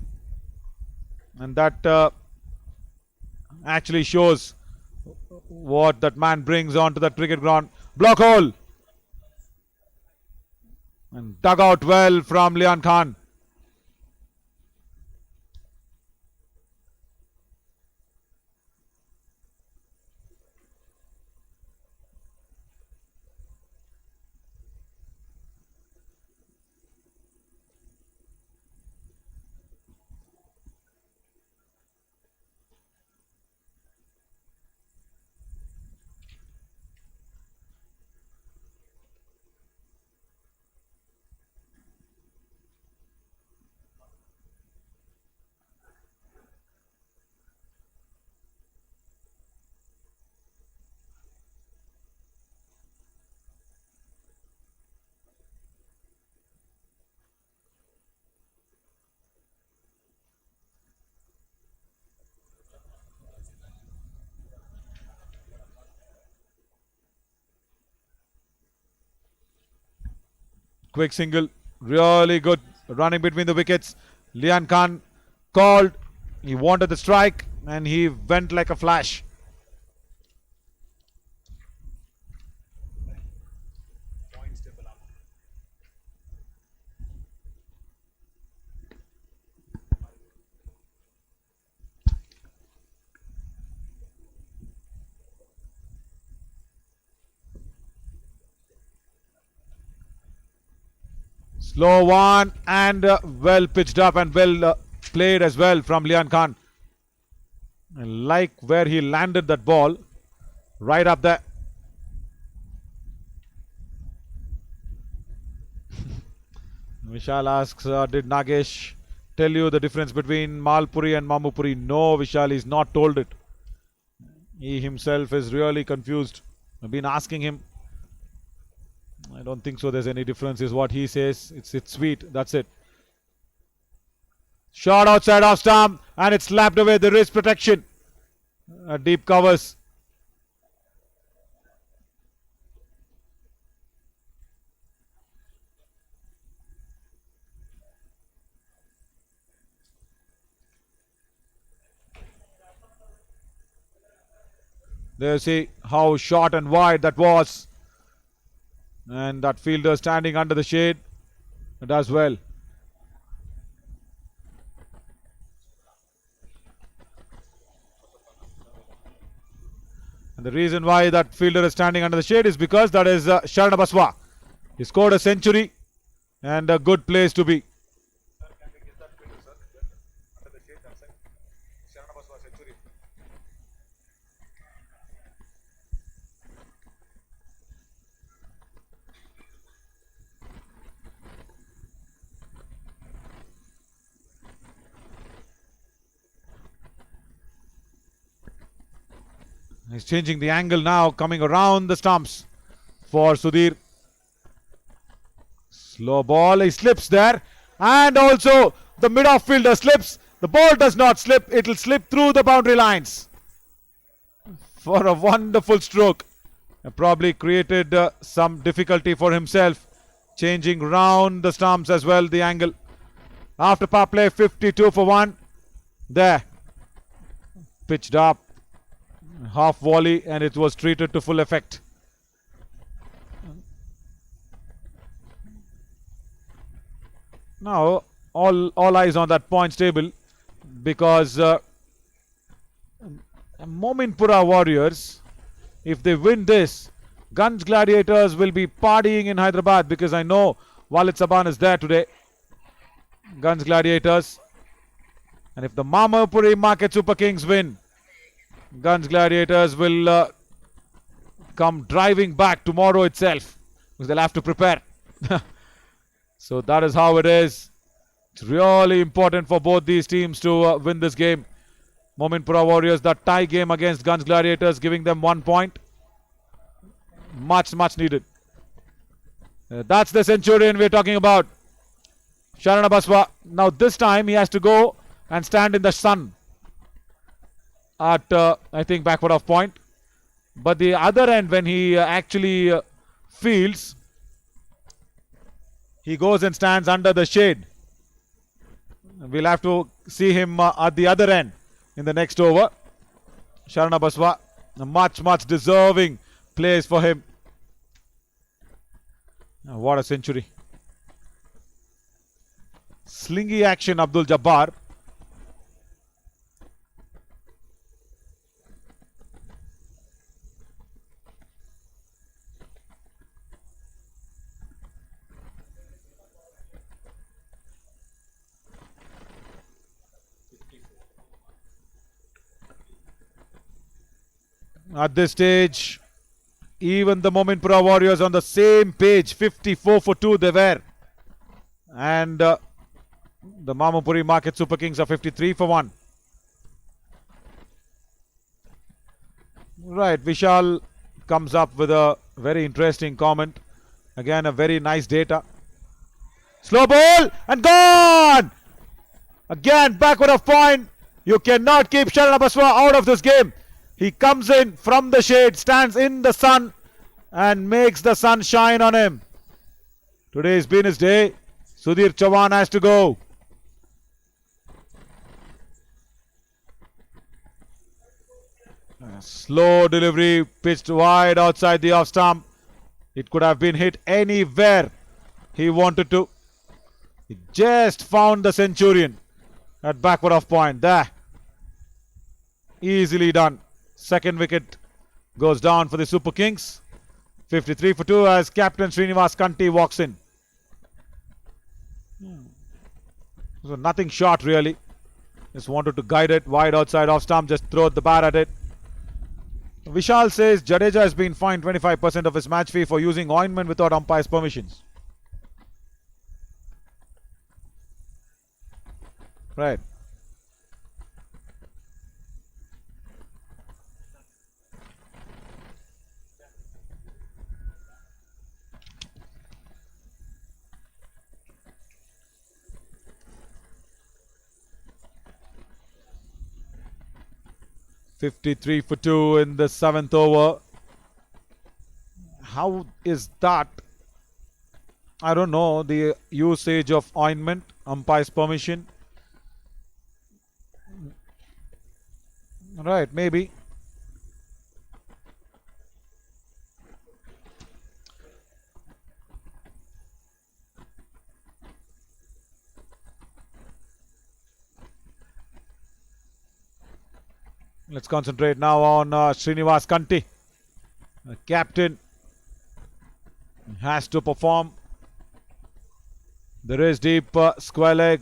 S1: And that actually shows what that man brings onto that cricket ground. Block hole. And dug out well from Lian Khan. Quick single, really good running between the wickets. Lian Khan called, he wanted the strike and he went like a flash.
S5: Points table up.
S1: Slow one and well pitched up and well played as well from Lian Khan. And like where he landed that ball, right up there. Vishal asks, did Nagesh tell you the difference between Malpuri and Mamupuri? No, Vishal, he's not told it. He himself is really confused. I've been asking him. I don't think so. There's any difference, is what he says. It's sweet. That's it. Shot outside off stump and it's slapped away. The wrist protection. Deep covers. There you see how short and wide that was. And that fielder standing under the shade does well. And the reason why that fielder is standing under the shade is because that is Sharana Baswa. He scored a century and a good place to be.
S5: Sir, can we get that fielder, sir? Under the shade, that's it. Sharana Baswa century.
S1: He's changing the angle now, coming around the stumps for Sudhir. Slow ball, he slips there. And also the mid-off fielder slips. The ball does not slip, it will slip through the boundary lines. For a wonderful stroke. Probably created some difficulty for himself. Changing round the stumps as well, the angle. After power play, 52 for 1. There. Pitched up. Half volley and it was treated to full effect. Now all eyes on that points table because Mominpura Warriors, if they win this, Guns Gladiators will be partying in Hyderabad because I know Walid Saban is there today. Guns Gladiators. And if the Mominpura Market Super Kings win, Guns Gladiators will come driving back tomorrow itself because they'll have to prepare. So that is how it is. It's really important for both these teams to win this game. Mominpura Warriors, the tie game against Guns Gladiators, giving them 1 point. Much needed. That's the centurion we're talking about. Sharana Baswa. Now this time he has to go and stand in the sun at I think backward of point, but the other end when he actually fields, he goes and stands under the shade. We'll have to see him at the other end in the next over. Sharana Baswa, a much deserving place for him. What a century. Slingy action, Abdul Jabbar. At this stage, even the Mominpura Warriors on the same page, 54 for 2 they were. And the Mominpuri Market Super Kings are 53 for 1. Right, Vishal comes up with a very interesting comment. Again, a very nice data. Slow ball and gone! Again, backward of point. You cannot keep Sharana Baswa out of this game. He comes in from the shade, stands in the sun and makes the sun shine on him. Today's been his day. Sudhir Chavan has to go. Slow delivery, pitched wide outside the off stump. It could have been hit anywhere he wanted to. He just found the centurion at backward of point. There. Easily done. Second wicket goes down for the Super Kings. 53 for 2 as Captain Srinivas Kanti walks in. So nothing short really. Just wanted to guide it wide outside off stump. Just throw the bat at it. Vishal says Jadeja has been fined 25% of his match fee for using ointment without umpire's permissions. Right. $53 for 2 in the 7th over. How is that? I don't know. The usage of ointment, umpire's permission. Right, maybe. Let's concentrate now on Srinivas Kanti. The captain has to perform. There is deep square leg,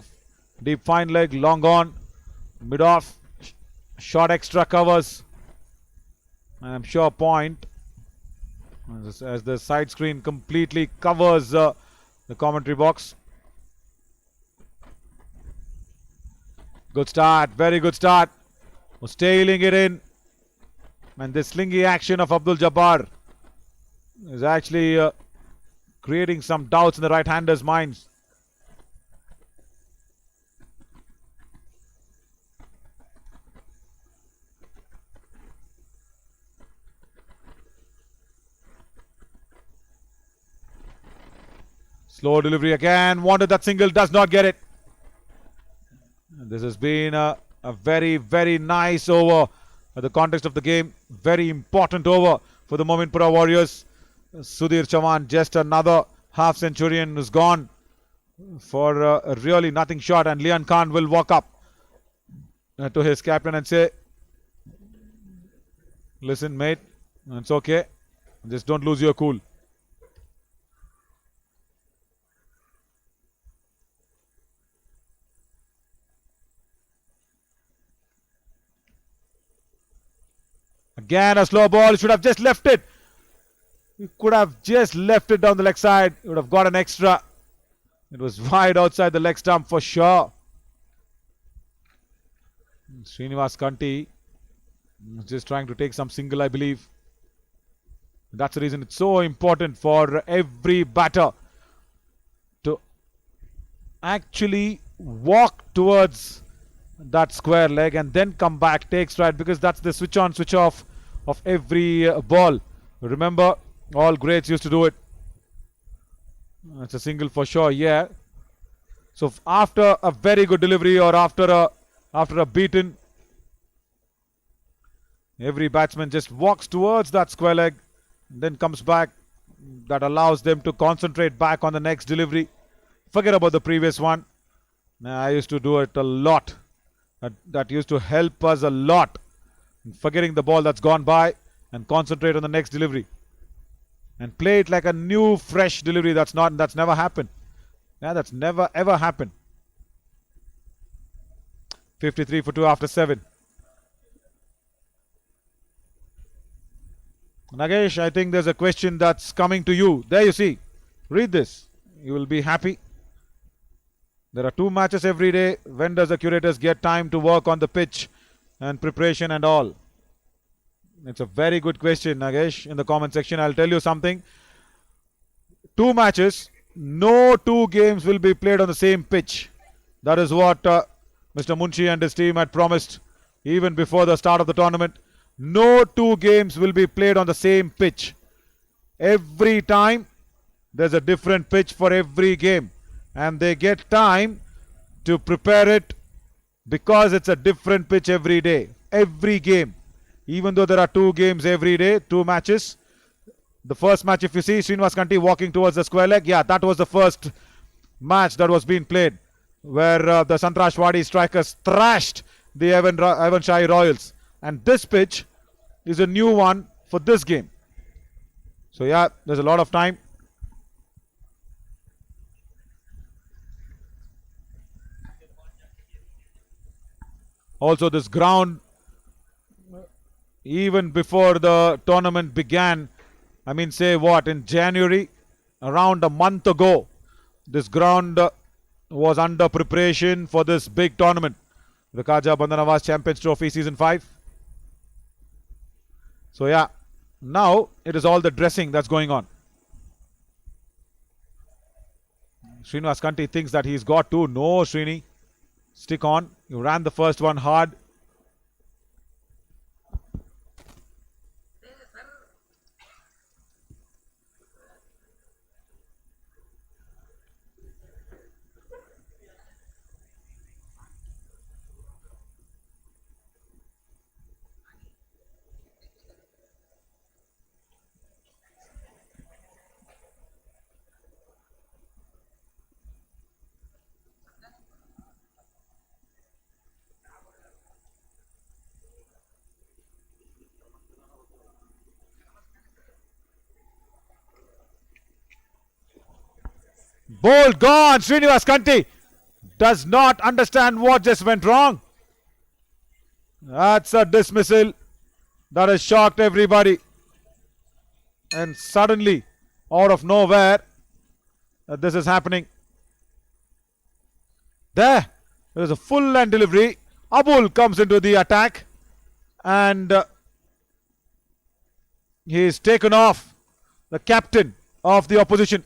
S1: deep fine leg, long on, mid off, short extra covers. And I'm sure point as the side screen completely covers the commentary box. Good start, very good start. Was tailing it in. And this slingy action of Abdul Jabbar is actually creating some doubts in the right-handers' minds. Slow delivery again. Wanted that single. Does not get it. And this has been a very, very nice over in the context of the game. Very important over for the Mominpura Warriors. Sudhir Chavan, just another half centurion, who's gone for a really nothing shot. And Lian Khan will walk up to his captain and say, listen, mate, it's okay. Just don't lose your cool. Again, a slow ball. Should have just left it. You could have just left it down the leg side. You would have got an extra. It was wide outside the leg stump for sure. Srinivas Kanti just trying to take some single, I believe. That's the reason it's so important for every batter to actually walk towards that square leg and then come back, take stride, because that's the switch on, switch off of every ball. Remember, all greats used to do it. It's a single for sure, yeah. So after a very good delivery or after a beaten, every batsman just walks towards that square leg, then comes back. That allows them to concentrate back on the next delivery. Forget about the previous one. I used to do it a lot. That used to help us a lot. Forgetting the ball that's gone by and concentrate on the next delivery. And play it like a new, fresh delivery. That's never happened. Yeah, that's never ever happened. 53 for 2 after 7. Nagesh, I think there's a question that's coming to you. There you see. Read this. You will be happy. There are 2 matches every day. When does the curators get time to work on the pitch and preparation and all? It's a very good question, Nagesh, in the comment section. I'll tell you something. 2 matches. No 2 games will be played on the same pitch. That is what Mr. Munshi and his team had promised even before the start of the tournament. No 2 games will be played on the same pitch. Every time there's a different pitch for every game. And they get time to prepare it because it's a different pitch every day. Every game. Even though there are 2 games every day, 2 matches. The first match, if you see Srinivas Kanti walking towards the square leg, yeah, that was the first match that was being played, where the Sangtrashwadi strikers thrashed the Evan Shai Royals. And this pitch is a new one for this game. So yeah, there's a lot of time. Also, this ground, even before the tournament began, I mean, say what, in January, around a month ago, this ground was under preparation for this big tournament, the Khaja Bandanawaz Champions Trophy Season 5. So yeah, now it is all the dressing that's going on. Srinivas Kanti thinks that he's got to. No, Srini. Stick on. You ran the first one hard. Ball gone. Srinivas Kanti does not understand what just went wrong. That's a dismissal that has shocked everybody. And suddenly, out of nowhere, this is happening. There is a full and delivery. Abul comes into the attack. And He's taken off the captain of the opposition.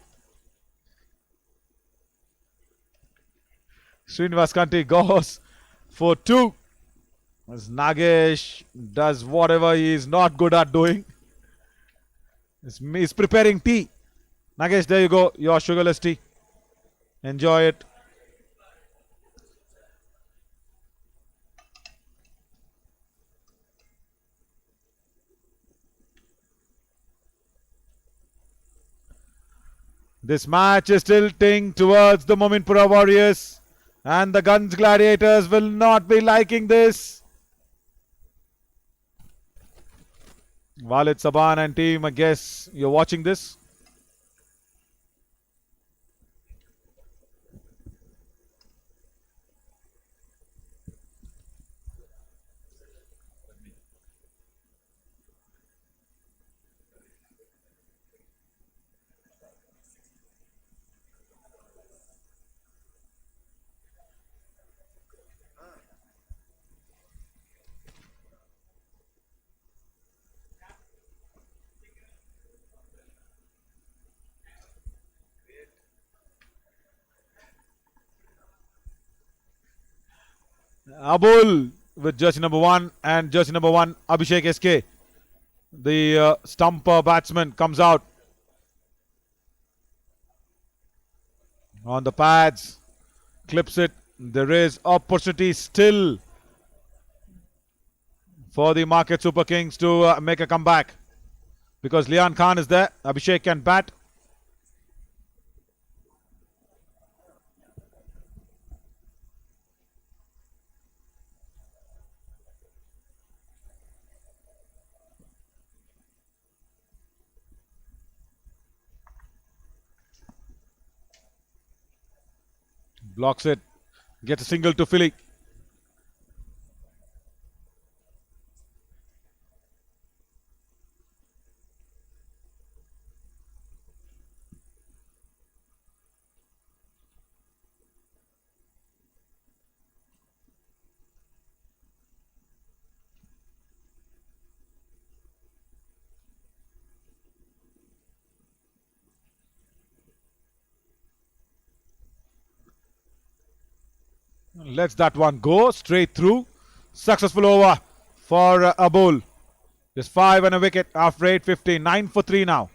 S1: Srinivas Kanti goes for 2. As Nagesh does whatever he is not good at doing. He's preparing tea. Nagesh, there you go. Your sugarless tea. Enjoy it. This match is tilting towards the Mominpura Warriors. And the Guns Gladiators will not be liking this. Walid Saban and team, I guess you're watching this. Abul with jersey number 1 and jersey number 1 Abhishek SK. The stumper batsman comes out on the pads, clips it. There is opportunity still for the Market SuperKings to make a comeback because Lian Khan is there. Abhishek can bat. Blocks it. Gets a single to Philly. Lets that one go straight through. Successful over for Abul. Just 5 and a wicket after 8:50. 9 for 3 now.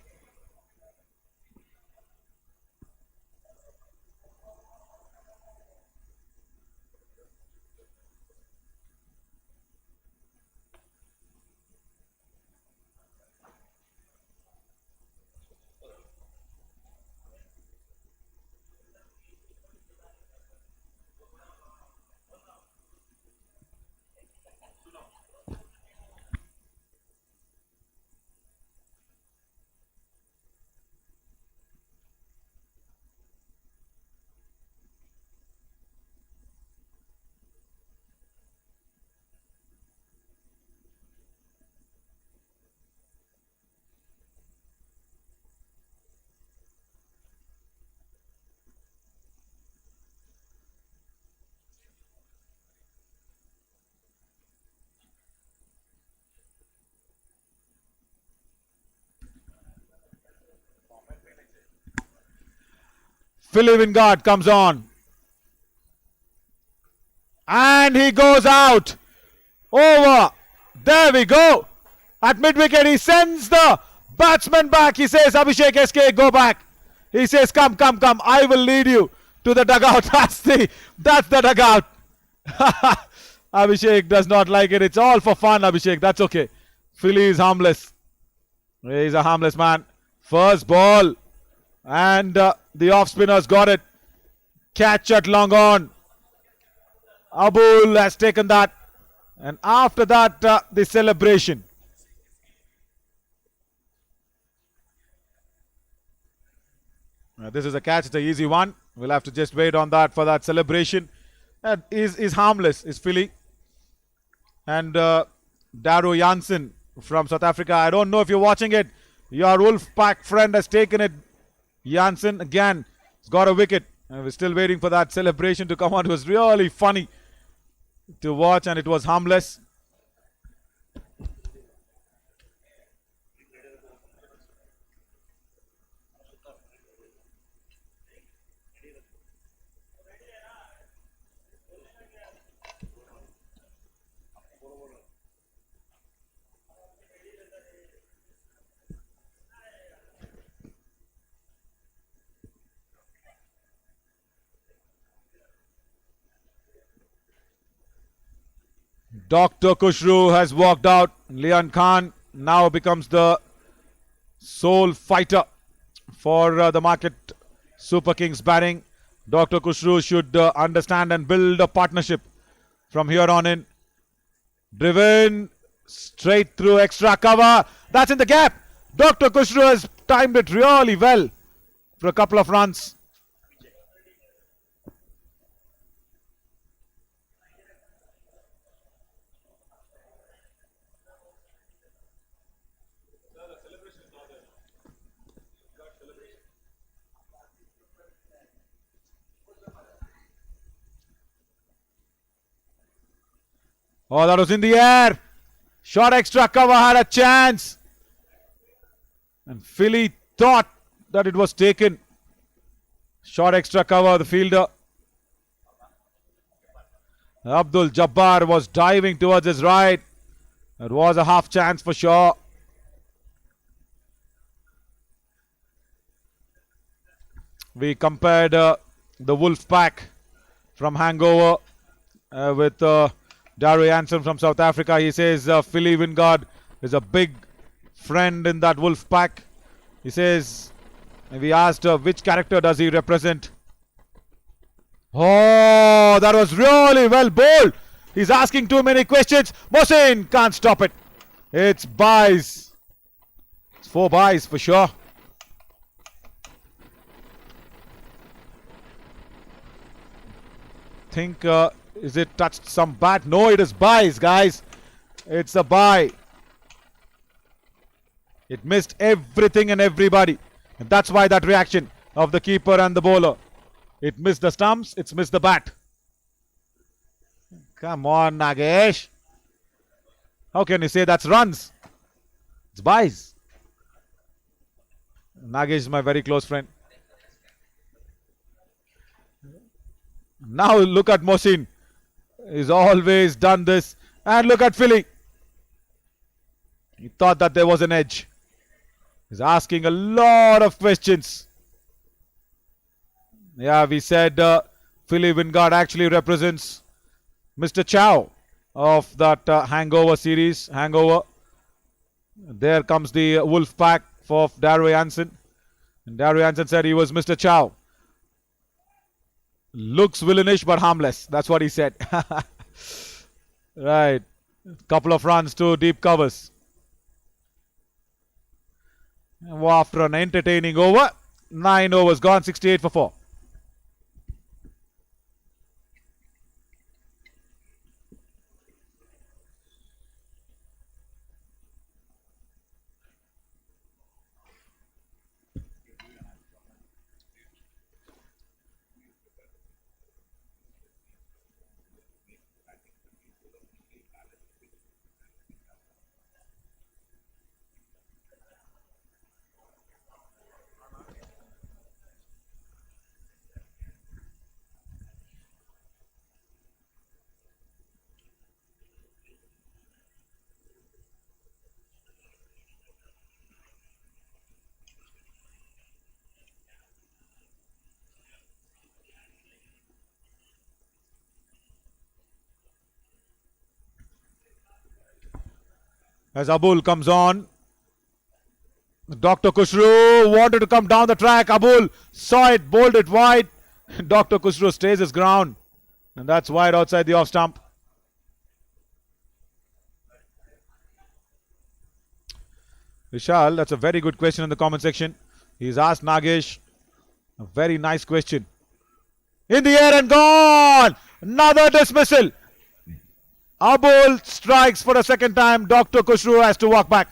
S1: Philly Wingard comes on. And he goes out. Over. There we go. At mid-wicket, he sends the batsman back. He says, Abhishek SK, go back. He says, come, come, come. I will lead you to the dugout. That's the dugout. Abhishek does not like it. It's all for fun, Abhishek. That's okay. Philly is harmless. He's a harmless man. First ball. And the off-spinners got it. Catch at long on. Abul has taken that. And after that, the celebration. This is a catch. It's an easy one. We'll have to just wait on that for that celebration. Is harmless, is Philly. And Daru Janssen from South Africa. I don't know if you're watching it. Your Wolfpack friend has taken it. Janssen again has got a wicket. And we're still waiting for that celebration to come on. It was really funny to watch and it was harmless. Dr. Kushru has walked out. Lian Khan now becomes the sole fighter for the market Super Kings batting. Dr. Kushru should understand and build a partnership from here on in. Driven straight through extra cover. That's in the gap. Dr. Kushru has timed it really well for a couple of runs. Oh, that was in the air. Short extra cover had a chance. And Philly thought that it was taken. Short extra cover, the fielder. Abdul Jabbar was diving towards his right. It was a half chance for sure. We compared the Wolf Pack from Hangover with Darrell Hansen from South Africa. He says Philly Wingard is a big friend in that Wolf Pack. He says, and we asked which character does he represent. Oh, that was really well bowled. He's asking too many questions. Mohsin can't stop it. It's buys. It's 4 buys for sure. Think is it touched some bat? No, it is buys, guys. It's a buy. It missed everything and everybody. And that's why that reaction of the keeper and the bowler. It missed the stumps, it's missed the bat. Come on, Nagesh. How can you say that's runs? It's buys. Nagesh is my very close friend. Now look at Mohsin. He's always done this. And look at Philly. He thought that there was an edge. He's asking a lot of questions. Yeah, we said Philly Wingard actually represents Mr. Chow of that Hangover series. Hangover. There comes the Wolf Pack for Darrell Hansen. And Darrell Hansen said he was Mr. Chow. Looks villainish but harmless. That's what he said. Right. Couple of runs to deep covers. After an entertaining over, 9 overs gone, 68 for 4. As Abul comes on, Dr. Kushru wanted to come down the track. Abul saw it, bowled it wide. Dr. Kushru stays his ground. And that's wide outside the off stump. Vishal, that's a very good question in the comment section. He's asked Nagesh a very nice question. In the air and gone! Another dismissal. Abul strikes for a second time. Dr. Kushru has to walk back.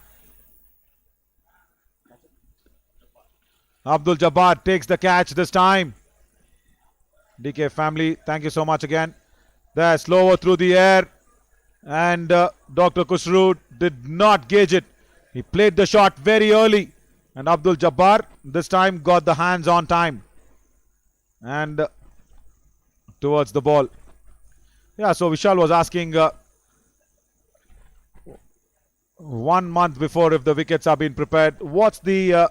S1: Abdul Jabbar takes the catch this time. DK family, thank you so much again. There, slower through the air. And Dr. Kushru did not gauge it. He played the shot very early. And Abdul Jabbar this time got the hands on time. And towards the ball. Yeah, so Vishal was asking 1 month before if the wickets are being prepared. What's the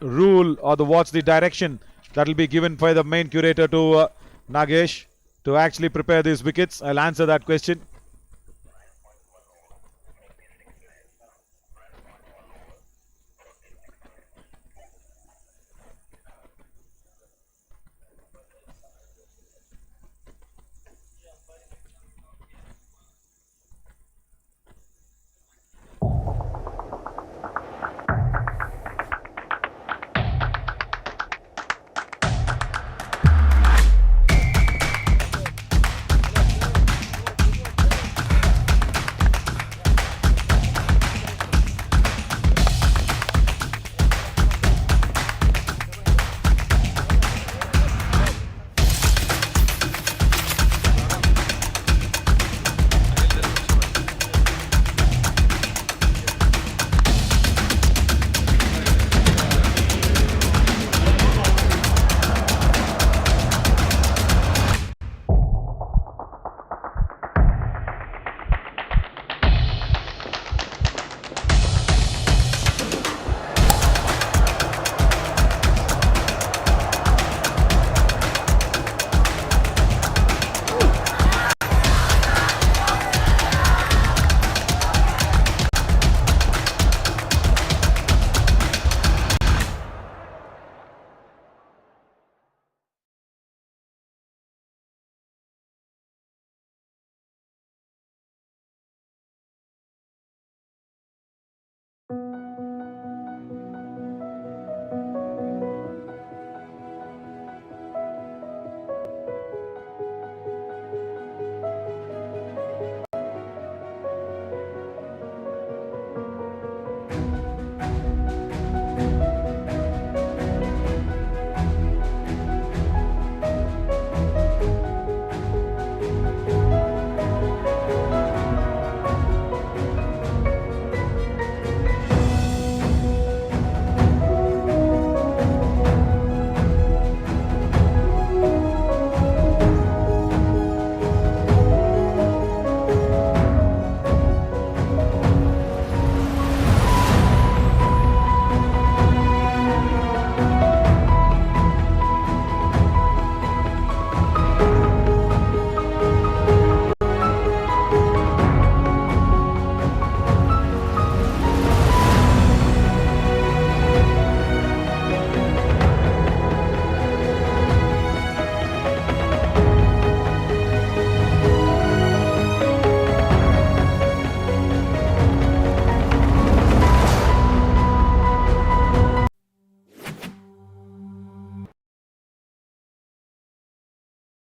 S1: rule or what's the direction that will be given by the main curator to Nagesh? to actually prepare these wickets? I'll answer that question.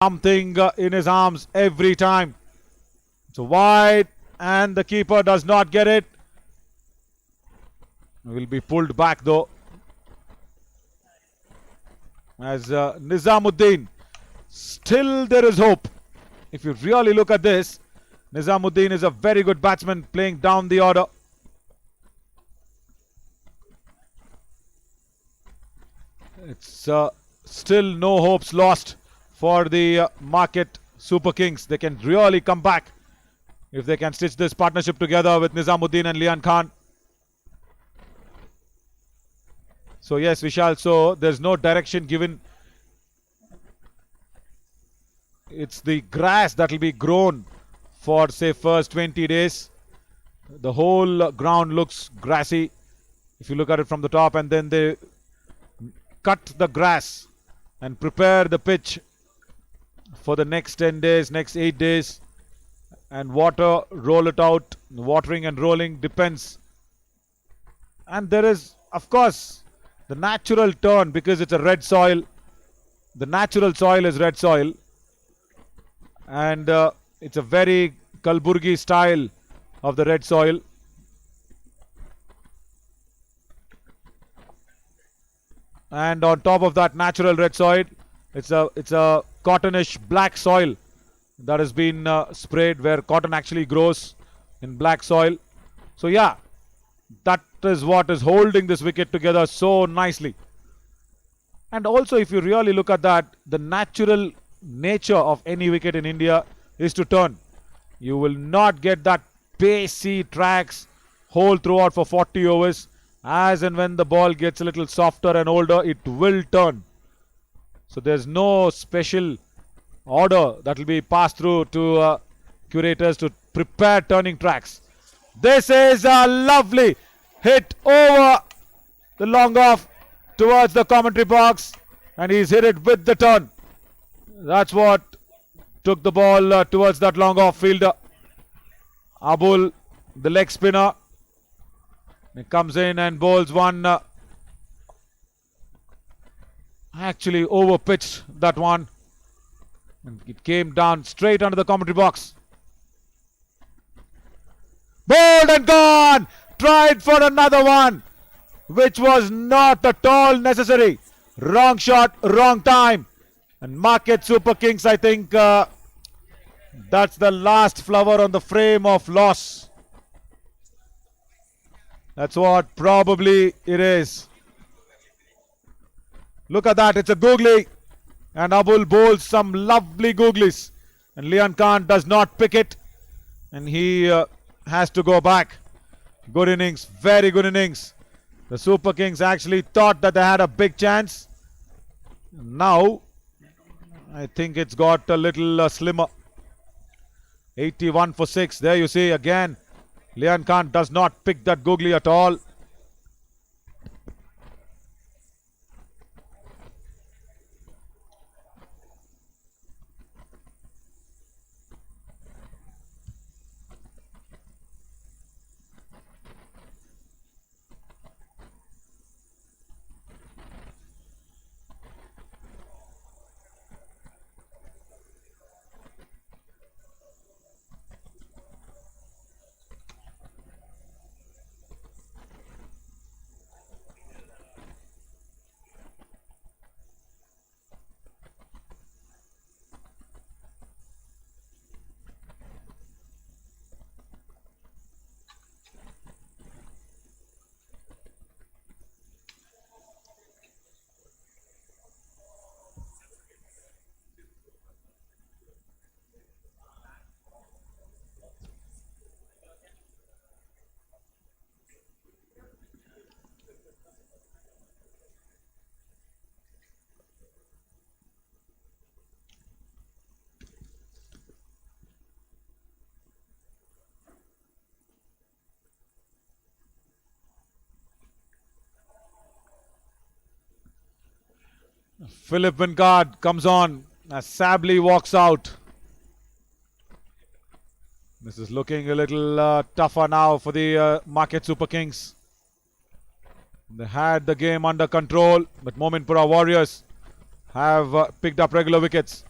S1: Something in his arms every time. It's wide and the keeper does not get it. Will be pulled back though. As Nizamuddin, still there is hope. If you really look at this, Nizamuddin is a very good batsman playing down the order. It's still no hopes lost for the Market SuperKings. They can really come back if they can stitch this partnership together with Nizamuddin and Lian Khan. So yes, Vishal, so there's no direction given. It's the grass that will be grown for say first 20 days. The whole ground looks grassy if you look at it from the top, and then they cut the grass and prepare the pitch for the next 10 days, next 8 days, and roll it out. Watering and rolling depends. And there is, of course, the natural turn because it's a red soil. The natural soil is red soil, and it's a very Gulbarga style of the red soil. And on top of that natural red soil, it's a cottonish black soil that has been sprayed, where cotton actually grows in black soil. So yeah, that is what is holding this wicket together so nicely. And also, if you really look at that, the natural nature of any wicket in India is to turn. You will not get that pacey tracks whole throughout for 40 overs. As and when the ball gets a little softer and older, it will turn. So there's no special order that will be passed through to curators to prepare turning tracks. This is a lovely hit over the long off towards the commentary box, and he's hit it with the turn. That's what took the ball towards that long off fielder. Abul, the leg spinner, he comes in and bowls one. Actually overpitched that one, and it came down straight under the commentary box. Bowled and gone. Tried for another one, which was not at all necessary. Wrong shot, wrong time. And Market Super Kings, I think that's the last flower on the frame of loss. That's what probably it is. Look at that, it's a googly. And Abul bowls some lovely googlies. And Leon Khan does not pick it. And he has to go back. Good innings, very good innings. The Super Kings actually thought that they had a big chance. Now, I think it's got a little slimmer. 81 for 6. There you see again. Leon Khan does not pick that googly at all. Philip Wincard comes on as Sably walks out. This is looking a little tougher now for the Market Super Kings. They had the game under control, but Mominpura Warriors have picked up regular wickets.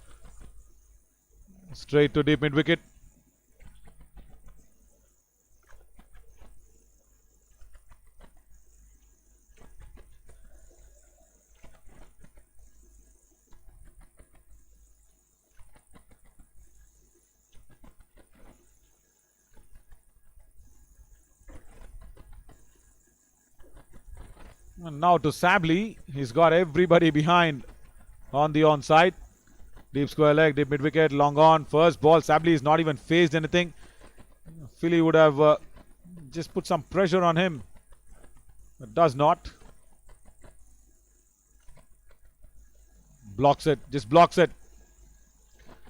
S1: Straight to deep mid wicket. And now to Sably, he's got everybody behind on the onside. Deep square leg, deep mid wicket, long on. First ball, Sably is not even phased anything. Philly would have just put some pressure on him, but does not. Blocks it, just blocks it.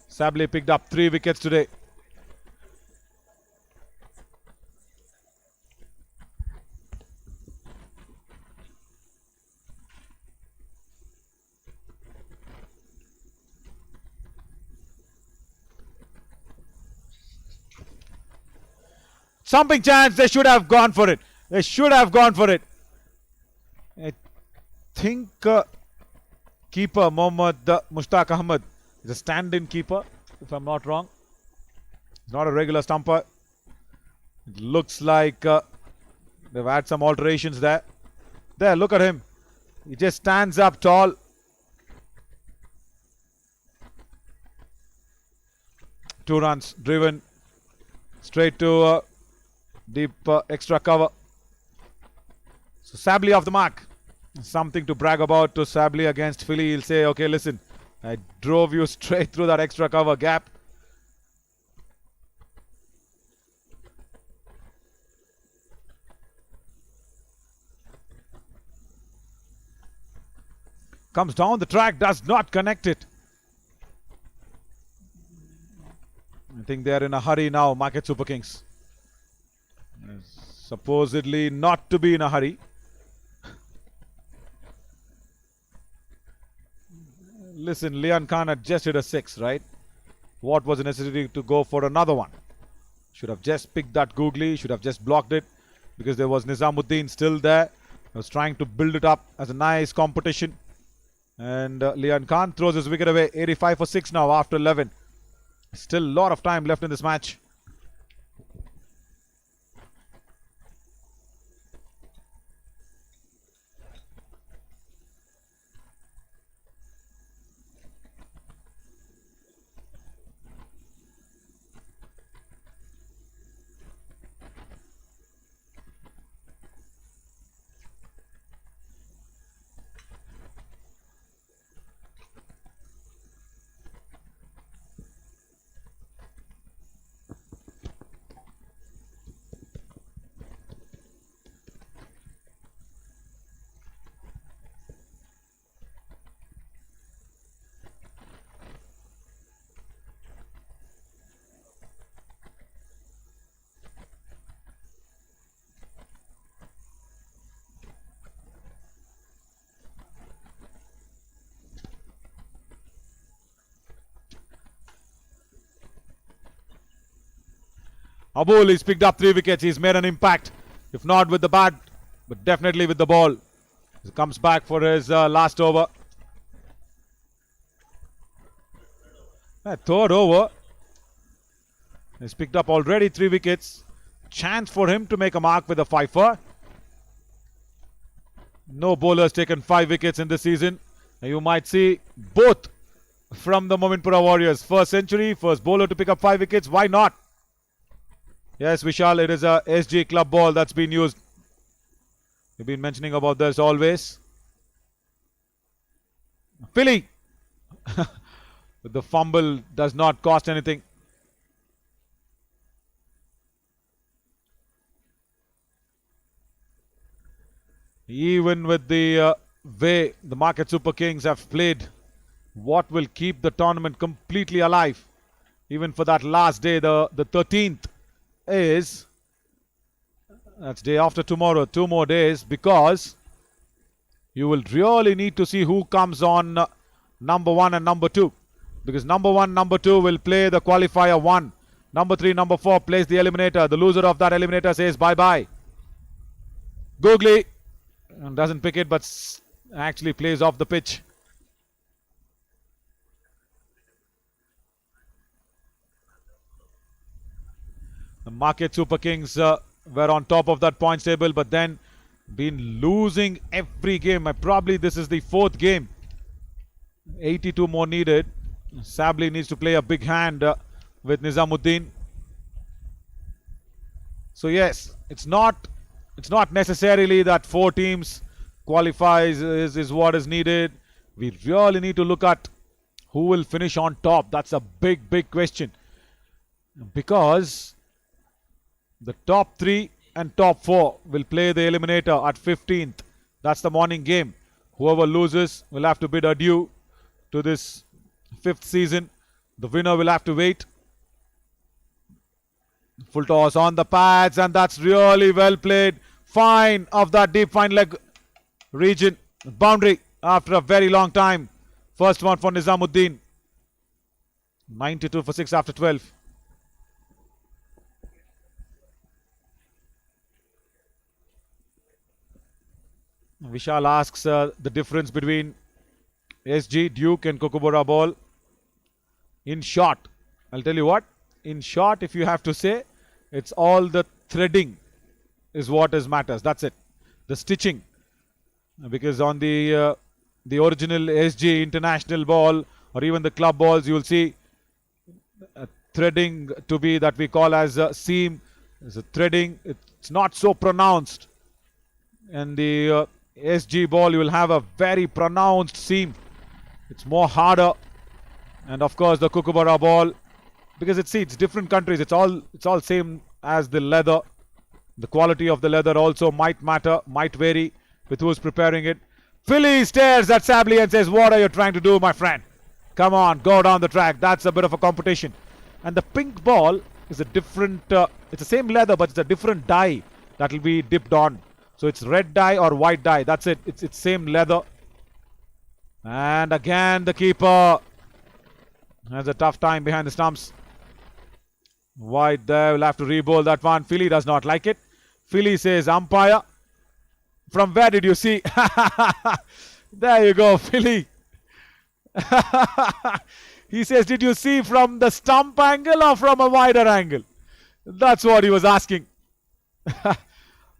S1: Sably picked up 3 wickets today. Something chance, they should have gone for it. They should have gone for it. I think keeper Mohammad Mushtaq Ahmed is a stand-in keeper, if I'm not wrong. He's not a regular stumper. It looks like they've had some alterations there. There, look at him. He just stands up tall. Two runs driven straight to deep extra cover. So Sably off the mark. Something to brag about to Sably against Philly. He'll say, okay, listen, I drove you straight through that extra cover gap. Comes down the track, does not connect it.
S5: I think they are in a hurry now, Market Super Kings. Supposedly not to be in a hurry. Listen, Leon Khan had just hit a 6, right? What was the necessity to go for another one? Should have just picked that googly, should have just blocked it, because there was Nizamuddin still there. He was trying to build it up as a nice competition. And Leon Khan throws his wicket away. 85 for 6 now after 11. Still a lot of time left in this match. Abul, he's picked up 3 wickets. He's made an impact. If not with the bat, but definitely with the ball. He comes back for his last over. Third over. He's picked up already 3 wickets. Chance for him to make a mark with a fifer. No bowler has taken 5 wickets in this season. You might see both from the Mominpura Warriors. First century, first bowler to pick up 5 wickets. Why not? Yes, Vishal, it is a SG club ball that's been used. We've been mentioning about this always. Philly. The fumble does not cost anything. Even with the way the Market Super Kings have played, what will keep the tournament completely alive, even for that last day, the 13th, is that's day after tomorrow, 2 more days, because you will really need to see who comes on number 1 and number 2, because number 1, number 2 will play the qualifier 1. Number 3, number 4 plays the eliminator. The loser of that eliminator says bye-bye. Googly doesn't pick it, but actually plays off the pitch. The Market Super Kings were on top of that points table, but then been losing every game. Probably this is the 4th game. 82 more needed. Sabli needs to play a big hand with Nizamuddin. So yes, it's not necessarily that 4 teams qualifies is what is needed. We really need to look at who will finish on top. That's a big question, because the top 3 and top 4 will play the eliminator at 15th. That's the morning game. Whoever loses will have to bid adieu to this 5th season. The winner will have to wait. Full toss on the pads, and that's really well played. Fine of that deep fine leg region. Boundary after a very long time. First one for Nizamuddin. 92 for 6 after 12. Vishal asks the difference between SG, Duke and Kookaburra ball. In short, I'll tell you what. In short, if you have to say, it's all the threading is what matters. That's it. The stitching. Because on the original SG international ball or even the club balls, you will see threading to be that we call as a seam. It's a threading. It's not so pronounced. And the SG ball, you will have a very pronounced seam. It's more harder. And of course the Kookaburra ball, because it's different countries, it's all same as the leather. The quality of the leather also might matter, might vary with who's preparing it. Philly stares at Sabli and says, what are you trying to do, my friend? Come on, go down the track. That's a bit of a competition. And the pink ball is a different, it's the same leather, but it's a different dye that will be dipped on. So it's red dye or white dye. That's it. It's same leather. And again, the keeper has a tough time behind the stumps. White there, will have to re-bowl that one. Philly does not like it. Philly says, umpire. From where did you see? There you go, Philly. He says, did you see from the stump angle or from a wider angle? That's what he was asking.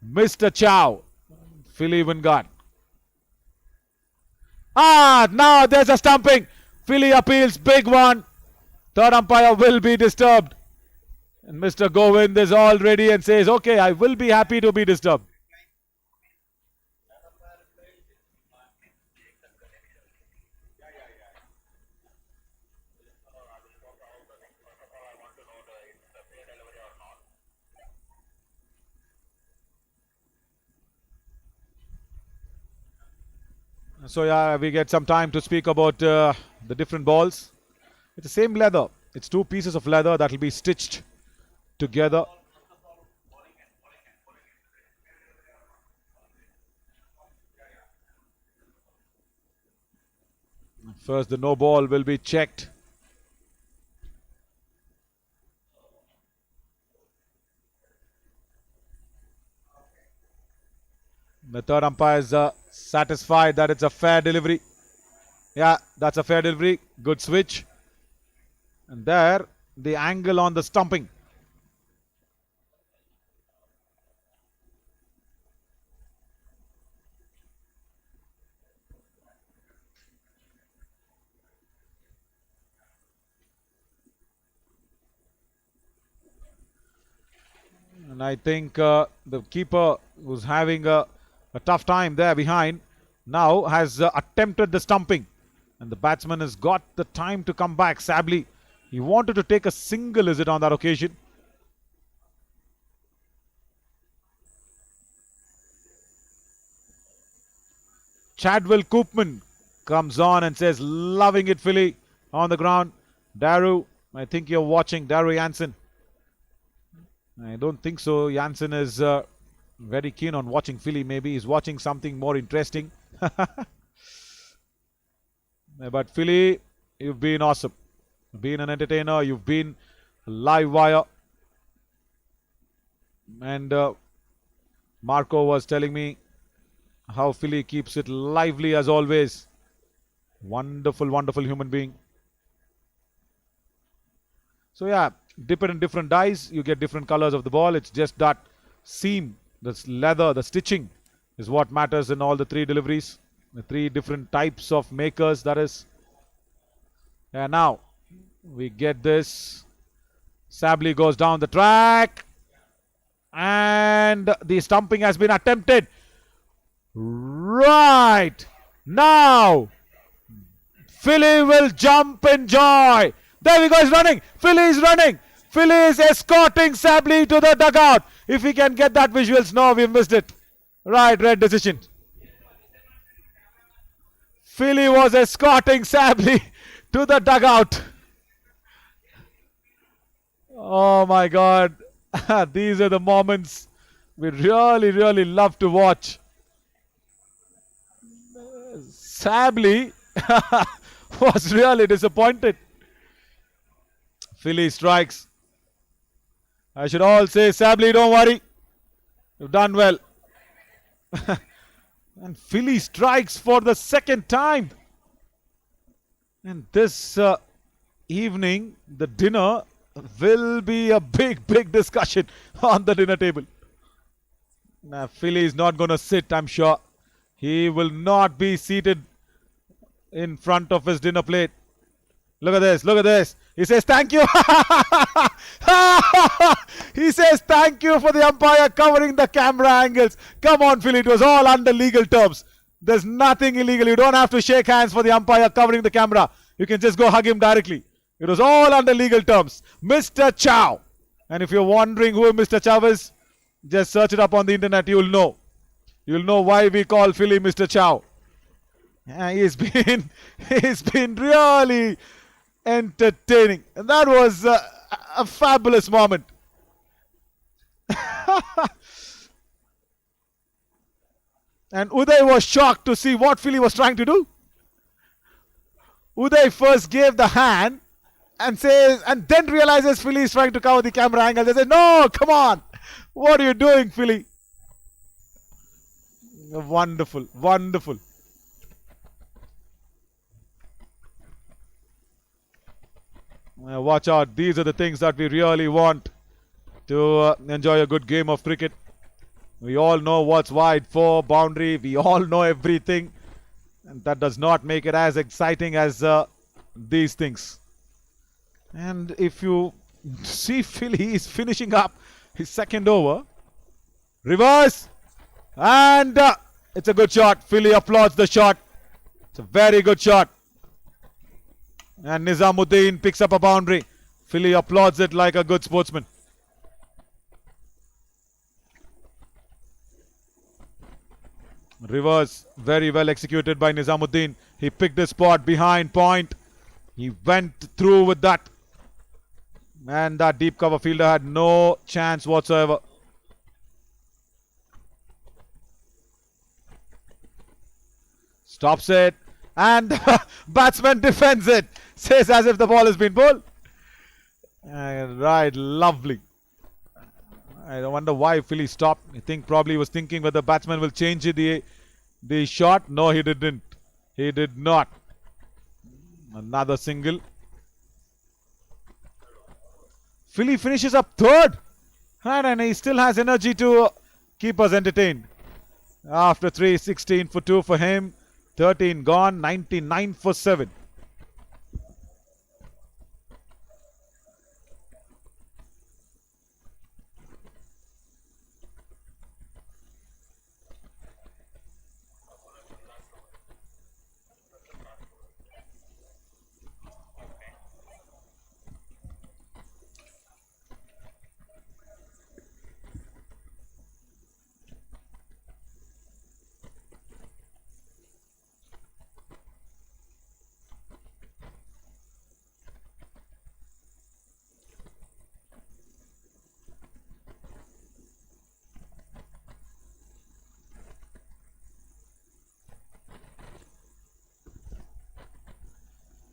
S5: Mr. Chow. Philly Wingard. Now there's a stumping. Philly appeals, big one. Third umpire will be disturbed. And Mr. Govind is all ready and says, okay, I will be happy to be disturbed. So yeah, we get some time to speak about the different balls. It's the same leather. It's two pieces of leather that will be stitched together. First, the no ball will be checked. The third umpire is satisfied that it's a fair delivery. Yeah, that's a fair delivery. Good switch. And there, the angle on the stumping. And I think the keeper was having a tough time there behind now has attempted the stumping. And the batsman has got the time to come back. Sadly, he wanted to take a single, is it, on that occasion? Chadwell Koopman comes on and says, loving it, Philly, on the ground. Daru, I think you're watching. Daru Jansen. I don't think so. Jansen is very keen on watching Philly. Maybe he's watching something more interesting. But Philly, you've been awesome. You've been an entertainer. You've been a live wire. And Marco was telling me how Philly keeps it lively as always. Wonderful, wonderful human being. So yeah, dip it in different dyes. You get different colors of the ball. It's just that seam, this leather, the stitching is what matters in all the three deliveries. The three different types of makers, that is. And now we get this. Sabli goes down the track. And the stumping has been attempted. Right. Now, Philly will jump in joy. There we go, he's running. Philly is running. Philly is escorting Sabli to the dugout. If we can get that visuals, no, we've missed it. Right, red decision. Philly was escorting Sabli to the dugout. Oh my God. These are the moments we really, really love to watch. Sabli was really disappointed. Philly strikes. I should all say, Sabli, don't worry. You've done well. And Philly strikes for the second time. And this evening, the dinner will be a big, big discussion on the dinner table. Now, Philly is not going to sit, I'm sure. He will not be seated in front of his dinner plate. Look at this, look at this. He says, thank you. He says, thank you for the umpire covering the camera angles. Come on, Philly, it was all under legal terms. There's nothing illegal. You don't have to shake hands for the umpire covering the camera. You can just go hug him directly. It was all under legal terms. Mr. Chow. And if you're wondering who Mr. Chow is, just search it up on the internet. You'll know. You'll know why we call Philly Mr. Chow. Yeah, he's been really entertaining. And that was A fabulous moment. And Uday was shocked to see what Philly was trying to do. Uday first gave the hand and says, and then realizes Philly is trying to cover the camera angle. They say, no, come on. What are you doing, Philly? Wonderful, wonderful. Watch out. These are the things that we really want to enjoy a good game of cricket. We all know what's wide for, boundary. We all know everything. And that does not make it as exciting as these things. And if you see Philly is finishing up his second over. Reverse. And it's a good shot. Philly applauds the shot. It's a very good shot. And Nizamuddin picks up a boundary. Philly applauds it like a good sportsman. Reverse, very well executed by Nizamuddin. He picked the spot behind point. He went through with that. And that deep cover fielder had no chance whatsoever. Stops it. And batsman defends it. Says as if the ball has been bowled. Right, lovely. I wonder why Philly stopped. I think probably he was thinking whether the batsman will change the shot. No, he didn't. He did not. Another single. Philly finishes up third. And he still has energy to keep us entertained. After 3, 16 for 2 for him. 13 gone, 99 for 7.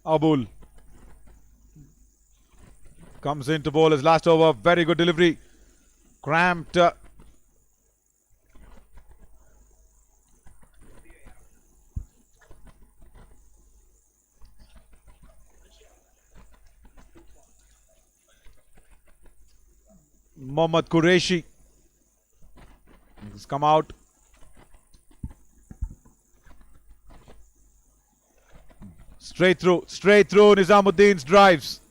S5: Abul comes in to bowl his last over. Very good delivery. Cramped. Mohammad Qureshi has come out. Straight through Nizamuddin's drives.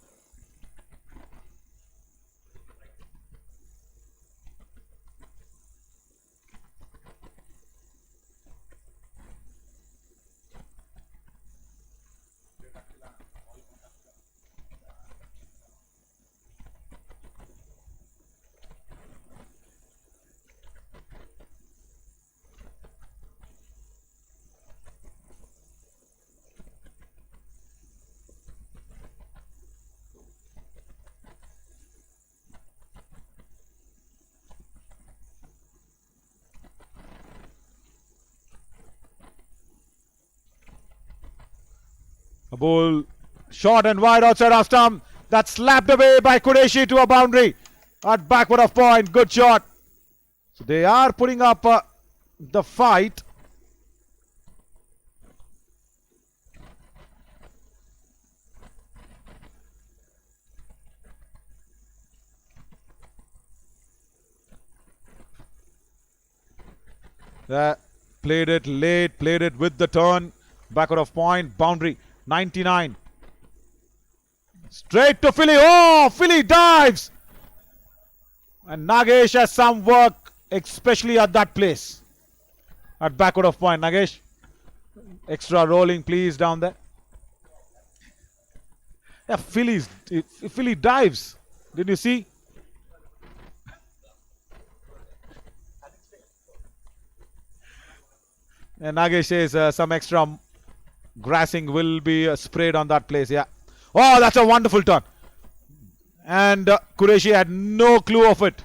S5: A ball short and wide outside off stump. That's slapped away by Qureshi to a boundary at backward of point. Good shot. So they are putting up the fight. Played it late, played it with the turn. Backward of point, boundary. 99. Straight to Philly. Oh, Philly dives. And Nagesh has some work, especially at that place. At backward of point. Nagesh, extra rolling, please, down there. Yeah, Philly dives. Did you see? And Nagesh says some extra grassing will be sprayed on that place. Yeah. Oh, that's a wonderful turn. And Qureshi had no clue of it.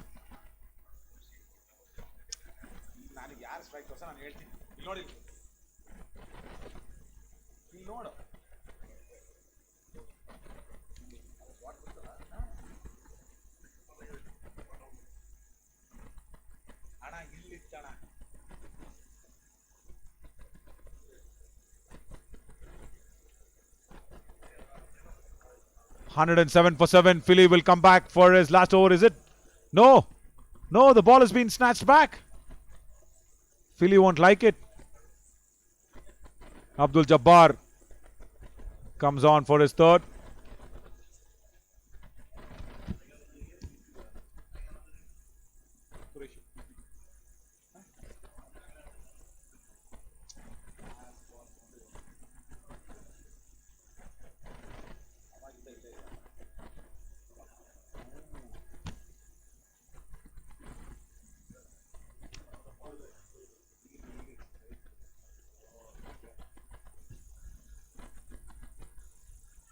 S5: "107 for 7. Philly will come back for his last over, is it? No. No, the ball has been snatched back. Philly won't like it. Abdul Jabbar comes on for his third.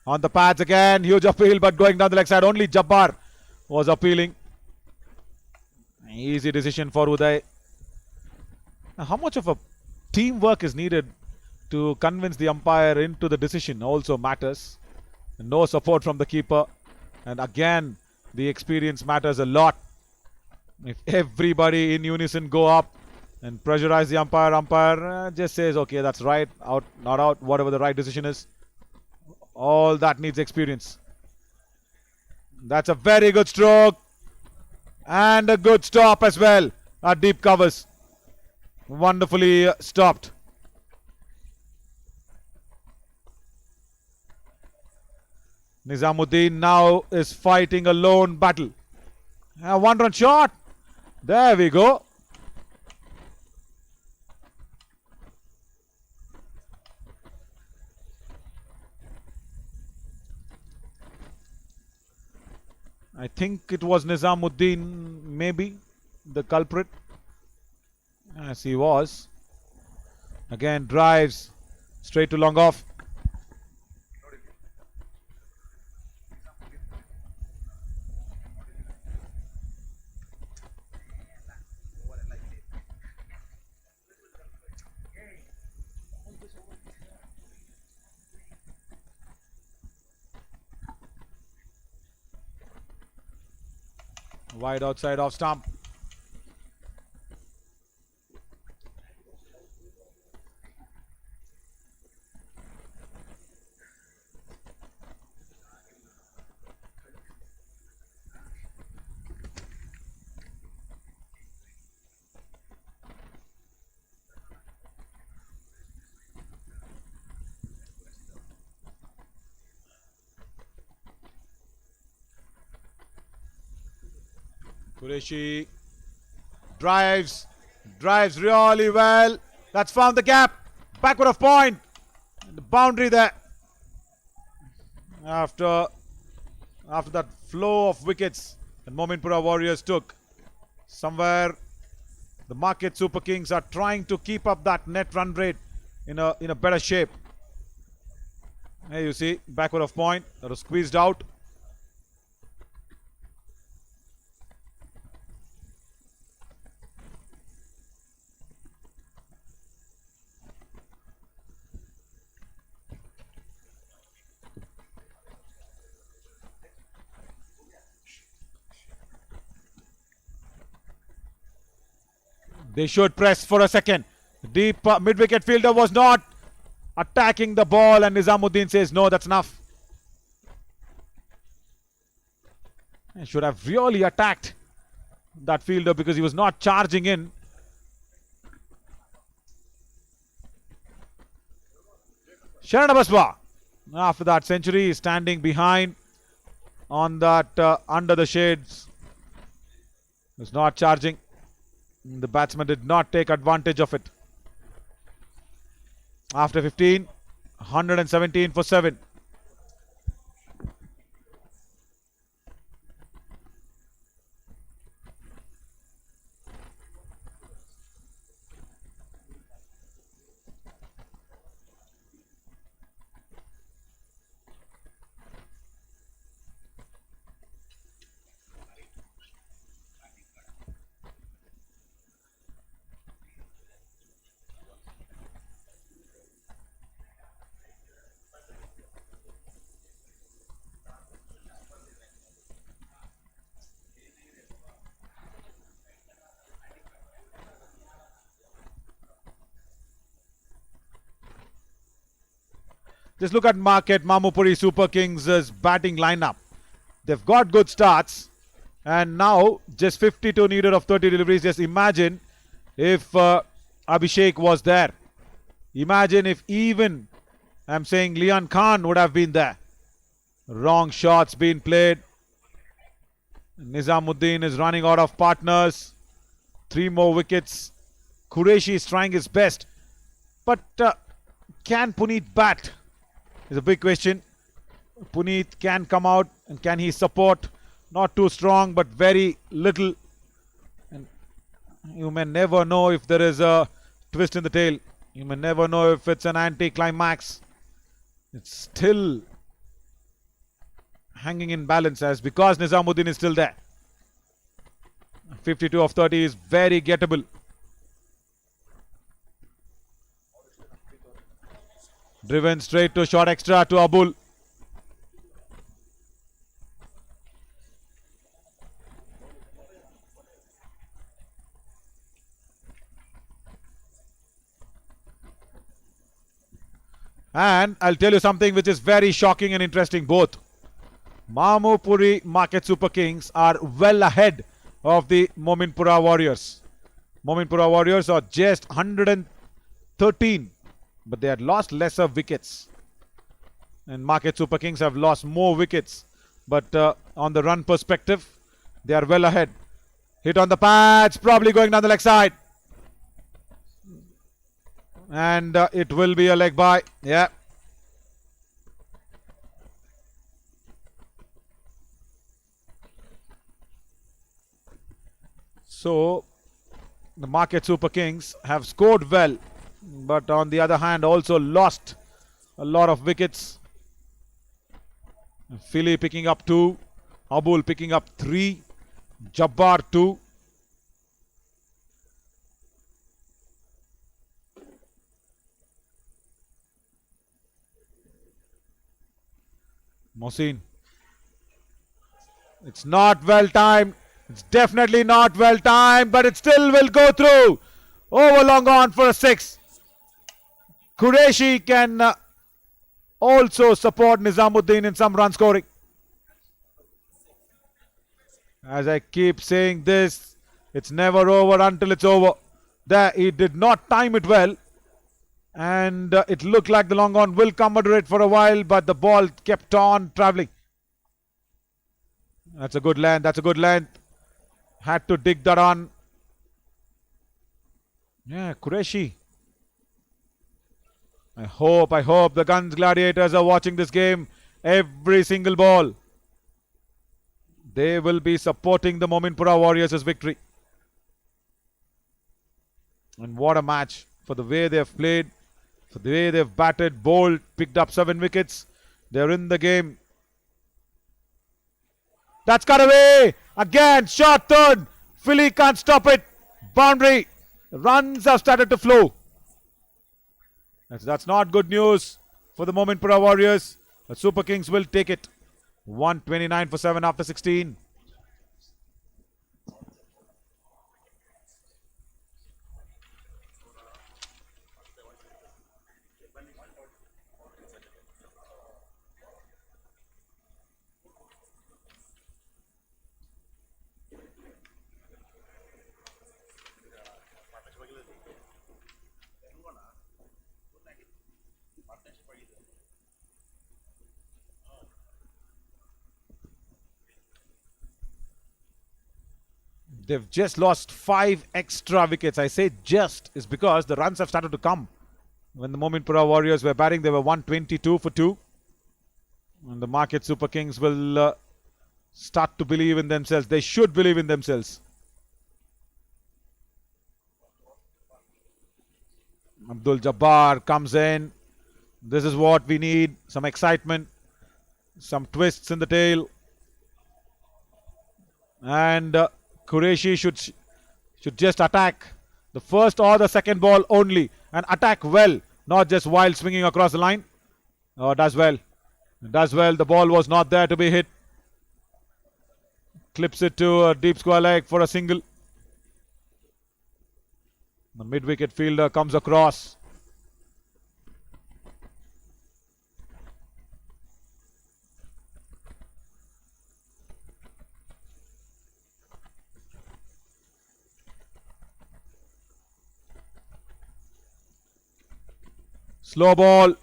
S5: On the pads again, huge appeal, but going down the leg side. Only Jabbar was appealing. Easy decision for Uday. Now, how much of a teamwork is needed to convince the umpire into the decision also matters. No support from the keeper. And again, the experience matters a lot. If everybody in unison go up and pressurize the umpire just says, okay, that's right, out, not out, whatever the right decision is. All that needs experience. That's a very good stroke. And a good stop as well at deep covers. Wonderfully stopped. Nizamuddin now is fighting a lone battle. A one-run shot. There we go. I think it was Nizamuddin, maybe, the culprit. As he was. Again, drives straight to long off. Wide outside off stump. Qureshi drives really well. That's found the gap. Backward of point. And the boundary there. After that flow of wickets that Mominpura Warriors took, somewhere the market Super Kings are trying to keep up that net run rate in a better shape. Here you see, backward of point, that was squeezed out. They should press for a second. Deep mid-wicket fielder was not attacking the ball, and Nizamuddin says, no, that's enough. He should have really attacked that fielder because he was not charging in. Sharanabaswa, after that century, is standing behind on that under the shades. He's not charging. The batsman did not take advantage of it. After 15, 117 for 7. Just look at Mominpura Super Kings' batting lineup. They've got good starts, and now just 52 needed of 30 deliveries. Just imagine if Abhishek was there. Imagine if even, I'm saying, Leon Khan would have been there. Wrong shots being played. Nizamuddin is running out of partners. 3 more wickets. Qureshi is trying his best. But can Puneet bat? Is a big question. Puneet can come out, and can he support? Not too strong, but very little. And you may never know if there is a twist in the tail. You may never know if it's an anti-climax. It's still hanging in balance as because Nizamuddin is still there. 52 of 30 is very gettable. Driven straight to short extra to Abul. And I'll tell you something which is very shocking and interesting both. Mominpura Market Super Kings are well ahead of the Mominpura Warriors. Mominpura Warriors are just 113, but they had lost lesser wickets. And Market Super Kings have lost more wickets. But on the run perspective, they are well ahead. Hit on the patch, probably going down the leg side. And it will be a leg bye. Yeah. So, the Market Super Kings have scored well, but on the other hand also lost a lot of wickets. Philly picking up 2, Abul picking up 3, Jabbar 2. Mohsin. It's not well timed. It's definitely not well timed, but it still will go through. Over long on for a 6. Qureshi can also support Nizamuddin in some run scoring. As I keep saying this, it's never over until it's over. There, he did not time it well. And it looked like the long on will come under it for a while, but the ball kept on travelling. That's a good length. That's a good length. Had to dig that on. Yeah, Qureshi. I hope the Guns Gladiators are watching this game. Every single ball. They will be supporting the Mominpura Warriors' victory. And what a match for the way they have played. For the way they've batted, bowled, picked up 7 wickets. They're in the game. That's cut away. Again, shot third. Philly can't stop it. Boundary. The runs have started to flow. That's not good news for the Mominpura Warriors. The Super Kings will take it. 129 for 7 after 16. They've just lost 5 extra wickets. I say just is because the runs have started to come. When the Mominpura Warriors were batting, they were 122 for 2. And the Market Super Kings will start to believe in themselves. They should believe in themselves. Abdul Jabbar comes in. This is what we need. Some excitement. Some twists in the tail. And Qureshi should just attack the first or the second ball only. And attack well. Not just while swinging across the line. Oh, does well. Does well. The ball was not there to be hit. Clips it to a deep square leg for a single. The mid-wicket fielder comes across. Slow ball.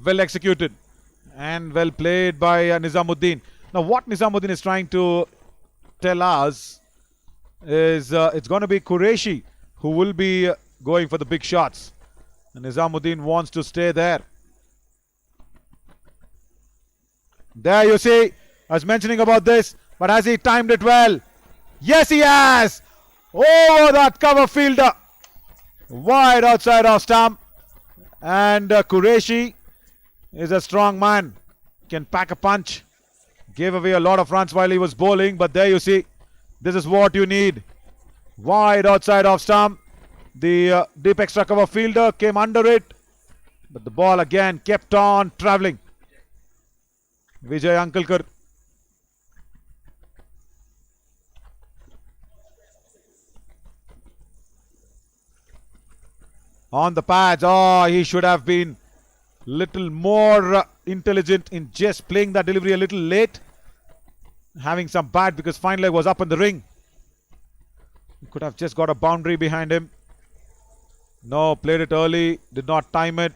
S5: Well executed. And well played by Nizamuddin. Now what Nizamuddin is trying to tell us is it's going to be Qureshi who will be going for the big shots. And Nizamuddin wants to stay there. There you see, I was mentioning about this, but has he timed it well? Yes, he has! Over that cover fielder. Wide outside of stump. And Qureshi is a strong man. Can pack a punch. Gave away a lot of runs while he was bowling, but there you see, this is what you need. Wide outside of stump. The deep extra cover fielder came under it, but the ball again kept on travelling. Vijay Ankalkar. On the pads. Oh, he should have been little more intelligent in just playing that delivery a little late. Having some bat because fine leg was up in the ring. He could have just got a boundary behind him. No, played it early, did not time it.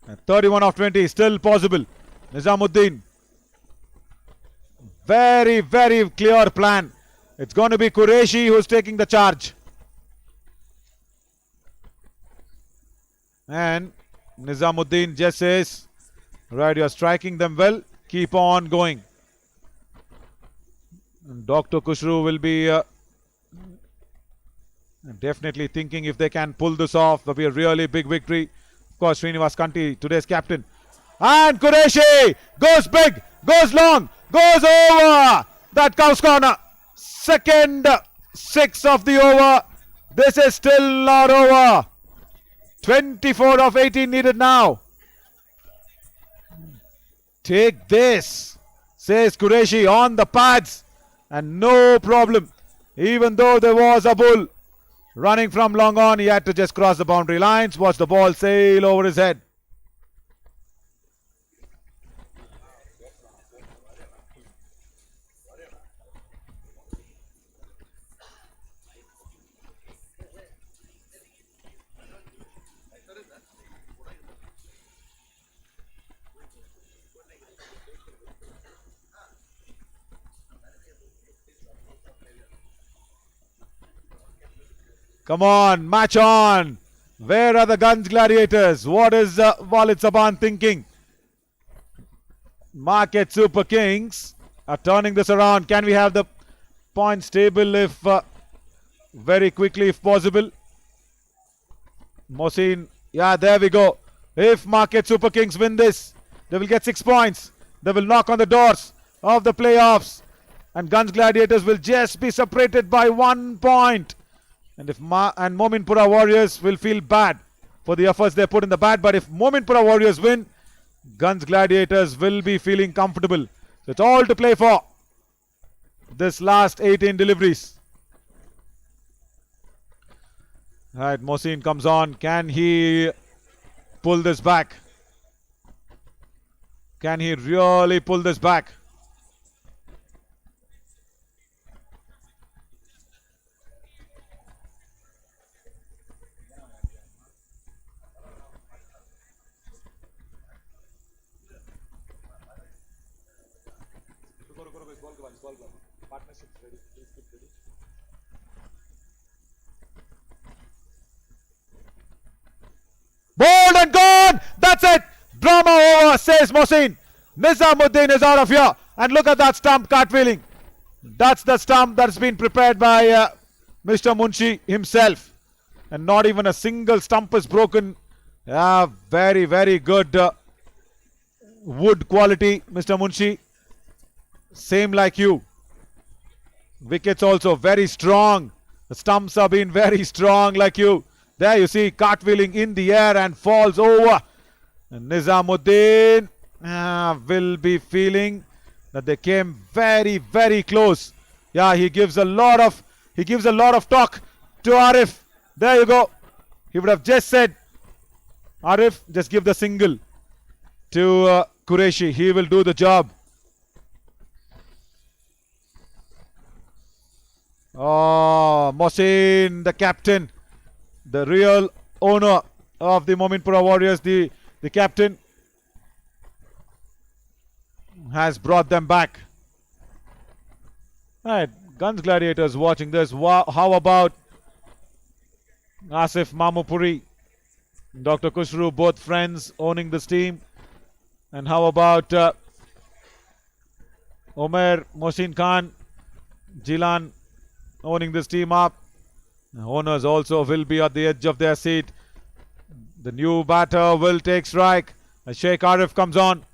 S5: And 31 of 20, still possible. Nizamuddin. Very, very clear plan. It's going to be Qureshi who's taking the charge. And Nizamuddin just says, right, you're striking them well. Keep on going. And Dr. Kushru will be definitely thinking if they can pull this off, there'll be a really big victory. Of course, Srinivas Kanti, today's captain. And Qureshi goes big, goes long, goes over. That cows corner. Second 6 of the over. This is still not over. 24 of 18 needed now. Take this, says Qureshi on the pads. And no problem. Even though there was a bull running from long on, he had to just cross the boundary lines. Watch the ball sail over his head. Come on, match on. Where are the guns gladiators? What is Walid Saban thinking? Market Super Kings are turning this around. Can we have the points table if very quickly if possible? Mohsin, yeah, there we go. If Market Super Kings win this, they will get 6 points. They will knock on the doors of the playoffs. And Guns Gladiators will just be separated by 1 point. And if Mominpura Warriors will feel bad for the efforts they put in the bat. But if Mominpura Warriors win, Guns Gladiators will be feeling comfortable. So it's all to play for. This last 18 deliveries. Right, Mohsin comes on. Can he pull this back? Can he really pull this back? Bowled and gone! That's it! Drama over, says Mohsin. Nizamuddin is out of here. And look at that stump cartwheeling. That's the stump that's been prepared by Mr. Munshi himself. And not even a single stump is broken. Very, very good wood quality, Mr. Munshi. Same like you. Wickets also very strong. The stumps have been very strong like you. There you see cartwheeling in the air and falls over. And Nizamuddin will be feeling that they came very, very close. Yeah, he gives a lot of talk to Arif. There you go. He would have just said, Arif, just give the single to Qureshi. He will do the job. Oh, Mohsin, the captain, the real owner of the Mominpura Warriors, the captain, has brought them back. Right, Guns Gladiators watching this. How about Asif Mamupuri, Dr. Kushru, both friends owning this team? And how about Omer, Mohsin Khan, Jilan owning this team up? The owners also will be at the edge of their seat. The new batter will take strike. Sheikh Arif comes on.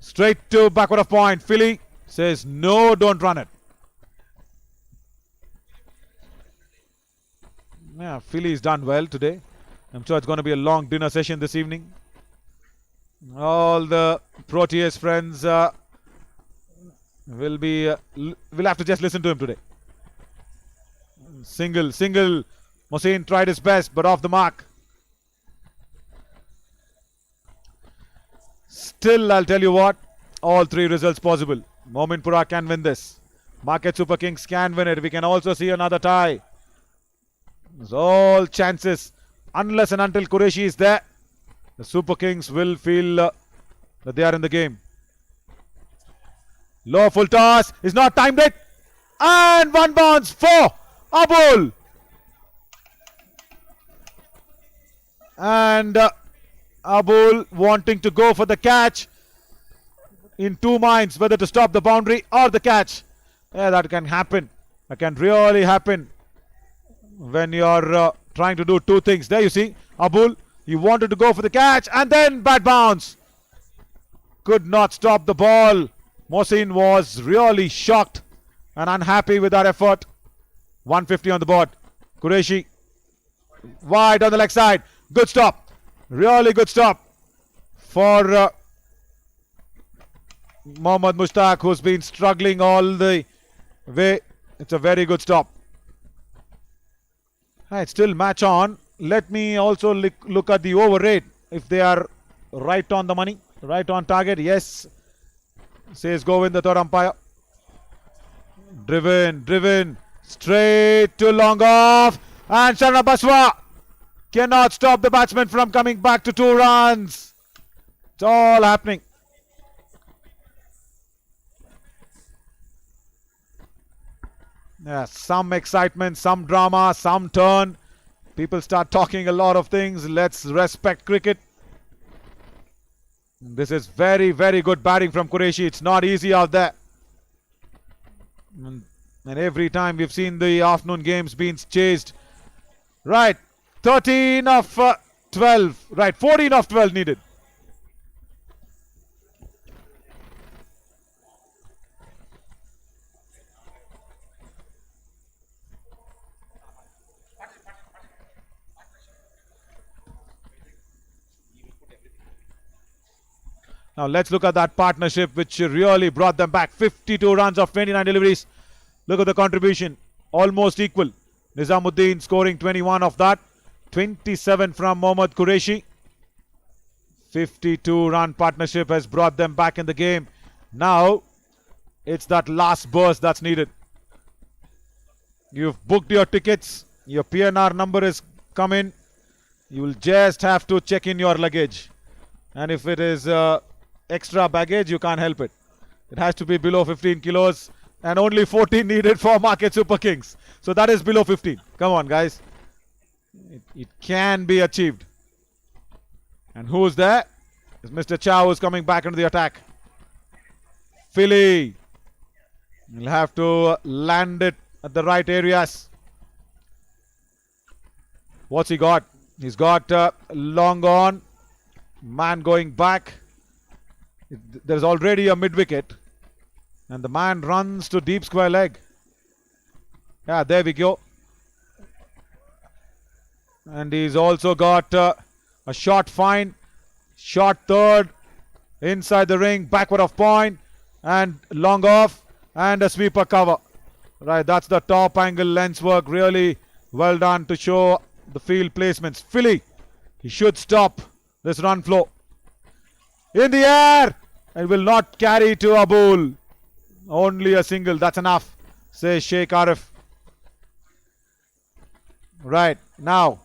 S5: Straight to backward of point. Philly says no, don't run it. Yeah, Philly's done well today. I'm sure it's going to be a long dinner session this evening. All the Proteus friends will have to just listen to him today. Single. Mohsin tried his best, but off the mark. Still, I'll tell you what, all three results possible. Mominpura can win this. Market Super Kings can win it. We can also see another tie. There's all chances. Unless and until Qureshi is there, the Super Kings will feel that they are in the game. Low full toss is not timed it. And one bounce for Abul. And Abul wanting to go for the catch, in two minds whether to stop the boundary or the catch. Yeah, that can happen. That can really happen when you're trying to do two things. There you see, Abul, he wanted to go for the catch and then bad bounce. Could not stop the ball. Mohsin was really shocked and unhappy with that effort. 150 on the board. Qureshi wide on the leg side. Good stop. Really good stop for Mohammad Mushtaq, who's been struggling all the way. It's a very good stop. Right, still match on. Let me also look at the over rate. If they are right on the money, right on target. Yes, says Govind, the third umpire. Driven. Straight to long off. And Sharna Baswa cannot stop the batsman from coming back to 2 runs. It's all happening. Yeah, some excitement, some drama, some turn. People start talking a lot of things. Let's respect cricket. This is very, very good batting from Qureshi. It's not easy out there. And every time we've seen the afternoon games being chased. Right, 13 of 12. Right, 14 of 12 needed. Now let's look at that partnership which really brought them back. 52 runs of 29 deliveries. Look at the contribution. Almost equal. Nizamuddin scoring 21 of that. 27 from Mohammad Qureshi. 52-run partnership has brought them back in the game. Now it's that last burst that's needed. You've booked your tickets. Your PNR number is come in. You will just have to check in your luggage. And if it is extra baggage, you can't help it. It has to be below 15 kilos and only 14 needed for Market Super Kings. So that is below 15. Come on, guys. It can be achieved. And who's there? It's Mr. Chow who's coming back into the attack. Philly. He'll have to land it at the right areas. What's he got? He's got long on. Man going back. There's already a mid-wicket. And the man runs to deep square leg. Yeah, there we go. And he's also got a short fine. Short third. Inside the ring. Backward of point. And long off. And a sweeper cover. Right, that's the top angle lens work. Really well done to show the field placements. Philly, he should stop this run flow. In the air. It will not carry to Abul. Only a single. That's enough, says Sheikh Arif. Right, now,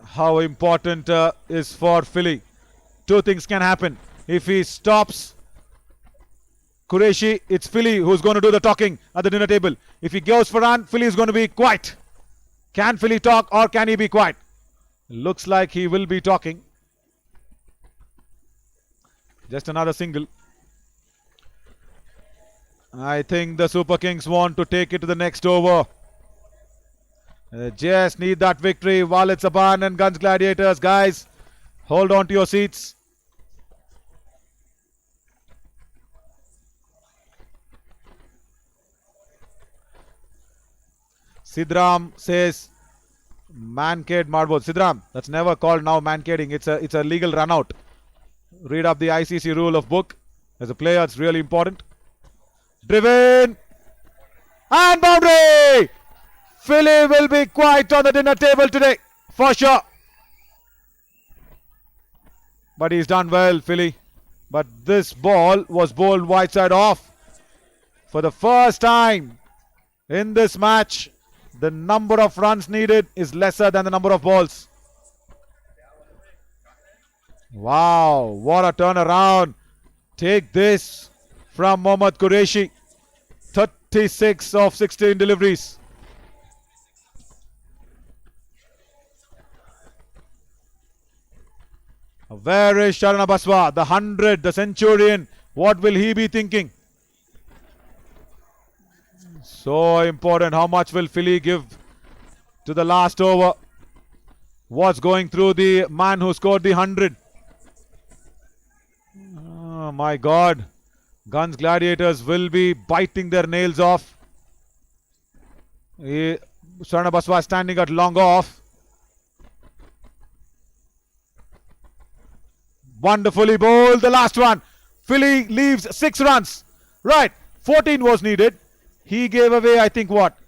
S5: how important is for Philly. Two things can happen. If he stops Qureshi, it's Philly who's going to do the talking at the dinner table. If he goes for run, Philly is going to be quiet. Can Philly talk or can he be quiet? Looks like he will be talking. Just another single. I think the Super Kings want to take it to the next over. Just need that victory. Walid Saban and Guns Gladiators, guys, hold on to your seats. Sidram says mancade Marbot. Sidram, that's never called now mancading. It's a legal run out. Read up the ICC rule of book. As a player, it's really important. Driven and boundary. Philly will be quiet on the dinner table today, for sure. But he's done well, Philly. But this ball was bowled wide side off. For the first time in this match, the number of runs needed is lesser than the number of balls. Wow, what a turnaround. Take this from Mohammad Qureshi. 36 of 16 deliveries. Where is Sharana Baswa, the 100, the centurion? What will he be thinking? So important. How much will Philly give to the last over? What's going through the man who scored the 100? Oh my God. Guns Gladiators will be biting their nails off. Sharana Baswa standing at long off. Wonderfully bowled, the last one. Philly leaves 6 runs. Right, 14 was needed. He gave away, I think, what?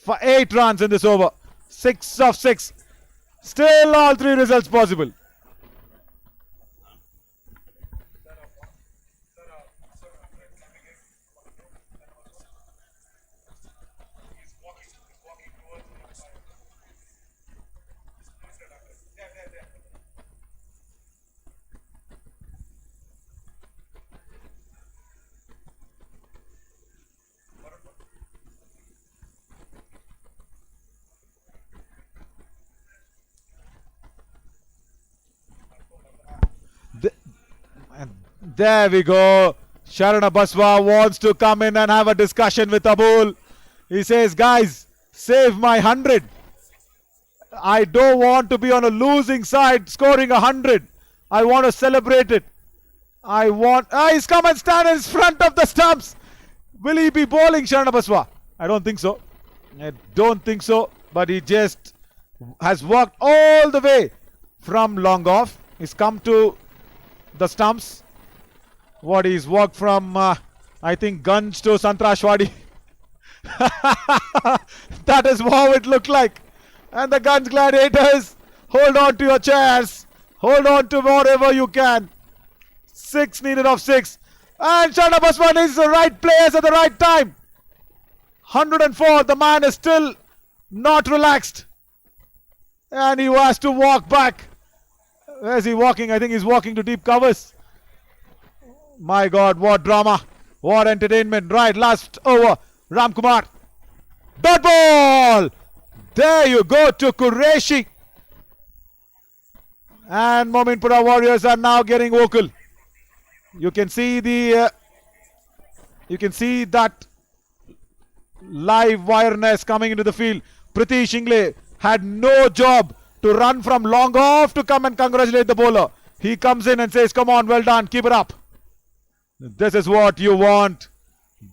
S5: For 8 runs in this over. 6 of 6. Still all 3 results possible. And there we go. Sharana Baswa wants to come in and have a discussion with Abul. He says, guys, save my 100. I don't want to be on a losing side scoring 100. I want to celebrate it. He's come and stand in front of the stumps. Will he be bowling Sharana Baswa? I don't think so. I don't think so. But he just has walked all the way from long off. He's come to the stumps. What, he's walked from I think Guns to Sangtrashwadi. That is how it looked like. And the Guns Gladiators, hold on to your chairs. Hold on to whatever you can. 6 needed of 6. And Sharana Baswan is the right players at the right time. 104. The man is still not relaxed. And he has to walk back. Where is he walking? I think he's walking to deep covers. My God, what drama. What entertainment. Right, last over. Ramkumar. Dot ball. There you go to Qureshi. And Mominpura Warriors are now getting vocal. You can see the that live wireness coming into the field. Pritish Ingle had no job to run from long off to come and congratulate the bowler. He comes in and says, come on, well done, keep it up. This is what you want.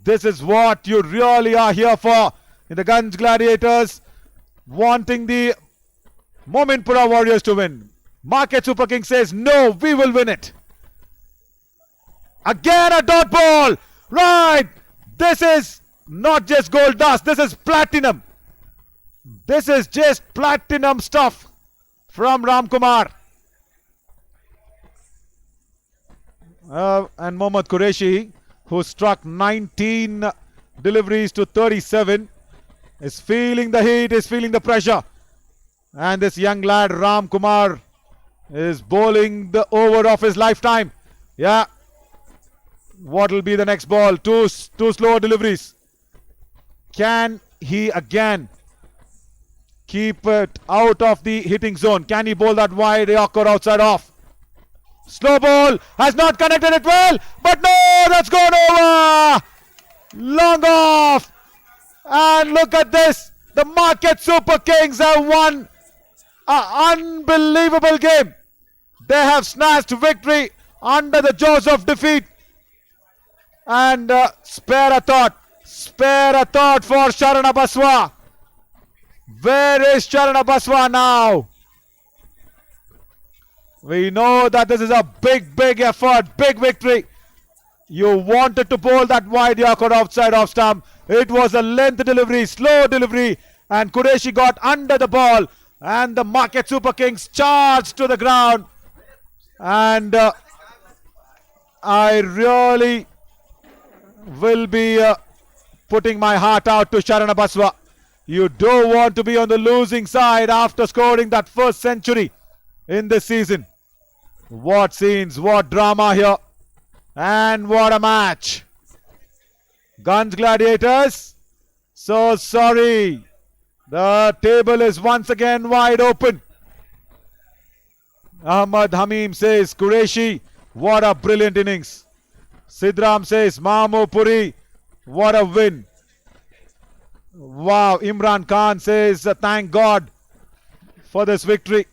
S5: This is what you really are here for. In the Guns Gladiators, wanting the Mominpura Warriors to win. Market Super King says, no, we will win it. Again a dot ball. Right. This is not just gold dust. This is platinum. This is just platinum stuff from Ramkumar. And Mohammad Qureshi, who struck 19 deliveries to 37. is feeling the heat, is feeling the pressure. And this young lad, Ram Kumar, is bowling the over of his lifetime. Yeah. What will be the next ball? Two slow deliveries. Can he again keep it out of the hitting zone? Can he bowl that wide Yorker outside off? Slow ball has not connected it well, but no, that's gone over. Long off. And look at this. The Market Super Kings have won an unbelievable game. They have snatched victory under the jaws of defeat. And spare a thought for Sharana Baswa. Where is Sharana Baswa now? We know that this is a big effort, big victory. You wanted to bowl that wide Yorker outside off stump. It was a length delivery, slow delivery, and Qureshi got under the ball. And the Market Super Kings charged to the ground. And I really will be putting my heart out to Sharana Baswa. You don't want to be on the losing side after scoring that first century in this season. What scenes, what drama here. And what a match. Guns Gladiators, so sorry. The table is once again wide open. Ahmad Hamim says, Qureshi, what a brilliant innings. Sidram says, Mominpura, what a win. Wow, Imran Khan says, thank God for this victory.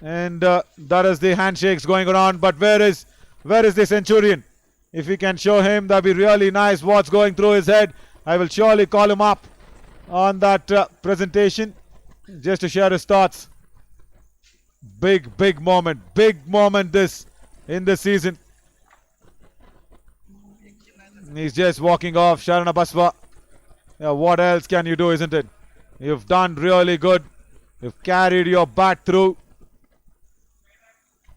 S5: And that is the handshakes going around. But where is the Centurion? If we can show him, that'd be really nice. What's going through his head? I will surely call him up on that presentation just to share his thoughts. Big moment this in this season. He's just walking off. Sharana Baswa. Yeah, what else can you do, isn't it? You've done really good. You've carried your bat through.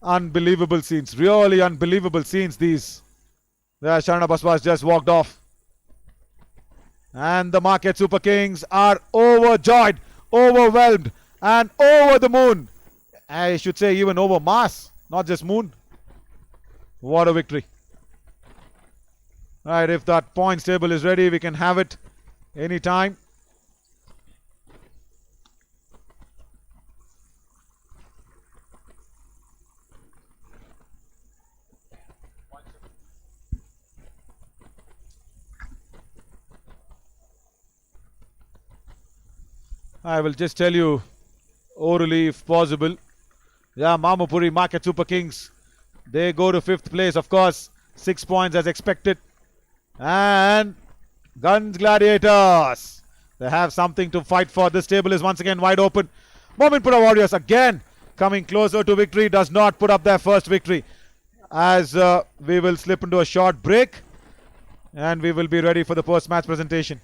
S5: Unbelievable scenes. Really unbelievable scenes these. There, Sharana Baswa has just walked off. And the Market Super Kings are overjoyed, overwhelmed, and over the moon. I should say even over Mars, not just moon. What a victory. Right, if that points table is ready, we can have it anytime. I will just tell you orally if possible. Yeah, Mominpura Market Super Kings. They go to 5th place, of course. 6 points as expected. And Guns Gladiators. They have something to fight for. This table is once again wide open. Mominpura Warriors again coming closer to victory. Does not put up their first victory. As we will slip into a short break. And we will be ready for the post-match presentation.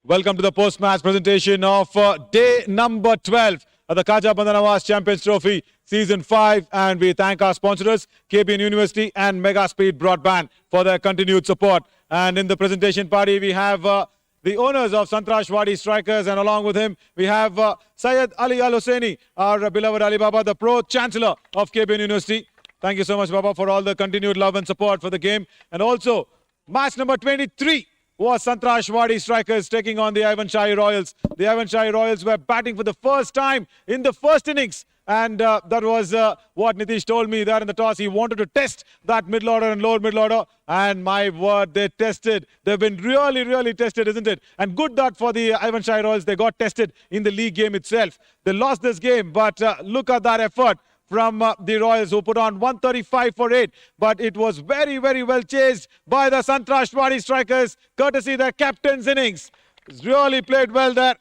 S1: Welcome to the post-match presentation of day number 12 of the Khaja Bandanawaz Champions Trophy Season 5. And we thank our sponsors, KBN University and Mega Speed Broadband, for their continued support. And in the presentation party, we have the owners of Sangtrashwadi Strikers, and along with him, we have Syed Ali Al Hussaini, our beloved Ali Baba, the Pro-Chancellor of KBN University. Thank you so much, Baba, for all the continued love and support for the game. And also, match number 23 was Sangtrashwadi Strikers taking on the Ivan Shahi Royals. The Ivan Shahi Royals were batting for the first time in the first innings. And that was what Nitish told me there in the toss. He wanted to test that middle order and lower middle order. And my word, they tested. They've been really, really tested, isn't it? And good that for the Ivan Shahi Royals, they got tested in the league game itself. They lost this game, but look at that effort from the Royals, who put on 135 for 8. But it was very, very well chased by the Sangtrashwadi Strikers, courtesy their captain's innings. Really played well there.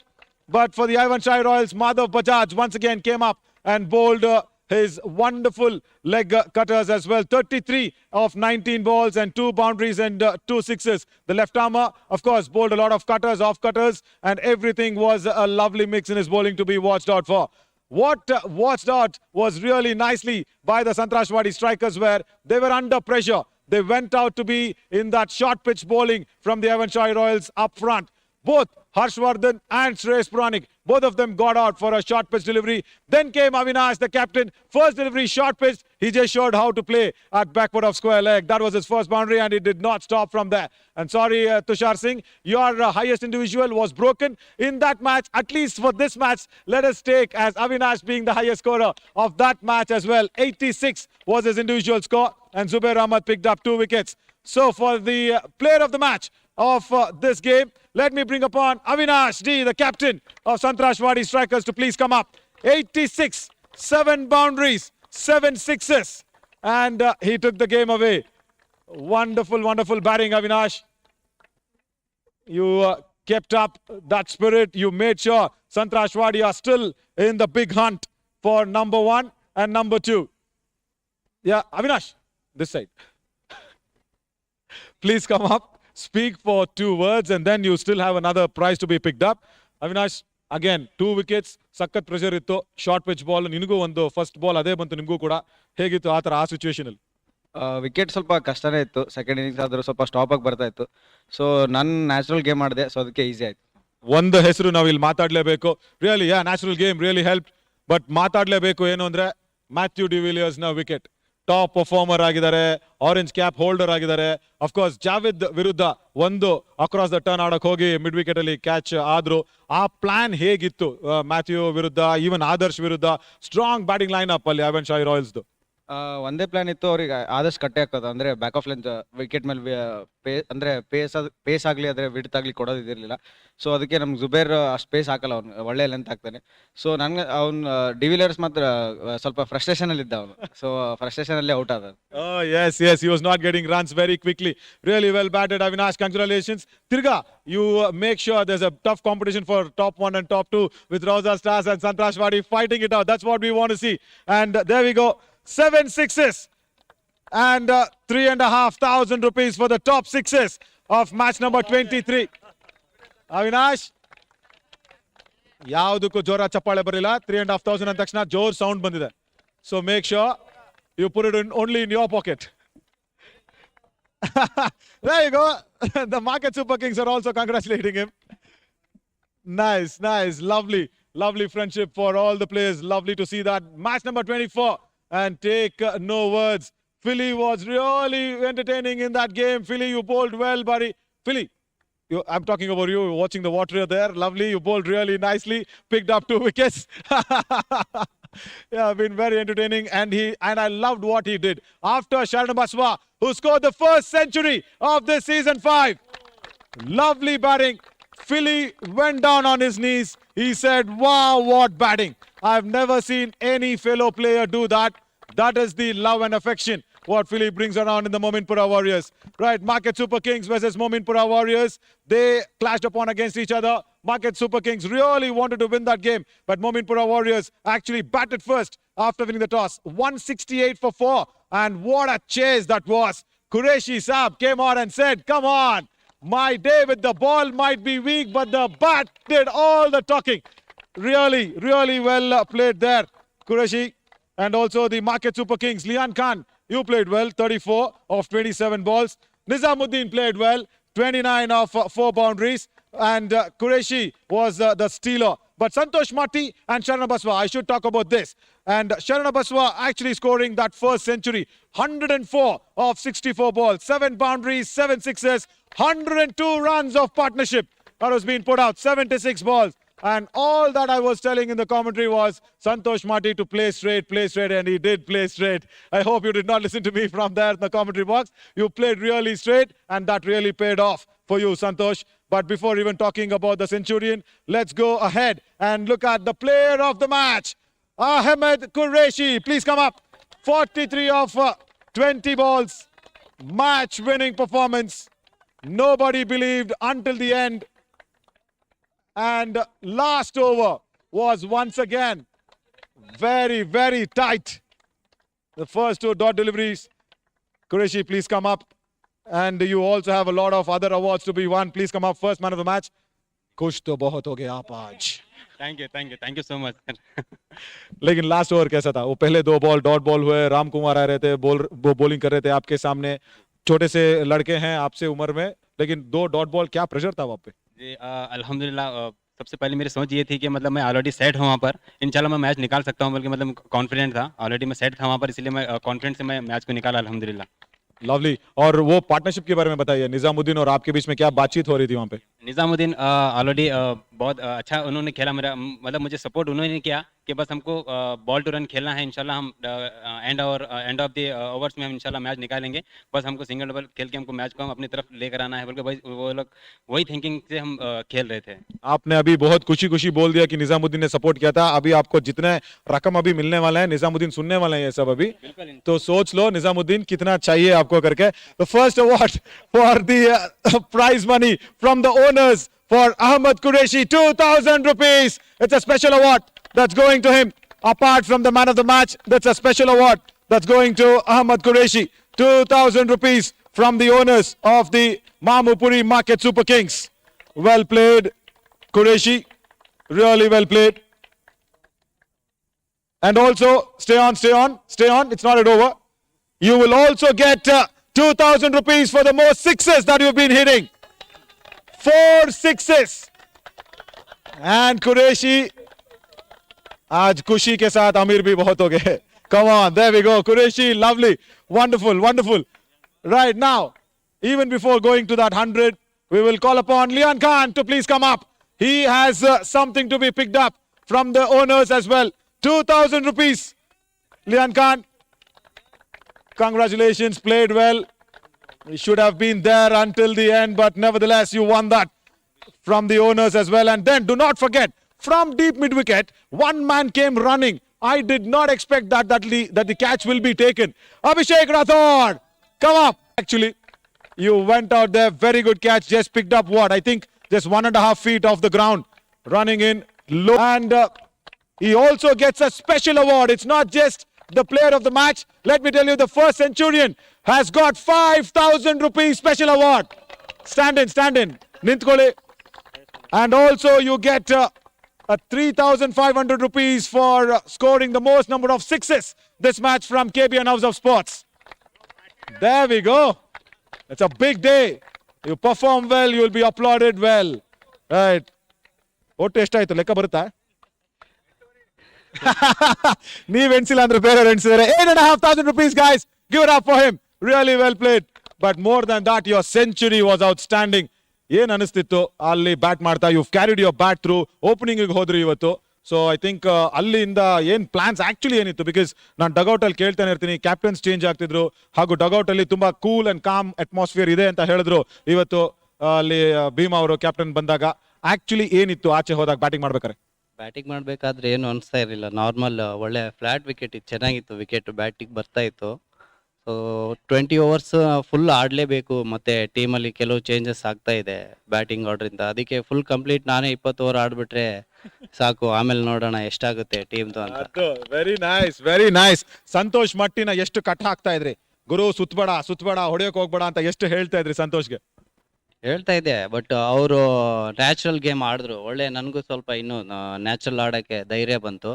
S1: But for the Ivan Shahi Royals, Madhav Bajaj once again came up and bowled his wonderful leg cutters as well. 33 of 19 balls and 2 boundaries and 2 sixes. The left armer, of course, bowled a lot of cutters, off cutters, and everything was a lovely mix in his bowling to be watched out for. What watched out was really nicely by the Sangtrashwadi Strikers, where they were under pressure. They went out to be in that short pitch bowling from the Ivan Shahi Royals up front. Both Harshvardhan and Shreyas Puranik, both of them got out for a short pitch delivery. Then came Avinash, the captain. First delivery, short pitch. He just showed how to play at backward of square leg. That was his first boundary, and he did not stop from there. And sorry, Tushar Singh, your highest individual was broken in that match. At least for this match, let us take as Avinash being the highest scorer of that match as well. 86 was his individual score, and Zubair Ahmad picked up 2 wickets. So for the player of the match of this game, let me bring upon Avinash D, the captain of Sangtrashwadi Strikers, to please come up. 86, 7 boundaries, 7 sixes, and he took the game away. Wonderful, wonderful batting, Avinash. You kept up that spirit. You made sure Sangtrashwadi are still in the big hunt for number 1 and number 2. Yeah, Avinash, this side. Please come up, speak for 2 words, and then you still have another prize to be picked up. Avinash, again, 2 wickets, sakkat pressure ittu, short pitch ball, ninigu ಒಂದು first ball ಅದೇ ಬಂತು, ನಿಮಗೂ ಕೂಡ ಹೇಗಿತ್ತು ಆ ಥರ ಆ ಸಿಚುವೇಶನಲ್ಲಿ?
S6: Wicket ಸ್ವಲ್ಪ ಕಷ್ಟನೇ ಇತ್ತು. ಸೆಕೆಂಡ್ ಇನ್ನಿಂಗ್ಸ್ ಆದರೂ ಸ್ವಲ್ಪ ಸ್ಟಾಪ್ ಆಗಿ ಬರ್ತಾ ಇತ್ತು. ಸೊ ನಾನು ನ್ಯಾಚುರಲ್ ಗೇಮ್ ಮಾಡಿದೆ, ಸೊ ಅದಕ್ಕೆ ಈಸಿ ಆಯ್ತು.
S1: ಒಂದು ಹೆಸರು ನಾವು ಇಲ್ಲಿ ಮಾತಾಡಲೇಬೇಕು. Really natural game really help, but ಮಾತಾಡಲೇಬೇಕು. ಏನು ಅಂದರೆ ಮ್ಯಾಥ್ಯೂ ಡಿವಿಲಿಯರ್ಸ್ ನ ವಿಕೆಟ್ ಟಾಪ್ ಪರ್ಫಾರ್ಮರ್ ಆಗಿದ್ದಾರೆ, ಆರೆಂಜ್ ಕ್ಯಾಪ್ ಹೋಲ್ಡರ್ ಆಗಿದ್ದಾರೆ. ಅಫ್ಕೋರ್ಸ್ ಜಾವೇದ್ ವಿರುದ್ಧ ಒಂದು ಅಕ್ರಾಸ್ ದ ಟರ್ನ್ ಆಡಕ್ ಹೋಗಿ ಮಿಡ್ ವಿಕೆಟ್ ಅಲ್ಲಿ ಕ್ಯಾಚ್ ಆದ್ರು. ಆ ಪ್ಲಾನ್ ಹೇಗಿತ್ತು ಮ್ಯಾಥ್ಯೂ ವಿರುದ್ಧ, ಈವನ್ ಆದರ್ಶ್ ವಿರುದ್ಧ? ಸ್ಟ್ರಾಂಗ್ ಬ್ಯಾಟಿಂಗ್ ಲೈನ್ ಅಪ್ ಅಲ್ಲಿ ಐವನ್ ಶಾಹಿ ರಾಯಲ್ಸ್ದು.
S6: ಒಂದೇ ಪ್ಲಾನ್ ಇತ್ತು, ಅವ್ರಿಗೆ ಆದಷ್ಟು ಕಟ್ಟೆ ಹಾಕೋದು. ಅಂದರೆ ಬ್ಯಾಕ್ ಆಫ್ ಲೆಂತ್ ವಿಕೆಟ್ ಮೇಲೆ ಅಂದರೆ ಪೇಸ್ ಆಗಲಿ ಆದರೆ ವಿಡ್ತ್ ಆಗಲಿ ಕೊಡೋದು ಇದಿರಲಿಲ್ಲ. ಸೊ ಅದಕ್ಕೆ ನಮ್ಗೆ ಜುಬೇರ್ ಅಷ್ಟು ಪೇಸ್ ಹಾಕಲ್ಲ, ಅವ್ನು ಒಳ್ಳೆ ಲೆಂತ್ ಹಾಕ್ತಾನೆ. ಸೊ ನನಗೆ ಅವ್ನು ಡಿವಿಲಿಯರ್ಸ್ ಮಾತ್ರ ಸ್ವಲ್ಪ ಫ್ರಸ್ಟ್ರೇಷನಲ್ಲಿ ಇದ್ದ ಅವನು. ಸೊ ಫ್ರಸ್ಟ್ರೇಷನಲ್ಲಿ ಔಟ್ ಆದ.
S1: Yes, he was not getting runs very quickly. Really well batted, Avinash. Congratulations. Tirga, you make sure there's a tough competition for top 1 and top 2 with Rosa Stars and Sangtrashwadi fighting it out. That's what we want to see. And there we go. 7 sixes and 3,500 rupees for the top 6s of match number 23. Avinash, ಯಾವುದಕ್ಕೂ ಜೋರ ಚಪ್ಪಾಳೆ ಬರಲಿಲ್ಲ. 3,500 ಅಂದ ತಕ್ಷಣ ಜೋರ್ sound ಬಂದಿದೆ. So make sure you put it in only in your pocket. There you go. The Market Super Kings are also congratulating him. Nice, lovely friendship for all the players. Lovely to see that. Match number 24. And take no words. Philly was really entertaining in that game. Philly, you bowled well, buddy. Philly, I'm talking about you, watching the water there. Lovely, you bowled really nicely. Picked up 2 wickets. Yeah, been very entertaining. And I loved what he did. After Sharan Baswa, who scored the first century of this season 5. Lovely batting. Philly went down on his knees. He said, wow, what batting. I've never seen any fellow player do that. That is the love and affection what Philly brings around in the Mominpura Warriors. Right, Market Super Kings versus Mominpura Warriors. They clashed upon against each other. Market Super Kings really wanted to win that game, but Mominpura Warriors actually batted first after winning the toss. 168 for 4. And what a chase that was. Qureshi Saab came on and said, come on. My day with the ball might be weak, but the bat did all the talking. Really, really well played there, Qureshi. And also the Market Super Kings, Lian Khan, you played well, 34 of 27 balls. Nizamuddin played well, 29 of 4 boundaries. And Qureshi was the stealer. But Santosh Matti and Sharana Baswa, I should talk about this. And Sharana Baswa actually scoring that first century. 104 of 64 balls, 7 boundaries, 7 sixes, 102 runs of partnership. That was being put out, 76 balls. And all that I was telling in the commentary was Santosh Matti to play straight, and he did play straight. I hope you did not listen to me from there in the commentary box. You played really straight, and that really paid off for you, Santosh. But before even talking about the Centurion, let's go ahead and look at the player of the match. Ahmed Qureshi, please come up. 43 of 20 balls. Match-winning performance. Nobody believed until the end. And last over was once again very, very tight. The first 2 dot deliveries. Qureshi, please come up. And you also have a lot of other awards to be won. Please come up. First man of the match. खुश तो बहुत हो गए आप आज.
S7: Thank you so much.
S1: लेकिन last over कैसा था? वो पहले 2 बॉल डॉट बॉल हुए, राम कुमार आ रहे थे, वो बॉलिंग कर रहे थे आपके सामने. छोटे से लड़के हैं आपसे उम्र में, लेकिन 2 डॉट बॉल, क्या प्रेशर था वहाँ पे?
S7: जी अल्हम्दुलिल्लाह सबसे पहले मेरी सोच ये थी कि मतलब मैं ऑलरेडी सेट हूँ वहाँ पर, इंशाल्लाह मैं मैच निकाल सकता हूँ, बल्कि मतलब कॉन्फिडेंट था, ऑलरेडी मैं सेट था वहाँ पर, इसलिए मैं कॉन्फिडेंट से मैं मैच को निकाला अल्हम्दुलिल्लाह.
S1: लवली. और वो पार्टनरशिप के बारे में बताइए, निजामुद्दीन और आपके बीच में क्या बातचीत हो रही थी वहाँ पे?
S7: निज़ामुद्दीन ऑलरेडी बहुत अच्छा उन्होंने खेला, मेरा मतलब मुझे सपोर्ट उन्होंने किया कि बस हमको बॉल टू रन खेलना है, इंशाल्लाह हम एंड ऑफ द ओवर्स में हम इंशाल्लाह मैच निकालेंगे, बस हमको सिंगल डबल खेल के हमको मैच को हम अपनी तरफ लेकर आना है, बल्कि वो लोग वही थिंकिंग से हम खेल रहे थे.
S1: आपने अभी बहुत खुशी खुशी बोल दिया कि निजामुद्दीन ने सपोर्ट किया था. अभी आपको जितने रकम अभी मिलने वाला है, निजामुद्दीन सुनने वाले हैं ये सब अभी, तो सोच लो निजामुद्दीन कितना चाहिए आपको करके. The first award for the prize money from the owners for Ahmed Qureshi, 2,000 rupees. It's a special award that's going to him. Apart from the man of the match, that's a special award that's going to Ahmed Qureshi. 2,000 rupees from the owners of the Mominpura Market Super Kings. Well played, Qureshi. Really well played. And also, stay on. It's not yet over. You will also get 2,000 rupees for the most sixes that you've been hitting. 4 sixes. And Qureshi, आज खुशी के साथ अमीर भी बहुत हो गए. Come on, there we go. Qureshi, lovely, wonderful. Right now, even before going to that 100, we will call upon Lian Khan to please come up. He has something to be picked up from the owners as well. 2,000 rupees. Lian Khan, congratulations, played well. You should have been there until the end, but nevertheless, you won that from the owners as well. And then, do not forget, from deep mid-wicket, one man came running. I did not expect that the catch will be taken. Abhishek Rathod, come up. Actually, you went out there, very good catch, just picked up what? I think just 1.5 feet off the ground, running in low. And he also gets a special award. It's not just the player of the match. Let me tell you, the first Centurion has got 5,000 rupees special award. Stand in. Nintkole. And also you get a 3,500 rupees for scoring the most number of sixes this match from KBN House of Sports. There we go. It's a big day. You perform well, you will be applauded well. Right. What ಎಷ್ಟು ಆಯ್ತು ಲೆಕ್ಕ ಬರುತ್ತಾ? ನೀವ್ ಎಣಿಸಿಲ್ಲ ಅಂದ್ರೆ ಬೇರೆ ಎಣಿಸಿದರೆ 8,500 rupees, guys. Give it up for him. Really well played. But more than that, your century was outstanding. ಏನ್ ಅನಿಸ್ತಿತ್ತು ಅಲ್ಲಿ ಬ್ಯಾಟ್ ಮಾಡ್ತಾ? You carried your bat through. Opening ಹೋದ್ರಿ ಇವತ್ತು. ಸೊ ಐ ಥಿಂಕ್ ಅಲ್ಲಿಂದ ಏನ್ ಪ್ಲಾನ್ಸ್ ಆಕ್ಚುಲಿ ಏನಿತ್ತು? ಬಿಕಾಸ್ ನಾನು ಡಗೌಟ್ ಅಲ್ಲಿ ಕೇಳ್ತಾನೆ ಇರ್ತೀನಿ, ಕ್ಯಾಪ್ಟನ್ಸ್ ಚೇಂಜ್ ಆಗ್ತಿದ್ರು, ಹಾಗೂ ಡಗೌಟ್ ಅಲ್ಲಿ ತುಂಬಾ ಕೂಲ್ ಅಂಡ್ ಕಾಮ್ ಅಟ್ಮಾಸ್ಫಿಯರ್ ಇದೆ ಅಂತ ಹೇಳಿದ್ರು. ಇವತ್ತು ಅಲ್ಲಿ ಭೀಮಾ ಅವರು ಕ್ಯಾಪ್ಟನ್ ಬಂದಾಗ ಆಕ್ಚುಲಿ ಏನಿತ್ತು ಆಚೆ ಹೋದಾಗ ಬ್ಯಾಟಿಂಗ್ ಮಾಡ್ಬೇಕಾರೆ?
S8: ಬ್ಯಾಟಿಂಗ್ ಮಾಡಬೇಕಾದ್ರೆ ಏನು ಅನಿಸ್ತಾ ಇರಲಿಲ್ಲ, ನಾರ್ಮಲ್ ಒಳ್ಳೆ ಫ್ಲಾಟ್ ವಿಕೆಟ್ ಇತ್ತು, ಚೆನ್ನಾಗಿತ್ತು ವಿಕೆಟ್, ಬ್ಯಾಟಿಂಗ್ ಬರ್ತಾ ಇತ್ತು. ಸೊ 20 ಓವರ್ಸ್ ಫುಲ್ ಆಡಲೇಬೇಕು, ಮತ್ತು ಟೀಮಲ್ಲಿ ಕೆಲವು ಚೇಂಜಸ್ ಆಗ್ತಾ ಇದೆ ಬ್ಯಾಟಿಂಗ್ ಆರ್ಡ್ರಿಂದ, ಅದಕ್ಕೆ ಫುಲ್ ಕಂಪ್ಲೀಟ್ ನಾನೇ 20 ಓವರ್ ಆಡ್ಬಿಟ್ರೆ ಸಾಕು, ಆಮೇಲೆ ನೋಡೋಣ ಎಷ್ಟಾಗುತ್ತೆ ಟೀಮ್ದು ಅಂತ.
S1: Very nice. ಸಂತೋಷ್ ಮಟ್ಟಿನ ಎಷ್ಟು ಕಟ್ ಹಾಕ್ತಾ ಇದ್ರಿ? ಗುರು ಸುತ್ತಬೇಡ ಹೊಡೆಯೋಕೆ ಹೋಗ್ಬೇಡ ಅಂತ ಎಷ್ಟು ಹೇಳ್ತಾ ಇದ್ರಿ ಸಂತೋಷ್ಗೆ?
S8: ಹೇಳ್ತಾ ಇದ್ದೆ ಬಟ್ ಅವರು ನ್ಯಾಚುರಲ್ ಗೇಮ್ ಆಡಿದ್ರು ಒಳ್ಳೆ. ನನಗೂ ಸ್ವಲ್ಪ ಇನ್ನೂ ನ್ಯಾಚುರಲ್ ಆಡೋಕ್ಕೆ ಧೈರ್ಯ ಬಂತು.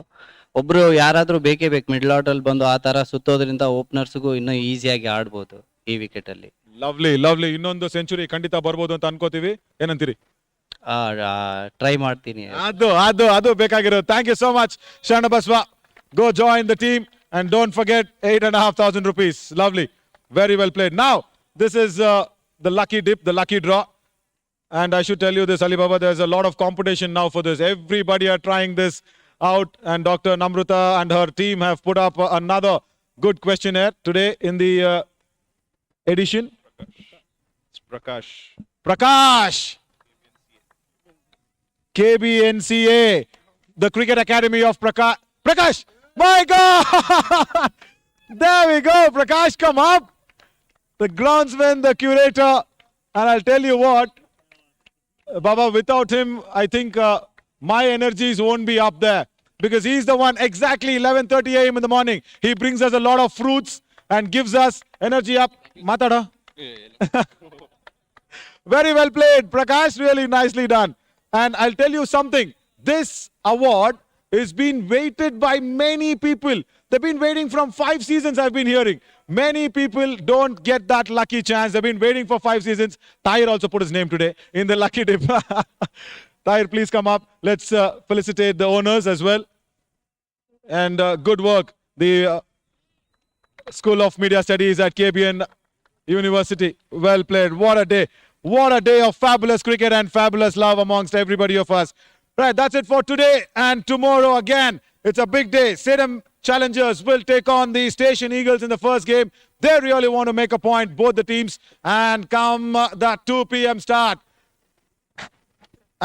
S8: ಒಬ್ರು ಯಾರಾದರೂ ಬೇಕೇ ಬೇಕು ಮಿಡ್ಲ್ ಆರ್ಡರ್ ಬಂದು ಆ ಥರ ಸುತ್ತೋದ್ರಿಂದ ಓಪನರ್ಸ್ಗೂ ಇನ್ನೂ ಈಸಿಯಾಗಿ ಆಡ್ಬೋದು ಈ ವಿಕೆಟಲ್ಲಿ.
S1: ಲವ್ಲಿ ಲವ್ಲಿ, ಇನ್ನೊಂದು ಸೆಂಚುರಿ ಖಂಡಿತ ಬರ್ಬೋದು ಅಂತ ಅನ್ಕೋತೀವಿ. ಏನಂತೀರಿ?
S8: ಟ್ರೈ ಮಾಡ್ತೀನಿ.
S1: ಅದು ಅದು ಅದು ಬೇಕಾಗಿರೋದು. Thank you so much Sharanabasava. Go join the team and don't forget 8,500 rupees. Lovely, very well played. Now this is the lucky dip, the lucky draw, and I should tell you this, Alibaba, there's a lot of competition now for this. Everybody are trying this out, and Dr. Namruta and her team have put up another good questionnaire today in the edition. Prakash KBNCA, the Cricket Academy of Prakash. My God! There we go. Prakash, come up. The groundsman, the curator. And I'll tell you what, Baba, without him, I think my energies won't be up there. Because he's the one exactly 11:30 a.m. in the morning. He brings us a lot of fruits and gives us energy up. Matada. Very well played, Prakash. Really nicely done. And I'll tell you something. This award is being waited by many people. They've been waiting from 5 seasons, I've been hearing. Many people don't get that lucky chance. They've been waiting for 5 seasons. Tahir also put his name today in the lucky dip. Tahir, please come up. Let's felicitate the owners as well. And good work. The School of Media Studies at KBN University. Well played. What a day. What a day of fabulous cricket and fabulous love amongst everybody of us. Right, that's it for today, and tomorrow again, it's a big day. Salem Challengers will take on the Station Eagles in the first game. They really want to make a point, both the teams, and come that 2 p.m. start.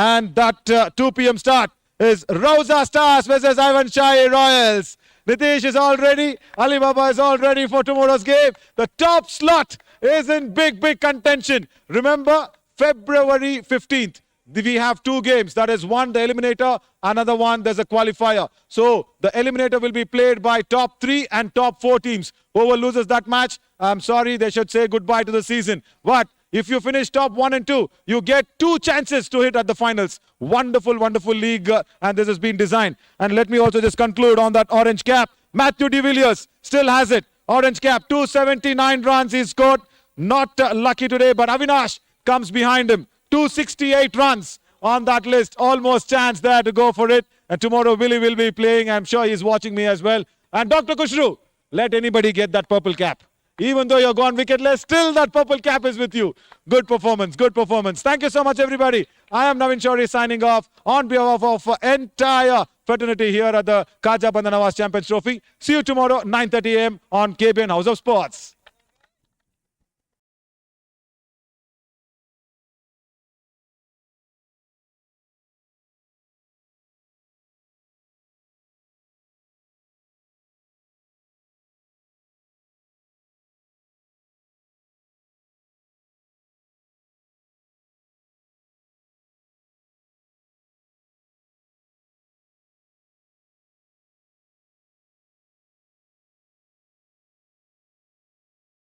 S1: And that 2 p.m. start is Rosa Stars versus Ivan Shai Royals. Nitish is all ready. Alibaba is all ready for tomorrow's game. The top slot is in big contention. Remember, February 15th. We have 2 games. That is one, the eliminator. Another one, there's a qualifier. So the eliminator will be played by top 3 and top 4 teams. Whoever loses that match, I'm sorry, they should say goodbye to the season. But if you finish top 1 and 2, you get 2 chances to hit at the finals. Wonderful, wonderful league, and this has been designed. And let me also just conclude on that orange cap. Matthew de Villiers still has it. Orange cap, 279 runs he scored. Not lucky today, but Avinash comes behind him. 268 runs on that list. Almost chance there to go for it. And tomorrow Willie will be playing. I'm sure he's watching me as well. And Dr. Kushru, let anybody get that purple cap. Even though you're gone wicketless, still that purple cap is with you. Good performance, good performance. Thank you so much, everybody. I am Navin Shori signing off on behalf of entire fraternity here at the Kaja Bandanawaz Champions Trophy. See you tomorrow, 9:30 a.m. on KBN House of Sports.